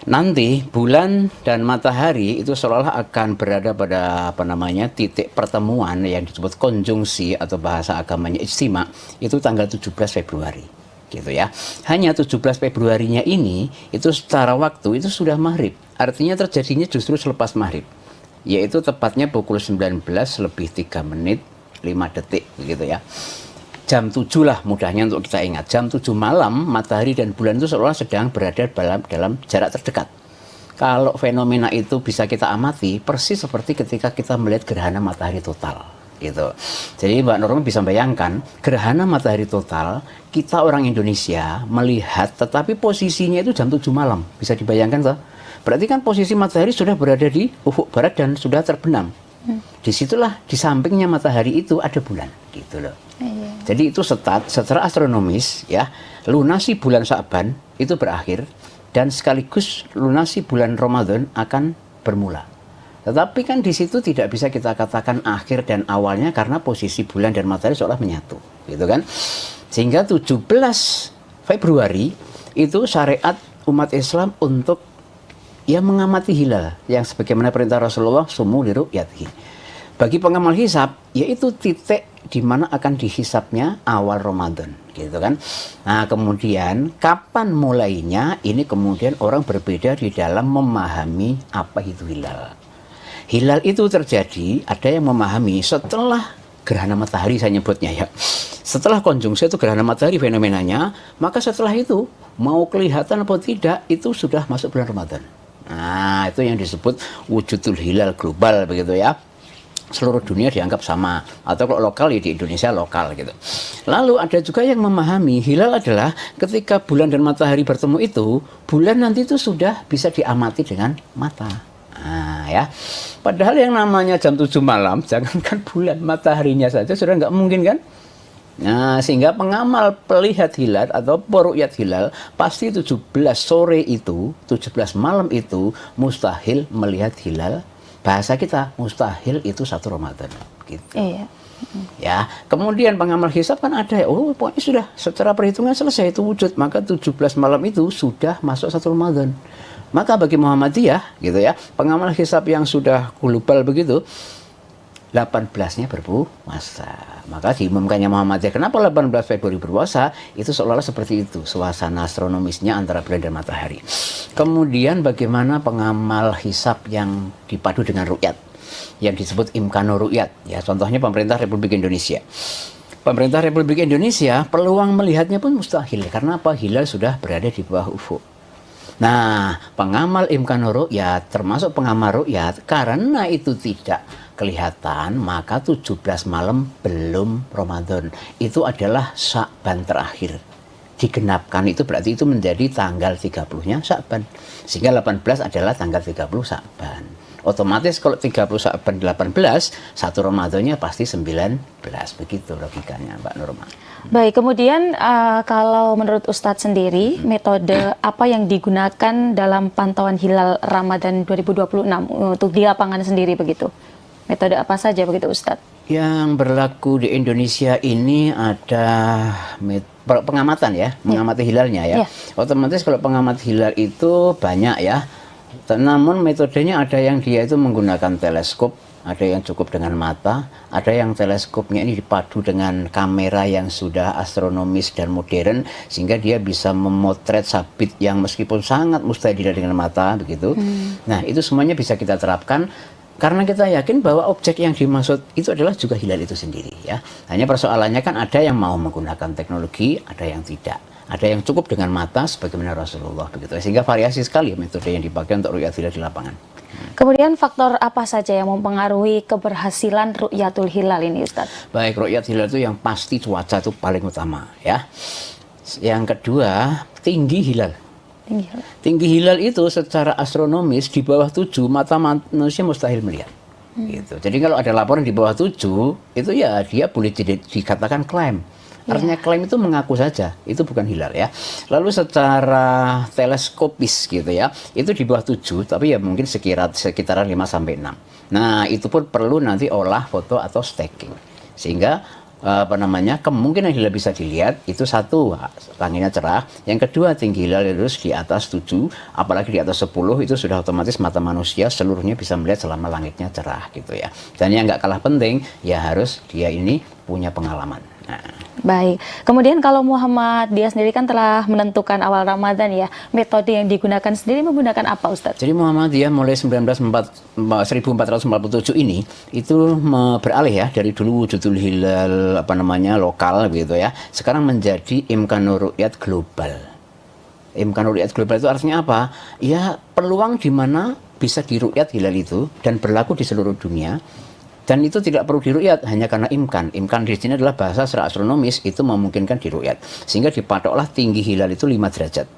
nanti bulan dan matahari itu seolah-olah akan berada pada titik pertemuan yang disebut konjungsi atau bahasa agamanya ijtima, itu tanggal 17 Februari gitu ya. Hanya 17 Februarinya ini itu secara waktu itu sudah maghrib, artinya terjadinya justru selepas maghrib, yaitu tepatnya pukul 19 lebih 3 menit 5 detik gitu ya. Jam 7 lah mudahnya untuk kita ingat. Jam 7 malam, matahari dan bulan itu seolah sedang berada dalam jarak terdekat. Kalau fenomena itu bisa kita amati, persis seperti ketika kita melihat gerhana matahari total. Gitu. Jadi Mbak Norma bisa bayangkan, gerhana matahari total, kita orang Indonesia melihat, tetapi posisinya itu jam 7 malam. Bisa dibayangkan toh? Berarti kan posisi matahari sudah berada di ufuk barat dan sudah terbenam. Disitulah di sampingnya matahari itu ada bulan gitu loh. Jadi itu secara astronomis ya, lunasi bulan Sya'ban itu berakhir dan sekaligus lunasi bulan Ramadan akan bermula. Tetapi kan di situ tidak bisa kita katakan akhir dan awalnya karena posisi bulan dan matahari seolah menyatu gitu kan. Sehingga 17 Februari itu syariat umat Islam untuk ya mengamati hilal yang sebagaimana perintah Rasulullah sumu li ru'yatihi. Bagi pengamal hisab, yaitu titik di mana akan dihisabnya awal Ramadan, gitu kan. Nah, kemudian kapan mulainya? Ini kemudian orang berbeda di dalam memahami apa itu hilal. Hilal itu terjadi, ada yang memahami setelah gerhana matahari, saya nyebutnya ya. Setelah konjungsi itu gerhana matahari fenomenanya, maka setelah itu mau kelihatan atau tidak itu sudah masuk bulan Ramadan. Nah, itu yang disebut wujudul hilal global begitu ya. Seluruh dunia dianggap sama, atau kalau lokal ya di Indonesia lokal gitu. Lalu ada juga yang memahami hilal adalah ketika bulan dan matahari bertemu itu, bulan nanti itu sudah bisa diamati dengan mata. Nah ya, padahal yang namanya jam 7 malam, jangankan bulan, mataharinya saja sudah nggak mungkin kan. Nah, sehingga pengamal pelihat hilal atau peru'yat hilal pasti 17 sore itu, 17 malam itu mustahil melihat hilal. Bahasa kita mustahil itu 1 Ramadan gitu. Iya. Ya, kemudian pengamal hisab kan ada ya, oh pokoknya sudah secara perhitungan selesai itu wujud, maka 17 malam itu sudah masuk 1 Ramadan. Maka bagi Muhammadiyah gitu ya, pengamal hisab yang sudah global begitu, 18-nya berpuasa. Maka diumumkannya Muhammadiyah, kenapa 18 Februari berpuasa? Itu seolah-olah seperti itu, suasana astronomisnya antara bulan dan matahari. Kemudian bagaimana pengamal hisab yang dipadu dengan ru'yat, yang disebut imkanu ru'yat. Ya, contohnya pemerintah Republik Indonesia. Pemerintah Republik Indonesia peluang melihatnya pun mustahil. Karena apa? Hilal sudah berada di bawah ufuk. Nah, pengamal imkanu ru'yat, termasuk pengamal ru'yat, karena itu tidak kelihatan, maka 17 malam belum Ramadan. Itu adalah Sya'ban terakhir. Digenapkan itu berarti itu menjadi tanggal 30-nya Sya'ban. Sehingga 18 adalah tanggal 30 Sya'ban. Otomatis kalau 30 Sya'ban 18, 1 Ramadannya pasti 19. Begitu logikanya, Mbak Nurma. Baik, kemudian kalau menurut Ustadz sendiri, metode apa yang digunakan dalam pantauan hilal Ramadan 2026 untuk di lapangan sendiri begitu? Metode apa saja begitu Ustadz? Yang berlaku di Indonesia ini ada pengamatan ya, mengamati hilalnya ya. Otomatis kalau pengamat hilal itu banyak ya. Namun metodenya ada yang dia itu menggunakan teleskop, ada yang cukup dengan mata, ada yang teleskopnya ini dipadu dengan kamera yang sudah astronomis dan modern sehingga dia bisa memotret sabit yang meskipun sangat mustahil dilihat dengan mata begitu. Nah, itu semuanya bisa kita terapkan. Karena kita yakin bahwa objek yang dimaksud itu adalah juga hilal itu sendiri ya. Hanya persoalannya kan ada yang mau menggunakan teknologi, ada yang tidak. Ada yang cukup dengan mata sebagaimana Rasulullah begitu. Sehingga variasi sekali metode yang dipakai untuk ru'yat hilal di lapangan. Kemudian faktor apa saja yang mempengaruhi keberhasilan ru'yatul hilal ini Ustaz? Baik, ru'yat hilal itu yang pasti cuaca itu paling utama ya. Yang kedua, tinggi hilal. Tinggi hilal itu secara astronomis di bawah 7 mata manusia mustahil melihat. Gitu. Jadi kalau ada laporan di bawah 7 itu ya dia boleh dikatakan klaim. Artinya klaim itu mengaku saja, itu bukan hilal ya. Lalu secara teleskopis gitu ya, itu di bawah 7 tapi ya mungkin sekitaran 5 sampai 6. Nah, itu pun perlu nanti olah foto atau stacking. Sehingga kemungkinan hilal bisa dilihat itu satu, langitnya cerah. Yang kedua, tinggi hilal terus di atas 7, apalagi di atas 10 itu sudah otomatis mata manusia seluruhnya bisa melihat selama langitnya cerah gitu ya. Dan yang nggak kalah penting ya harus dia ini punya pengalaman. Baik, kemudian kalau Muhammadiyah sendiri kan telah menentukan awal Ramadan ya, metode yang digunakan sendiri menggunakan apa Ustadz? Jadi Muhammadiyah mulai 1447 ini itu beralih ya dari dulu wujudul hilal lokal gitu ya, sekarang menjadi imkanu ru'yat global. Imkanu ru'yat global itu artinya apa? Ya peluang di mana bisa diru'yat hilal itu dan berlaku di seluruh dunia. Dan itu tidak perlu diru'yat hanya karena imkan. Imkan di sini adalah bahasa secara astronomis itu memungkinkan diru'yat. Sehingga dipatoklah tinggi hilal itu 5 derajat.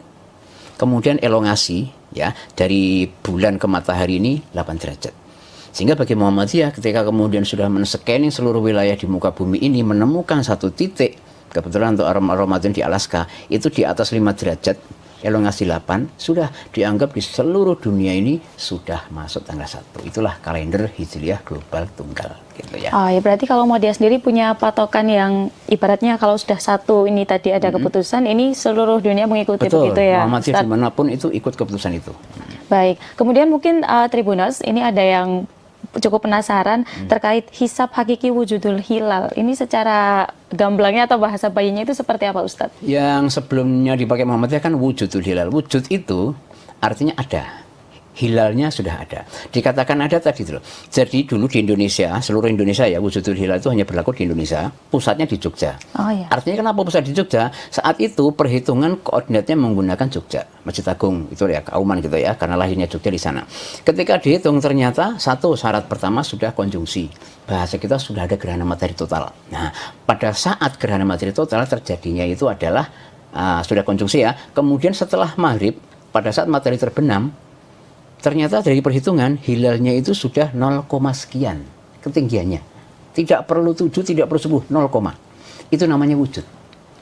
Kemudian elongasi ya dari bulan ke matahari ini 8 derajat. Sehingga bagi Muhammadiyah ketika kemudian sudah men-scanning seluruh wilayah di muka bumi ini menemukan satu titik, kebetulan untuk Ramadan di Alaska itu di atas 5 derajat. Elongasi 8 sudah dianggap di seluruh dunia ini sudah masuk tanggal 1. Itulah kalender Hijriyah global tunggal gitu ya. Oh ya, berarti kalau Muhammadiyah sendiri punya patokan yang ibaratnya kalau sudah satu ini tadi ada keputusan ini seluruh dunia mengikuti. Betul, begitu ya. Muhammadiyah dimanapun itu ikut keputusan itu. Baik, kemudian mungkin Tribuners ini ada yang cukup penasaran terkait hisab hakiki wujudul hilal. Ini secara gamblangnya atau bahasa bayinya itu seperti apa Ustadz? Yang sebelumnya dipakai Muhammadiyah kan wujudul hilal. Wujud itu artinya ada. Hilalnya sudah ada. Dikatakan ada tadi itu loh. Jadi dulu di Indonesia, seluruh Indonesia ya, wujudul hilal itu hanya berlaku di Indonesia. Pusatnya di Jogja. Oh, iya. Artinya kenapa pusat di Jogja? Saat itu perhitungan koordinatnya menggunakan Jogja, Masjid Agung itu ya, Kauman gitu ya, karena lahirnya Jogja di sana. Ketika dihitung ternyata satu syarat pertama sudah konjungsi. Bahasa kita sudah ada gerhana matahari total. Nah, pada saat gerhana matahari total terjadinya itu adalah sudah konjungsi ya. Kemudian setelah maghrib, pada saat matahari terbenam, ternyata dari perhitungan hilalnya itu sudah 0, sekian ketinggiannya. Tidak perlu 7, tidak perlu 10, 0, itu namanya wujud.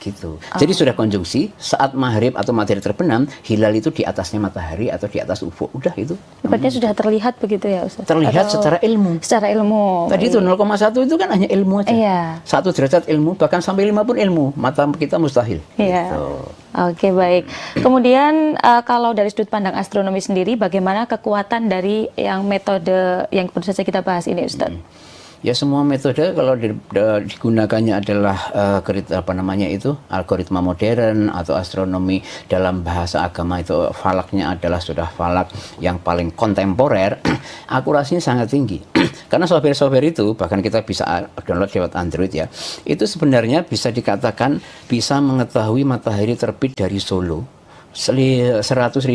Gitu. Jadi sudah konjungsi saat maghrib atau matahari terbenam, hilal itu di atasnya matahari atau di atas ufuk. Udah itu. Berarti sudah terlihat begitu ya Ustaz? Terlihat atau secara ilmu. Secara ilmu. Tadi itu 0,1 itu kan hanya ilmu aja. Iya. 1 derajat ilmu, bahkan sampai 5 pun ilmu. Mata kita mustahil. Iya. Gitu. Oke, baik. Kemudian kalau dari sudut pandang astronomi sendiri, bagaimana kekuatan dari yang metode yang baru saja kita bahas ini Ustaz? Ya semua metode kalau digunakannya adalah algoritma modern atau astronomi dalam bahasa agama itu falaknya adalah sudah falak yang paling kontemporer, akurasinya sangat tinggi. Karena software-software itu bahkan kita bisa download lewat Android ya, itu sebenarnya bisa dikatakan bisa mengetahui matahari terbit dari Solo 100.000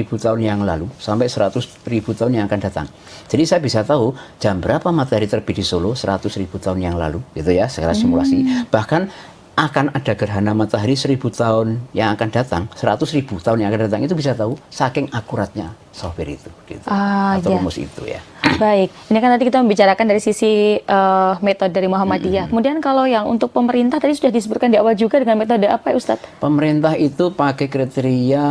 tahun yang lalu sampai 100.000 tahun yang akan datang. Jadi saya bisa tahu jam berapa matahari terbit di Solo 100.000 tahun yang lalu, gitu ya, secara simulasi. Bahkan akan ada gerhana matahari 1.000 tahun yang akan datang, 100.000 tahun yang akan datang, itu bisa tahu saking akuratnya software itu, gitu. Atau rumus itu ya. Baik, ini kan nanti kita membicarakan dari sisi metode dari Muhammadiyah. Kemudian kalau yang untuk pemerintah tadi sudah disebutkan di awal juga dengan metode apa ya Ustadz? Pemerintah itu pakai kriteria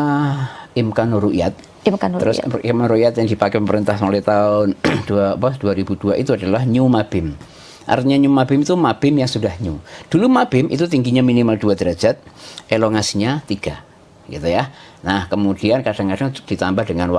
Imkanur Ru'yat. Terus Imkanur Ru'yat yang dipakai pemerintah mulai tahun 2002 itu adalah New Mabim. Artinya new mabim itu mabim yang sudah new. Dulu mabim itu tingginya minimal 2 derajat, elongasinya 3, gitu ya. Nah, kemudian kadang-kadang ditambah dengan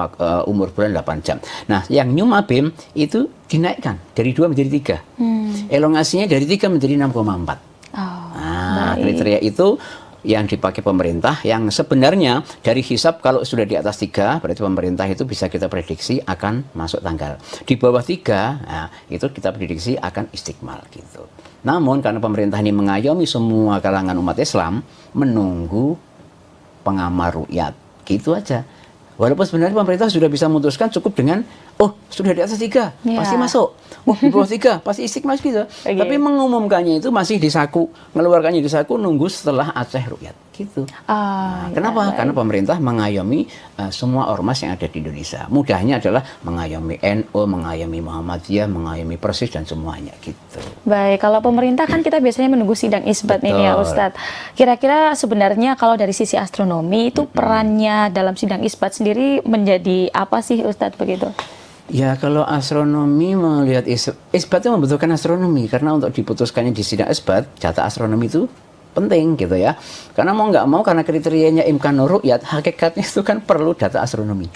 umur bulan 8 jam. Nah, yang new mabim itu dinaikkan dari 2 menjadi 3. Elongasinya dari 3 menjadi 6,4. Nah, kriteria itu yang dipakai pemerintah, yang sebenarnya dari hisab kalau sudah di atas 3 berarti pemerintah itu bisa kita prediksi akan masuk tanggal. Di bawah 3, nah, itu kita prediksi akan istiqmal gitu. Namun karena pemerintah ini mengayomi semua kalangan umat Islam menunggu pengamal ru'yat, gitu aja. Walaupun sebenarnya pemerintah sudah bisa memutuskan cukup dengan sudah di atas 3 pasti masuk, di bawah 3 pasti istiqmal gitu. Tapi mengumumkannya itu masih di saku, mengeluarkannya di saku, nunggu setelah Aceh ru'yat gitu. Kenapa? Karena pemerintah mengayomi semua ormas yang ada di Indonesia. Mudahnya adalah mengayomi NU, mengayomi Muhammadiyah, mengayomi Persis dan semuanya gitu. Baik, kalau pemerintah kan kita biasanya menunggu sidang isbat ini ya Ustadz. Kira-kira sebenarnya kalau dari sisi astronomi itu perannya dalam sidang isbat sendiri menjadi apa sih Ustadz begitu? Ya kalau astronomi melihat isbat itu membutuhkan astronomi, karena untuk diputuskannya di sidang isbat data astronomi itu penting gitu ya. Karena mau nggak mau, karena kriterianya Imkanur Ru'yat, hakikatnya itu kan perlu data astronomi.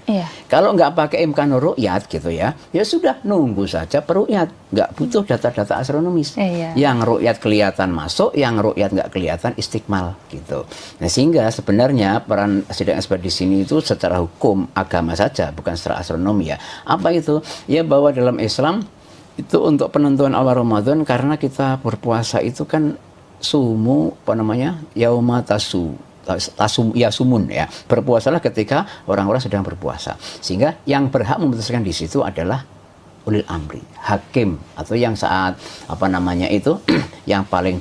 Kalau nggak pakai Imkanur Ru'yat gitu ya, ya sudah nunggu saja peru'yat, nggak butuh data-data astronomis. Yang ru'yat kelihatan masuk, yang ru'yat nggak kelihatan istiqmal gitu. Nah sehingga sebenarnya peran sidang isbat di sini itu secara hukum agama saja, bukan secara astronomi ya. Apa itu? Ya bahwa dalam Islam itu untuk penentuan awal Ramadan, karena kita berpuasa itu kan yauma yasumun ya, berpuasalah ketika orang-orang sedang berpuasa, sehingga yang berhak memutuskan di situ adalah ulil amri, hakim, atau yang saat yang paling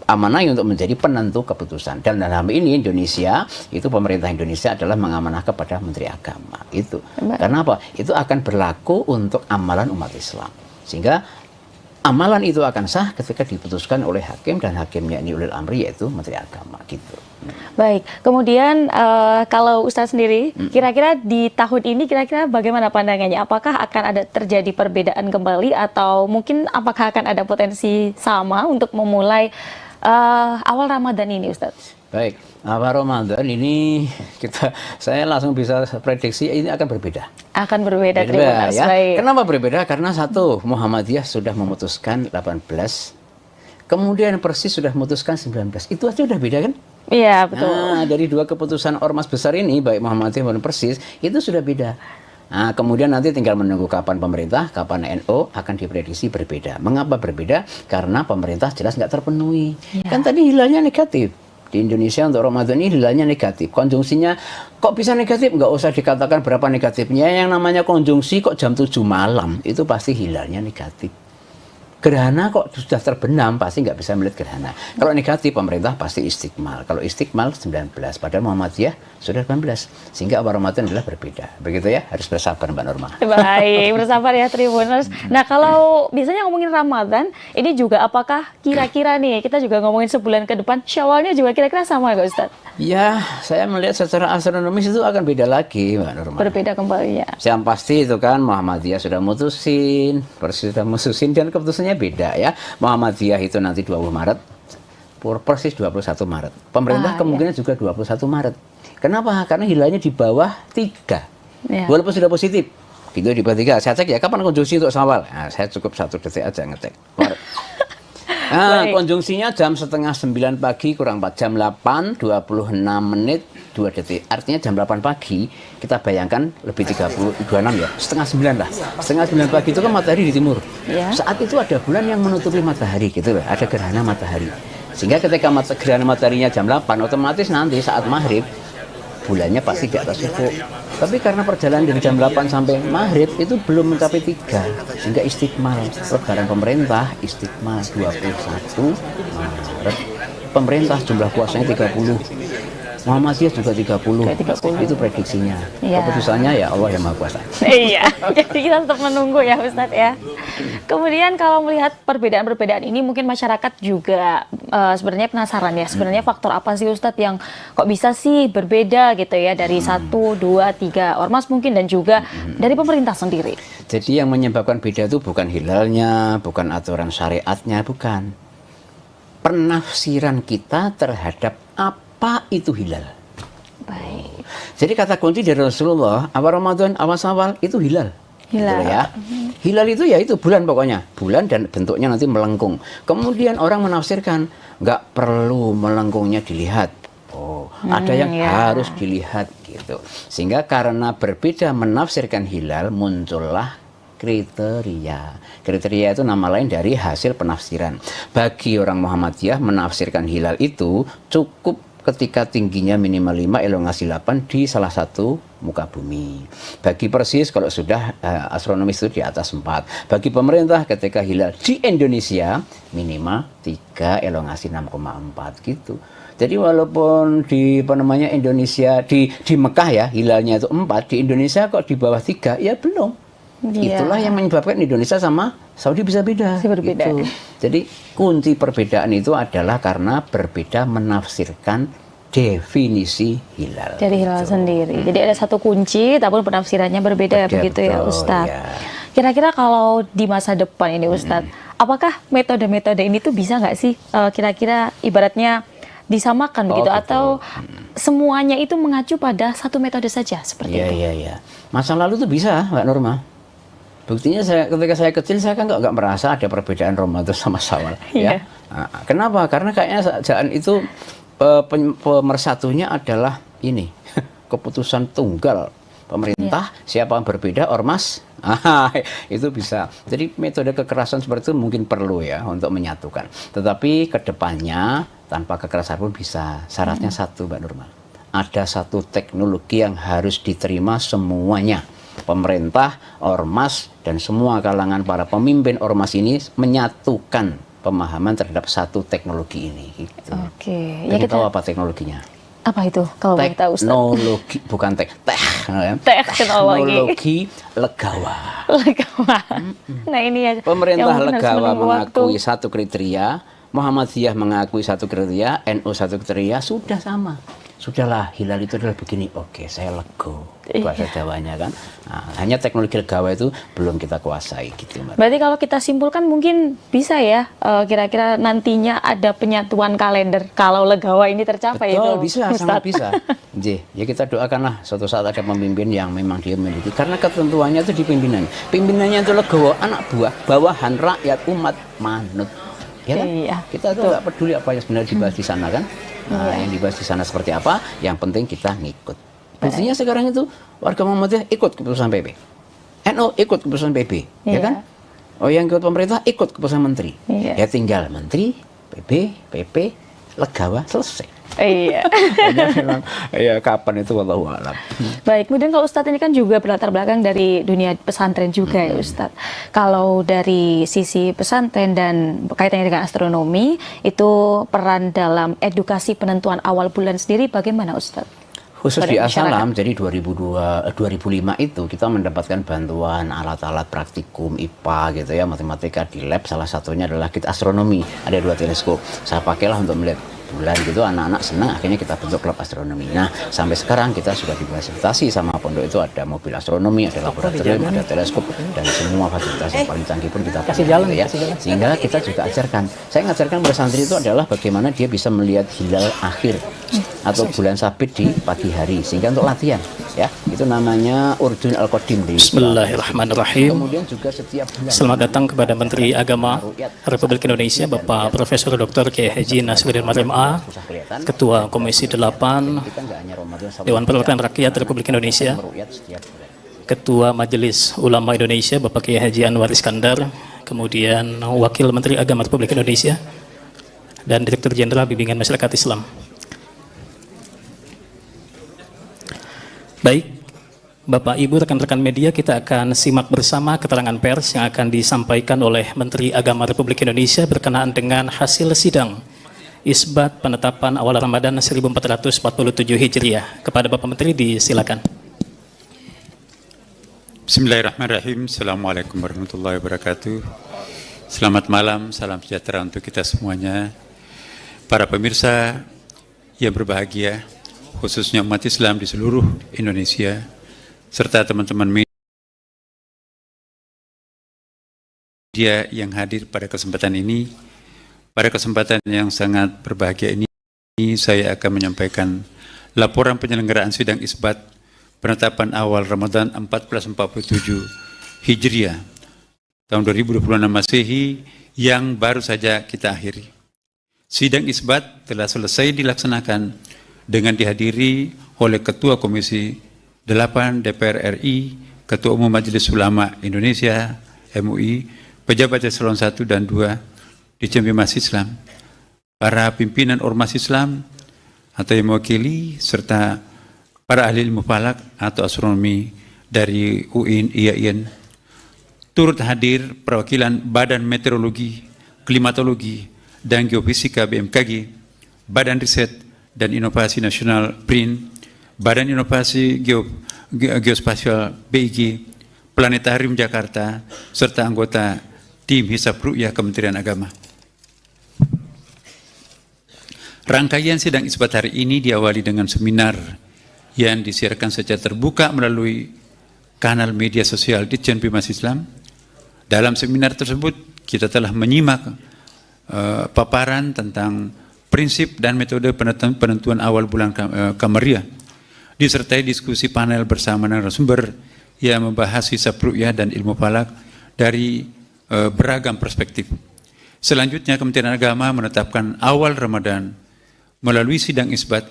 amanah untuk menjadi penentu keputusan. Dan dalam ini Indonesia itu, pemerintah Indonesia adalah mengamanah kepada Menteri Agama itu. Karena apa? Itu akan berlaku untuk amalan umat Islam, sehingga amalan itu akan sah ketika diputuskan oleh hakim, dan hakimnya ini ulil amri, yaitu Menteri Agama gitu. Baik, kemudian kalau Ustadz sendiri, kira-kira di tahun ini kira-kira bagaimana pandangannya? Apakah akan ada terjadi perbedaan kembali, atau mungkin apakah akan ada potensi sama untuk memulai awal Ramadan ini Ustadz? Baik, awal Ramadan ini saya langsung bisa prediksi ini akan berbeda. Akan berbeda, terima kasih. Ya. Kenapa berbeda? Karena satu, Muhammadiyah sudah memutuskan 18, kemudian Persis sudah memutuskan 19. Itu aja udah beda kan? Iya, betul. Nah, dari 2 keputusan ormas besar ini, baik Muhammadiyah maupun Persis, itu sudah beda. Nah, kemudian nanti tinggal menunggu kapan pemerintah, kapan NU akan diprediksi berbeda. Mengapa berbeda? Karena pemerintah jelas nggak terpenuhi. Kan tadi hilalnya negatif. Di Indonesia untuk Ramadan ini hilalnya negatif. Konjungsinya kok bisa negatif? Nggak usah dikatakan berapa negatifnya. Yang namanya konjungsi kok jam 7 malam, itu pasti hilalnya negatif. Gerhana kok sudah terbenam, pasti nggak bisa melihat gerhana. Kalau negatif, pemerintah pasti istiqmal. Kalau istiqmal 19, padahal Muhammadiyah sudah 18. Sehingga awal Ramadan adalah berbeda. Begitu ya, harus bersabar Mbak Norma. Baik, bersabar ya Tribuners. Nah kalau biasanya ngomongin Ramadan, ini juga apakah kira-kira nih, kita juga ngomongin sebulan ke depan, Syawalnya juga kira-kira sama nggak Ustadz? Ya, saya melihat secara astronomis itu akan beda lagi Mbak Norma. Berbeda kembali ya. Yang pasti itu kan Muhammadiyah sudah mutusin, Persis sudah mutusin, dan keputusannya beda ya. Muhammadiyah itu nanti 20 Maret, Persis 21 Maret. Pemerintah kemungkinan juga 21 Maret. Kenapa? Karena hilalnya di bawah 3. Walaupun sudah positif. gitu di tiga. Saya cek ya kapan konjungsi untuk Syawal. Nah, saya cukup 1 detik aja ngecek. Nah, konjungsinya jam 8:30 pagi kurang 4 jam 8 26 menit 2 detik. Artinya jam 8 pagi kita bayangkan lebih 26 ya. 8:30 lah. 8:30 pagi itu kan matahari di timur. Ya. Saat itu ada bulan yang menutupi matahari gitu loh. Ada gerhana matahari. Sehingga ketika gerhana mataharinya jam 8 otomatis nanti saat maghrib bulannya pasti di atas ufuk. Tapi karena perjalanan dari jam 8 sampai maghrib itu belum mencapai 3 sehingga istiqmal. Lebaran pemerintah istiqmal 21 Maret. Pemerintah jumlah puasanya 30. Muhammadiyah juga 30. Itu prediksinya. Ya. Keputusannya ya Allah yang Maha Kuasa. Iya, jadi kita tetap menunggu ya Ustadz ya. Kemudian kalau melihat perbedaan-perbedaan ini mungkin masyarakat juga sebenarnya penasaran ya. Sebenarnya faktor apa sih Ustadz yang kok bisa sih berbeda gitu ya dari 1, 2, 3 ormas mungkin dan juga dari pemerintah sendiri. Jadi yang menyebabkan beda itu bukan hilalnya, bukan aturan syariatnya, bukan. Penafsiran kita terhadap apa itu hilal. Baik. Jadi kata kunci dari Rasulullah, awal Ramadan, awal Syawal itu hilal. Hilal. Gitu ya. Hilal itu ya itu bulan pokoknya. Bulan dan bentuknya nanti melengkung. Kemudian orang menafsirkan, nggak perlu melengkungnya dilihat. Oh, ada yang harus dilihat gitu. Sehingga karena berbeda menafsirkan hilal, muncullah kriteria. Kriteria itu nama lain dari hasil penafsiran. Bagi orang Muhammadiyah menafsirkan hilal itu cukup ketika tingginya minimal 5, elongasi 8 di salah satu muka bumi. Bagi Persis kalau sudah astronomis itu di atas 4. Bagi pemerintah ketika hilal di Indonesia minimal 3, elongasi 6,4 gitu. Jadi walaupun di Indonesia di Mekah ya hilalnya itu 4, di Indonesia kok di bawah 3 ya belum. Itulah yang menyebabkan Indonesia sama Saudi bisa beda. Berbeda. Gitu. Jadi kunci perbedaan itu adalah karena berbeda menafsirkan definisi hilal. Dari hilal sendiri. Jadi ada satu kunci, tapi penafsirannya berbeda begitu ya Ustadz. Ya. Kira-kira kalau di masa depan ini Ustadz, apakah metode-metode ini tuh bisa nggak sih kira-kira ibaratnya disamakan begitu atau semuanya itu mengacu pada satu metode saja seperti itu? Iya. Masa lalu tuh bisa Mbak Norma. Buktinya ketika saya kecil saya kan nggak merasa ada perbedaan Ramadan sama Syawal. Ya. Nah, kenapa? Karena kayaknya jangan itu pemersatunya adalah ini keputusan tunggal pemerintah. Siapa yang berbeda ormas itu bisa. Jadi metode kekerasan seperti itu mungkin perlu ya untuk menyatukan. Tetapi kedepannya tanpa kekerasan pun bisa. Syaratnya satu Mbak Nurma. Ada satu teknologi yang harus diterima semuanya. Pemerintah, ormas, dan semua kalangan para pemimpin ormas ini menyatukan pemahaman terhadap satu teknologi ini. Gitu. Oke. Ya kita tahu apa teknologinya? Apa itu? Kalau boleh tahu Ustaz. Teknologi, bukan teknologi legawa. Legawa. Nah ini ya. Pemerintah legawa mengakui satu kriteria, Muhammadiyah mengakui satu kriteria, NU satu kriteria, sudah sama. Sudahlah, hilal itu adalah begini. Oke, saya lego. Bahasa Jawanya kan. Nah, hanya teknologi legawa itu belum kita kuasai gitu, Mbak. Berarti kalau kita simpulkan mungkin bisa ya kira-kira nantinya ada penyatuan kalender kalau legawa ini tercapai. Betul, itu, bisa, sangat bisa. Ya kita doakanlah suatu saat ada pemimpin yang memang dia memiliki. Karena ketentuannya itu di pimpinan. Pimpinannya itu legawa, anak buah, bawahan, rakyat, umat, manut. Ya kan? Iya, kita tuh nggak peduli apa yang sebenarnya dibahas di sana kan. Nah, yang dibahas di sana seperti apa, yang penting kita ngikut. Buktinya sekarang itu warga Muhammadiyah ikut keputusan PP, NU ikut keputusan PP, ya kan? Oh yang ikut pemerintah ikut keputusan menteri, ya tinggal menteri, PP, legawa selesai. Iya. Memang, ya kapan itu wallahu a'lam. Baik, kemudian kalau Ustadz ini kan juga berlatar belakang dari dunia pesantren juga ya Ustadz. Kalau dari sisi pesantren dan kaitannya dengan astronomi, itu peran dalam edukasi penentuan awal bulan sendiri bagaimana Ustadz? Khusus di Asalam, jadi 2005 itu kita mendapatkan bantuan alat-alat praktikum IPA gitu ya, matematika di lab, salah satunya adalah kit astronomi, ada 2 teleskop. Saya pakailah untuk melihat bulan gitu, anak-anak senang, akhirnya kita bentuk klub astronomi. Nah, sampai sekarang kita sudah difasilitasi sama pondok itu ada mobil astronomi, ada laboratorium, ada teleskop, dan semua fasilitas yang paling canggih pun kita kasih jalan ya. Sehingga kita juga ajarkan. Saya ngajarkan pada santri itu adalah bagaimana dia bisa melihat hilal akhir atau bulan sabit di pagi hari, sehingga untuk latihan. ya. Itu namanya Urdun Al-Qadim di Bismillahirrahmanirrahim. Kemudian juga setiap bulan Selamat datang kepada Menteri Agama Republik Indonesia Bapak Profesor Dr. Kiai Haji Nasruddin Marim A, Ketua Komisi 8 Dewan Perwakilan Rakyat Republik Indonesia, Ketua Majelis Ulama Indonesia Bapak Kiai Haji Anwar Iskandar, kemudian Wakil Menteri Agama Republik Indonesia, dan Direktur Jenderal Bimbingan Masyarakat Islam. Baik, Bapak Ibu rekan-rekan media, kita akan simak bersama keterangan pers yang akan disampaikan oleh Menteri Agama Republik Indonesia berkenaan dengan hasil sidang isbat penetapan awal Ramadan 1447 Hijriah. Kepada Bapak Menteri disilakan. Bismillahirrahmanirrahim. Assalamualaikum warahmatullahi wabarakatuh. Selamat malam, salam sejahtera untuk kita semuanya. Para pemirsa yang berbahagia, khususnya umat Islam di seluruh Indonesia, serta teman-teman media yang hadir pada kesempatan ini. Pada kesempatan yang sangat berbahagia ini, saya akan menyampaikan laporan penyelenggaraan sidang isbat penetapan awal Ramadan 1447 Hijriah tahun 2026 Masehi yang baru saja kita akhiri. Sidang isbat telah selesai dilaksanakan dengan dihadiri oleh Ketua Komisi 8 DPR RI, Ketua Umum Majelis Ulama Indonesia MUI, pejabat eselon 1 dan 2 di Cembimas Islam, para pimpinan ormas Islam atau yang mewakili, serta para ahli ilmu falak atau astronomi dari UIN, IAIN. Turut hadir perwakilan Badan Meteorologi, Klimatologi, dan Geofisika BMKG, Badan Riset dan Inovasi Nasional BRIN, Badan Inovasi Geospasial BIG, Planetarium Jakarta, serta anggota tim Hisab Ru'yah Kementerian Agama. Rangkaian sidang isbat hari ini diawali dengan seminar yang disiarkan secara terbuka melalui kanal media sosial Ditjen Bimas Islam. Dalam seminar tersebut kita telah menyimak paparan tentang prinsip dan metode penentuan awal bulan Kamariah, disertai diskusi panel bersama narasumber yang membahas hisab ru'yah dan ilmu falak dari beragam perspektif. Selanjutnya Kementerian Agama menetapkan awal Ramadan melalui sidang isbat.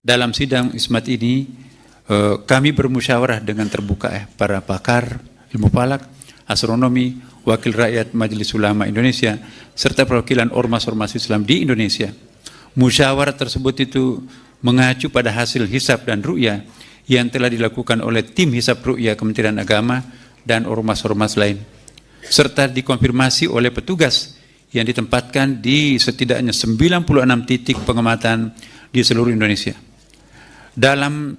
Dalam sidang isbat ini kami bermusyawarah dengan terbuka para pakar ilmu falak, astronomi, wakil rakyat Majelis Ulama Indonesia, serta perwakilan ormas-ormas Islam di Indonesia. Musyawarah tersebut itu mengacu pada hasil hisab dan ru'yah yang telah dilakukan oleh tim hisab ru'yah Kementerian Agama dan ormas-ormas lain, serta dikonfirmasi oleh petugas yang ditempatkan di setidaknya 96 titik pengamatan di seluruh Indonesia. Dalam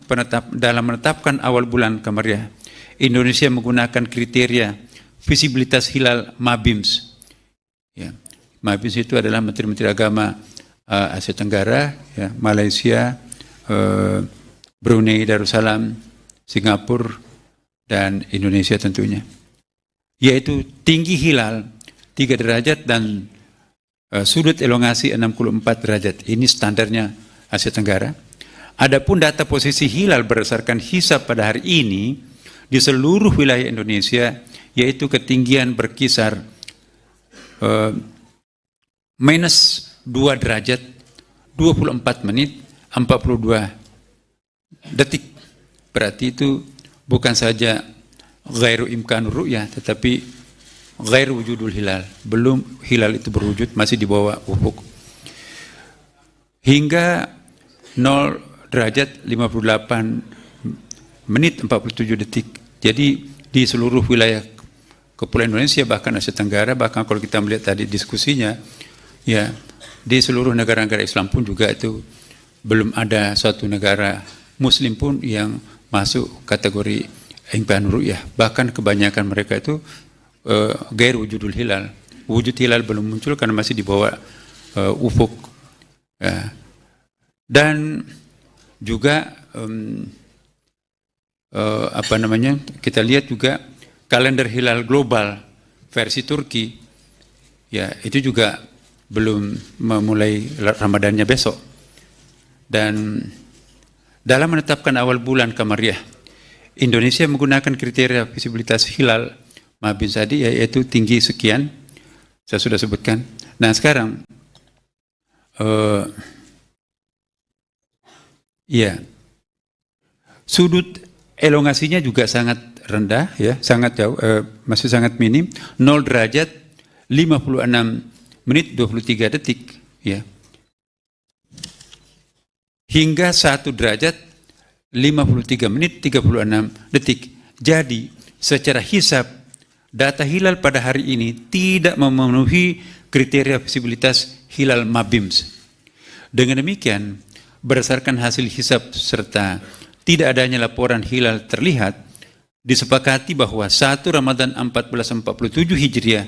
menetapkan awal bulan Kamariah, Indonesia menggunakan kriteria visibilitas hilal MABIMS. Ya, MABIMS itu adalah Menteri-Menteri Agama Asia Tenggara, ya, Malaysia, Brunei Darussalam, Singapura, dan Indonesia tentunya. Yaitu tinggi hilal 3 derajat dan sudut elongasi 64 derajat. Ini standarnya Asia Tenggara. Adapun data posisi hilal berdasarkan hisab pada hari ini di seluruh wilayah Indonesia, yaitu ketinggian berkisar minus 2 derajat 24 menit 42 detik. Berarti itu bukan saja ghairu imkanur ru'yah, tetapi ghairu wujudul hilal. Belum hilal itu berwujud, masih di bawah ufuk. Hingga 0 derajat 58 menit 47 detik. Jadi di seluruh wilayah Kepulauan Indonesia, bahkan Asia Tenggara, bahkan kalau kita melihat tadi diskusinya, ya, di seluruh negara-negara Islam pun juga itu belum ada suatu negara Muslim pun yang masuk kategori imkanur ru'yah. Bahkan kebanyakan mereka itu gair wujudul hilal. Wujud hilal belum muncul karena masih di bawah ufuk. Ya. Dan juga kita lihat juga kalender hilal global versi Turki, ya, itu juga belum memulai Ramadannya besok. Dan dalam menetapkan awal bulan Kamariah Indonesia menggunakan kriteria visibilitas hilal Mabim tadi, yaitu tinggi sekian, saya sudah sebutkan. Nah sekarang, sudut elongasinya juga sangat rendah, ya, sangat jauh, masih sangat minim, 0 derajat 56 menit 23 detik, ya, hingga 1 derajat 53 menit 36 detik. Jadi secara hisab data hilal pada hari ini tidak memenuhi kriteria visibilitas hilal Mabims. Dengan demikian, berdasarkan hasil hisab serta tidak adanya laporan hilal terlihat, disepakati bahwa 1 Ramadan 1447 Hijriah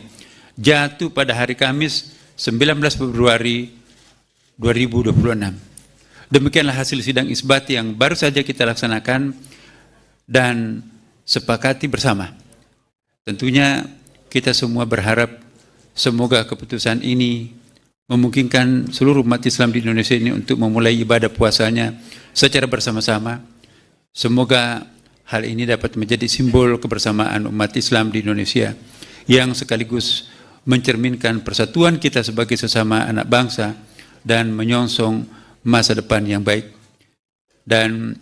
jatuh pada hari Kamis 19 Februari 2026. Demikianlah hasil sidang isbat yang baru saja kita laksanakan dan sepakati bersama. Tentunya kita semua berharap semoga keputusan ini memungkinkan seluruh umat Islam di Indonesia ini untuk memulai ibadah puasanya secara bersama-sama. Semoga hal ini dapat menjadi simbol kebersamaan umat Islam di Indonesia yang sekaligus mencerminkan persatuan kita sebagai sesama anak bangsa dan menyongsong masa depan yang baik. Dan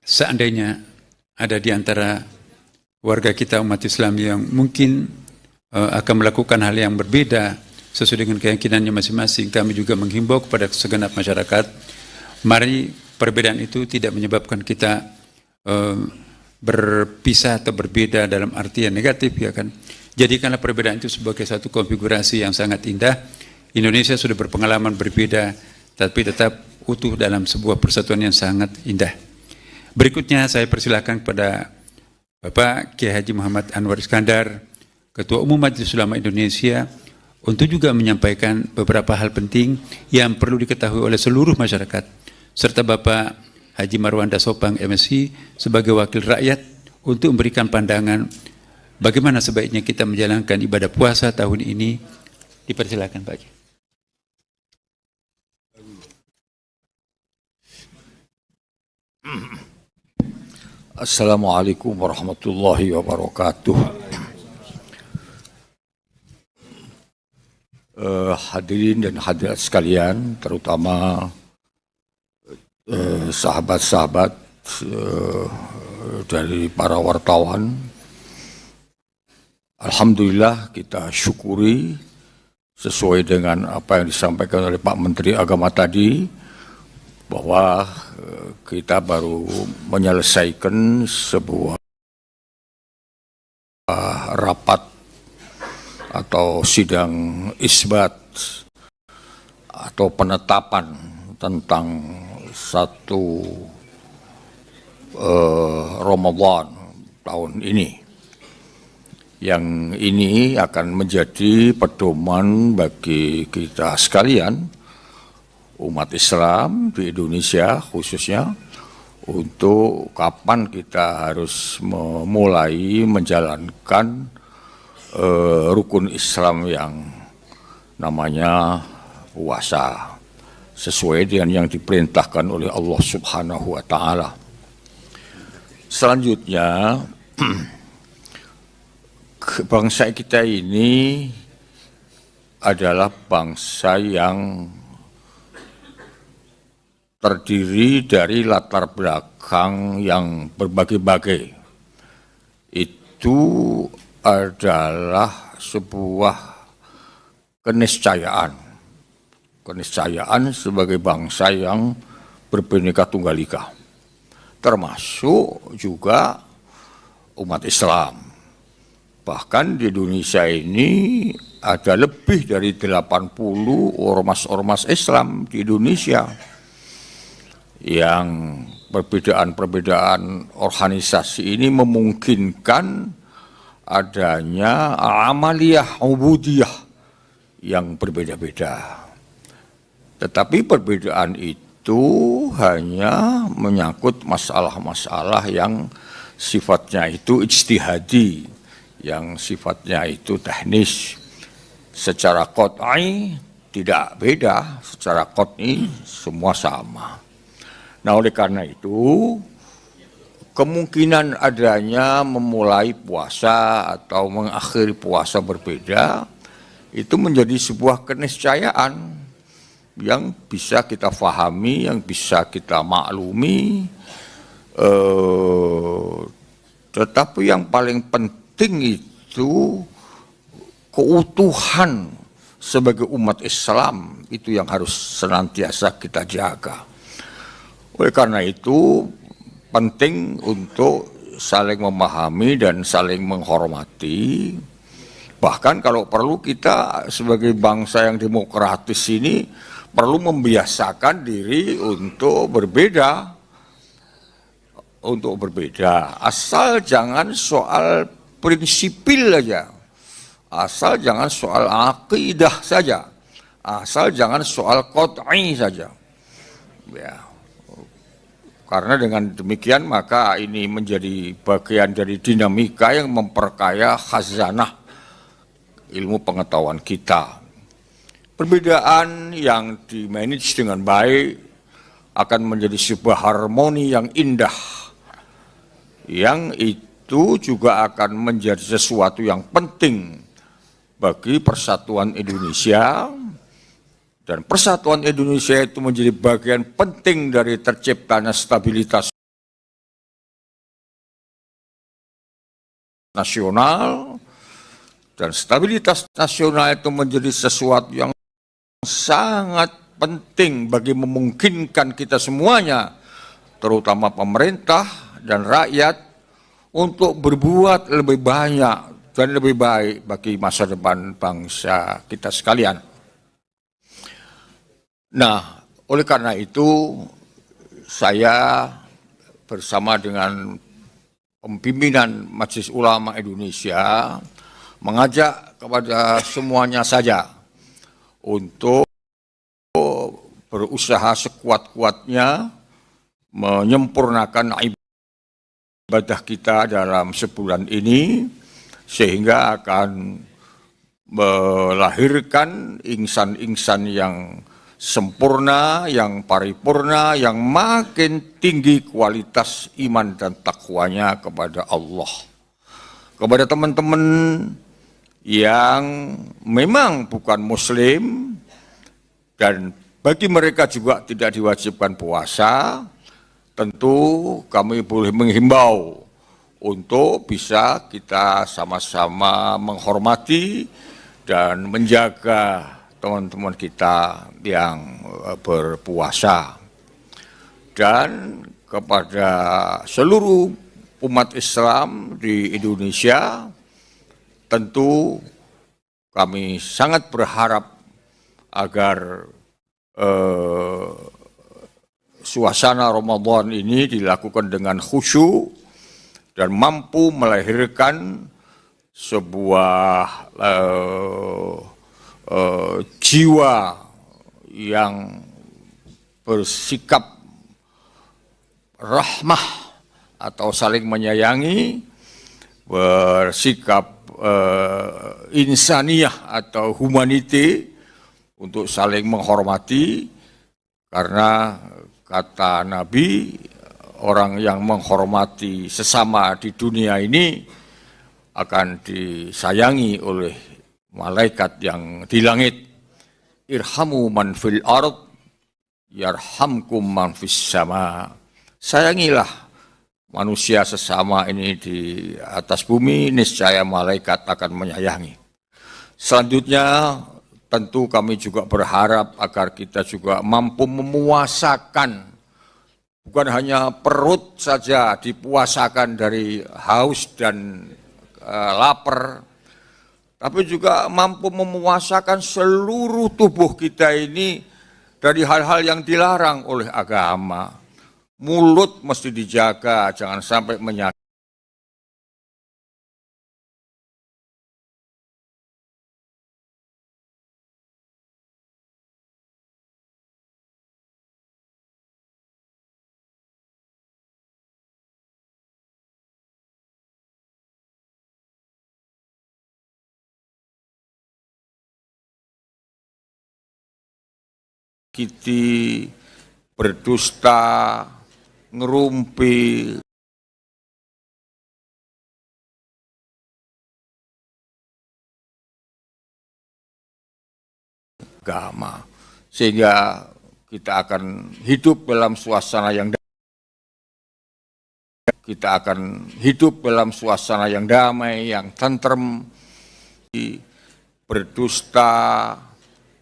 seandainya ada di antara warga kita umat Islam yang mungkin akan melakukan hal yang berbeda sesuai dengan keyakinannya masing-masing, kami juga menghimbau kepada segenap masyarakat, mari perbedaan itu tidak menyebabkan kita berpisah atau berbeda dalam arti yang negatif, ya kan. Jadikanlah perbedaan itu sebagai satu konfigurasi yang sangat indah. Indonesia sudah berpengalaman berbeda, tapi tetap utuh dalam sebuah persatuan yang sangat indah. Berikutnya saya persilakan kepada Bapak Kiai Haji Muhammad Anwar Iskandar, Ketua Umum Majelis Ulama Indonesia, untuk juga menyampaikan beberapa hal penting yang perlu diketahui oleh seluruh masyarakat, serta Bapak Haji Marwan Dasopang MSI sebagai wakil rakyat untuk memberikan pandangan bagaimana sebaiknya kita menjalankan ibadah puasa tahun ini. Dipersilakan Pak Kiai. Assalamualaikum warahmatullahi wabarakatuh. Hadirin dan hadirat sekalian, terutama sahabat-sahabat dari para wartawan, alhamdulillah kita syukuri sesuai dengan apa yang disampaikan oleh Pak Menteri Agama tadi, bahwa kita baru menyelesaikan sebuah rapat atau sidang isbat atau penetapan tentang satu Ramadan tahun ini, yang ini akan menjadi pedoman bagi kita sekalian, umat Islam di Indonesia khususnya, untuk kapan kita harus memulai menjalankan rukun Islam yang namanya puasa, sesuai dengan yang diperintahkan oleh Allah Subhanahu wa Ta'ala. Selanjutnya, bangsa kita ini adalah bangsa yang terdiri dari latar belakang yang berbagai-bagai. Itu adalah sebuah keniscayaan sebagai bangsa yang berbhinneka tunggal ika, termasuk juga umat Islam. Bahkan di Indonesia ini ada lebih dari 80 ormas-ormas Islam di Indonesia, yang perbedaan-perbedaan organisasi ini memungkinkan adanya amaliyah ubudiyah yang berbeda-beda. Tetapi perbedaan itu hanya menyangkut masalah-masalah yang sifatnya itu ijtihadi, yang sifatnya itu teknis. Secara qat'i tidak beda, secara qat'i semua sama. Nah, oleh karena itu kemungkinan adanya memulai puasa atau mengakhiri puasa berbeda itu menjadi sebuah keniscayaan yang bisa kita fahami, yang bisa kita maklumi. Tetapi yang paling penting itu keutuhan sebagai umat Islam itu yang harus senantiasa kita jaga. Oleh karena itu penting untuk saling memahami dan saling menghormati. Bahkan kalau perlu kita sebagai bangsa yang demokratis ini perlu membiasakan diri untuk berbeda. Asal jangan soal prinsipil aja. Asal jangan soal akidah saja. Asal jangan soal qot'i saja. Ya. Karena dengan demikian maka ini menjadi bagian dari dinamika yang memperkaya khazanah ilmu pengetahuan kita. Perbedaan yang dimanage dengan baik akan menjadi sebuah harmoni yang indah. Yang itu juga akan menjadi sesuatu yang penting bagi persatuan Indonesia. Dan persatuan Indonesia itu menjadi bagian penting dari terciptanya stabilitas nasional. Dan stabilitas nasional itu menjadi sesuatu yang sangat penting bagi memungkinkan kita semuanya, terutama pemerintah dan rakyat, untuk berbuat lebih banyak dan lebih baik bagi masa depan bangsa kita sekalian. Nah, oleh karena itu saya bersama dengan pimpinan Majelis Ulama Indonesia mengajak kepada semuanya saja untuk berusaha sekuat-kuatnya menyempurnakan ibadah kita dalam sebulan ini, sehingga akan melahirkan insan-insan yang sempurna, yang paripurna, yang makin tinggi kualitas iman dan takwanya kepada Allah. Kepada teman-teman yang memang bukan muslim dan bagi mereka juga tidak diwajibkan puasa, tentu kami boleh menghimbau untuk bisa kita sama-sama menghormati dan menjaga teman-teman kita yang berpuasa. Dan kepada seluruh umat Islam di Indonesia, tentu kami sangat berharap agar suasana Ramadan ini dilakukan dengan khusyuk dan mampu melahirkan sebuah jiwa yang bersikap rahmah atau saling menyayangi, bersikap insaniyah atau humanity untuk saling menghormati, karena kata Nabi, orang yang menghormati sesama di dunia ini akan disayangi oleh malaikat yang di langit. Irhamu man fil ard yarhamkum man fis sama. Sayangilah manusia sesama ini di atas bumi, niscaya malaikat akan menyayangi. Selanjutnya tentu kami juga berharap agar kita juga mampu memuasakan, bukan hanya perut saja dipuasakan dari haus dan lapar, tapi juga mampu memuasakan seluruh tubuh kita ini dari hal-hal yang dilarang oleh agama. Mulut mesti dijaga, jangan sampai menyakiti. Berdusta, ngerumpi, agama, sehingga kita akan hidup dalam suasana yang damai, yang tentrem, berdusta,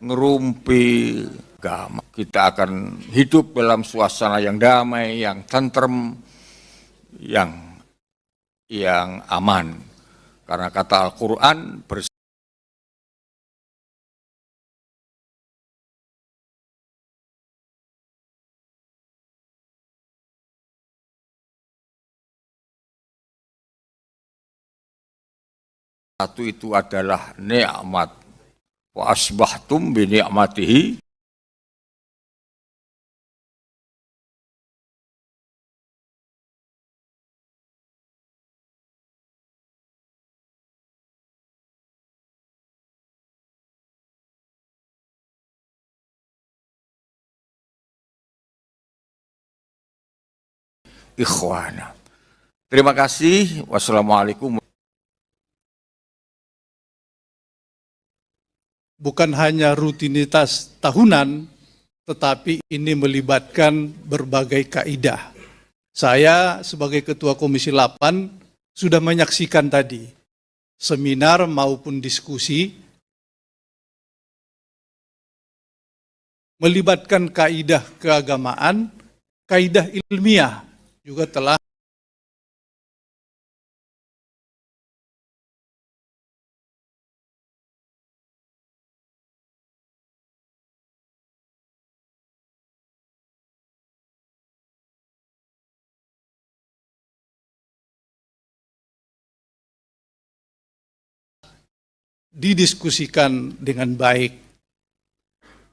ngerumpi agama. Kita akan hidup dalam suasana yang damai, yang tentrem, yang aman. Karena kata Al-Quran satu itu adalah nikmat. Wa asbahtum bi ni'matihi ikhwana. Terima kasih. Wassalamualaikum. Bukan hanya rutinitas tahunan, tetapi ini melibatkan berbagai kaidah. Saya sebagai Ketua Komisi 8 sudah menyaksikan tadi seminar maupun diskusi melibatkan kaidah keagamaan, kaidah ilmiah juga telah didiskusikan dengan baik.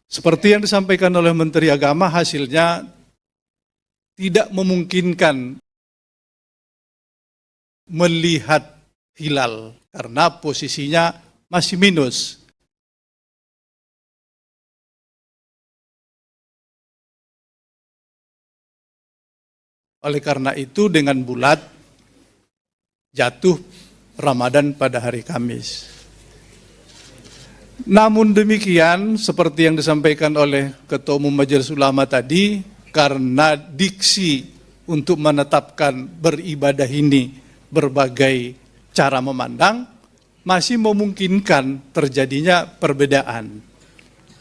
Seperti yang disampaikan oleh Menteri Agama, hasilnya tidak memungkinkan melihat hilal karena posisinya masih minus. Oleh karena itu dengan bulat jatuh Ramadan pada hari Kamis. Namun demikian, seperti yang disampaikan oleh Ketua Umum Majelis Ulama tadi, karena diksi untuk menetapkan beribadah ini berbagai cara memandang, masih memungkinkan terjadinya perbedaan.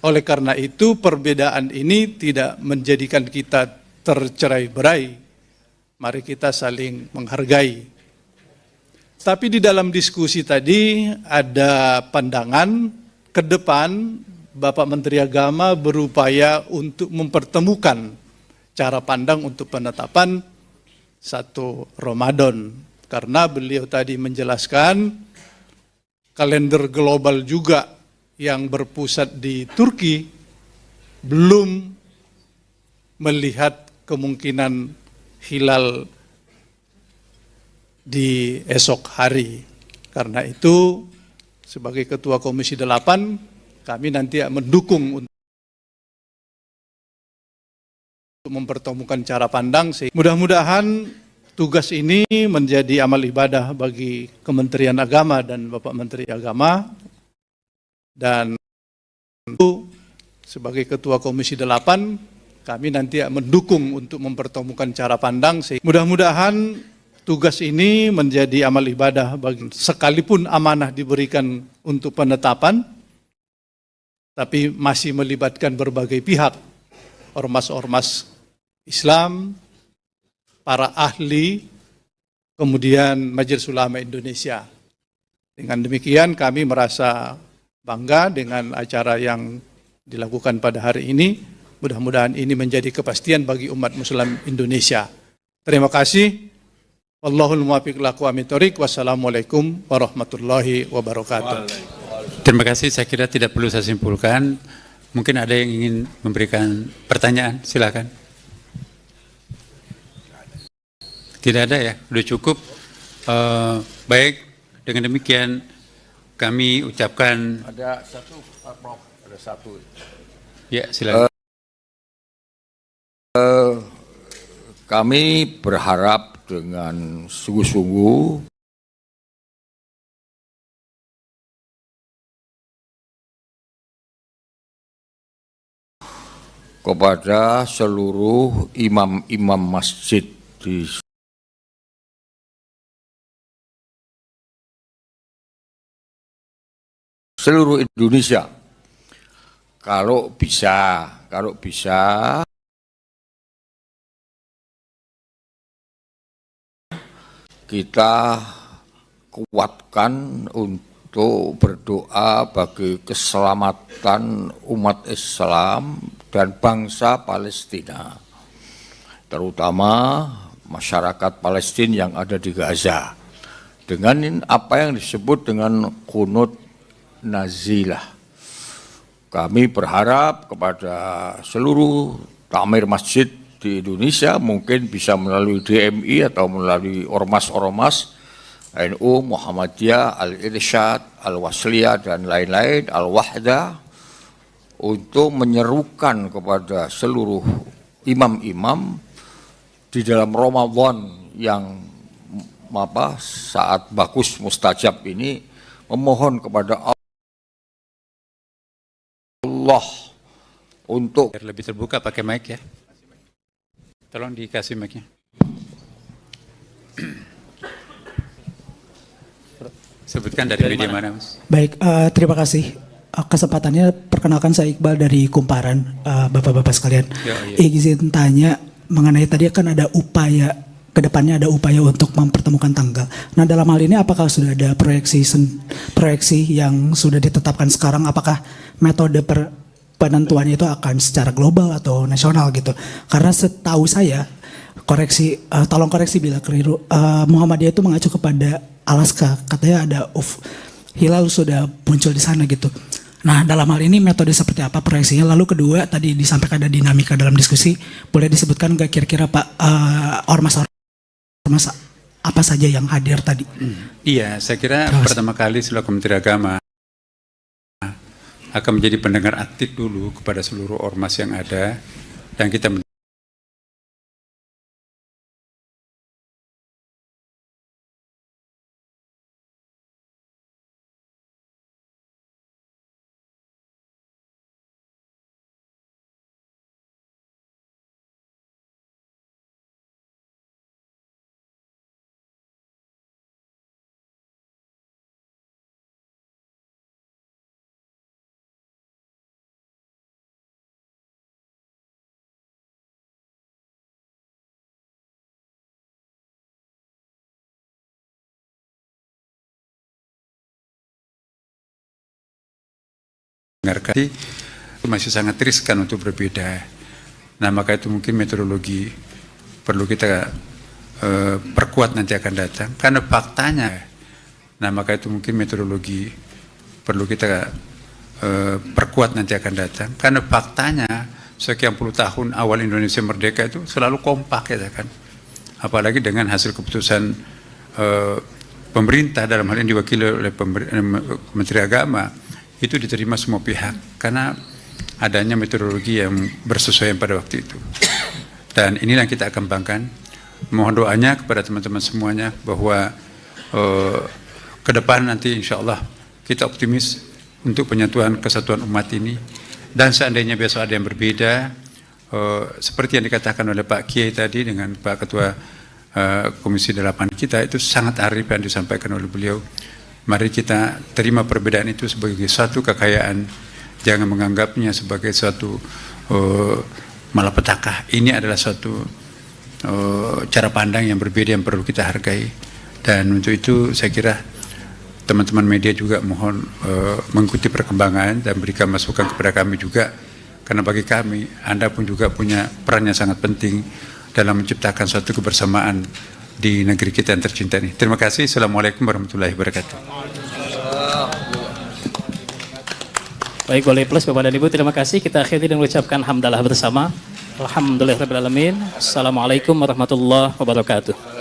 Oleh karena itu, perbedaan ini tidak menjadikan kita tercerai-berai. Mari kita saling menghargai. Tapi di dalam diskusi tadi ada pandangan ke depan Bapak Menteri Agama berupaya untuk mempertemukan cara pandang untuk penetapan 1 Ramadan. Karena beliau tadi menjelaskan kalender global juga yang berpusat di Turki belum melihat kemungkinan hilal di esok hari. Karena itu sebagai Ketua Komisi 8, kami nanti mendukung untuk mempertemukan cara pandang. Mudah-mudahan tugas ini menjadi amal ibadah bagi Kementerian Agama dan Bapak Menteri Agama. Dan itu sebagai Ketua Komisi 8, kami nanti mendukung untuk mempertemukan cara pandang. Mudah-mudahan tugas ini menjadi amal ibadah bagi, sekalipun amanah diberikan untuk penetapan, tapi masih melibatkan berbagai pihak, ormas-ormas Islam, para ahli, kemudian Majelis Ulama Indonesia. Dengan demikian kami merasa bangga dengan acara yang dilakukan pada hari ini. Mudah-mudahan ini menjadi kepastian bagi umat Muslim Indonesia. Terima kasih. Wallahul muwaffiq ila aqwamit thoriq. Wassalamualaikum warahmatullahi wabarakatuh. Terima kasih, saya kira tidak perlu saya simpulkan. Mungkin ada yang ingin memberikan pertanyaan, silakan. Tidak ada ya, sudah cukup. Baik, dengan demikian kami ucapkan. Ada satu, Prof. Ada satu. Ya, silakan. Kami berharap dengan sungguh-sungguh kepada seluruh imam-imam masjid di seluruh Indonesia, kalau bisa kita kuatkan untuk berdoa bagi keselamatan umat Islam dan bangsa Palestina, terutama masyarakat Palestina yang ada di Gaza, dengan apa yang disebut dengan qunut nazilah. Kami berharap kepada seluruh takmir masjid di Indonesia, mungkin bisa melalui DMI atau melalui ormas-ormas NU, Muhammadiyah, Al-Irsyad, Al-Wasliyah, dan lain-lain, Al-Wahdah, untuk menyerukan kepada seluruh imam-imam di dalam Ramadan yang saat bagus mustajab ini, memohon kepada Allah untuk lebih terbuka pakai mic ya. Tolong dikasih mic-nya. Sebutkan dari media mana, Mas? Baik, terima kasih kesempatannya. Perkenalkan, saya Iqbal dari Kumparan, Bapak-bapak sekalian. Izin tanya mengenai tadi kan ada upaya, kedepannya ada upaya untuk mempertemukan tanggal. Nah, dalam hal ini apakah sudah ada proyeksi yang sudah ditetapkan sekarang? Apakah metode penentuannya itu akan secara global atau nasional gitu? Karena setahu saya, tolong koreksi bila keliru, Muhammadiyah itu mengacu kepada Alaska, katanya ada hilal sudah muncul di sana gitu. Nah, dalam hal ini metode seperti apa proyeksinya? Lalu kedua, tadi disampaikan ada dinamika dalam diskusi, boleh disebutkan nggak kira-kira Pak ormas apa saja yang hadir tadi? Iya, saya kira pertama kali selaku Menteri Agama akan menjadi pendengar aktif dulu kepada seluruh ormas yang ada, dan kita dengarkan, masih sangat riskan untuk berbeda. Nah, maka itu mungkin metodologi perlu kita perkuat nanti akan datang, karena faktanya. Nah, maka itu mungkin metodologi perlu kita perkuat nanti akan datang, karena faktanya sekian puluh tahun awal Indonesia merdeka itu selalu kompak ya kan, apalagi dengan hasil keputusan pemerintah, dalam hal ini diwakili oleh Menteri Agama, itu diterima semua pihak karena adanya metodologi yang bersesuaian pada waktu itu. Dan inilah yang kita kembangkan. Mohon doanya kepada teman-teman semuanya bahwa ke depan nanti insya Allah kita optimis untuk penyatuan kesatuan umat ini. Dan seandainya besok ada yang berbeda, seperti yang dikatakan oleh Pak Kiai tadi dengan Pak Ketua Komisi 8 kita, itu sangat arif yang disampaikan oleh beliau. Mari kita terima perbedaan itu sebagai satu kekayaan, jangan menganggapnya sebagai suatu malapetaka. Ini adalah suatu cara pandang yang berbeda yang perlu kita hargai. Dan untuk itu saya kira teman-teman media juga mohon mengikuti perkembangan dan berikan masukan kepada kami juga, karena bagi kami Anda pun juga punya peran yang sangat penting dalam menciptakan suatu kebersamaan di negeri kita yang tercinta ini. Terima kasih. Assalamualaikum warahmatullahi wabarakatuh. Baik, boleh plus Bapak dan Ibu, terima kasih. Kita akhiri dan mengucapkan hamdalah bersama. Alhamdulillahirabbil alamin. Assalamualaikum warahmatullahi wabarakatuh.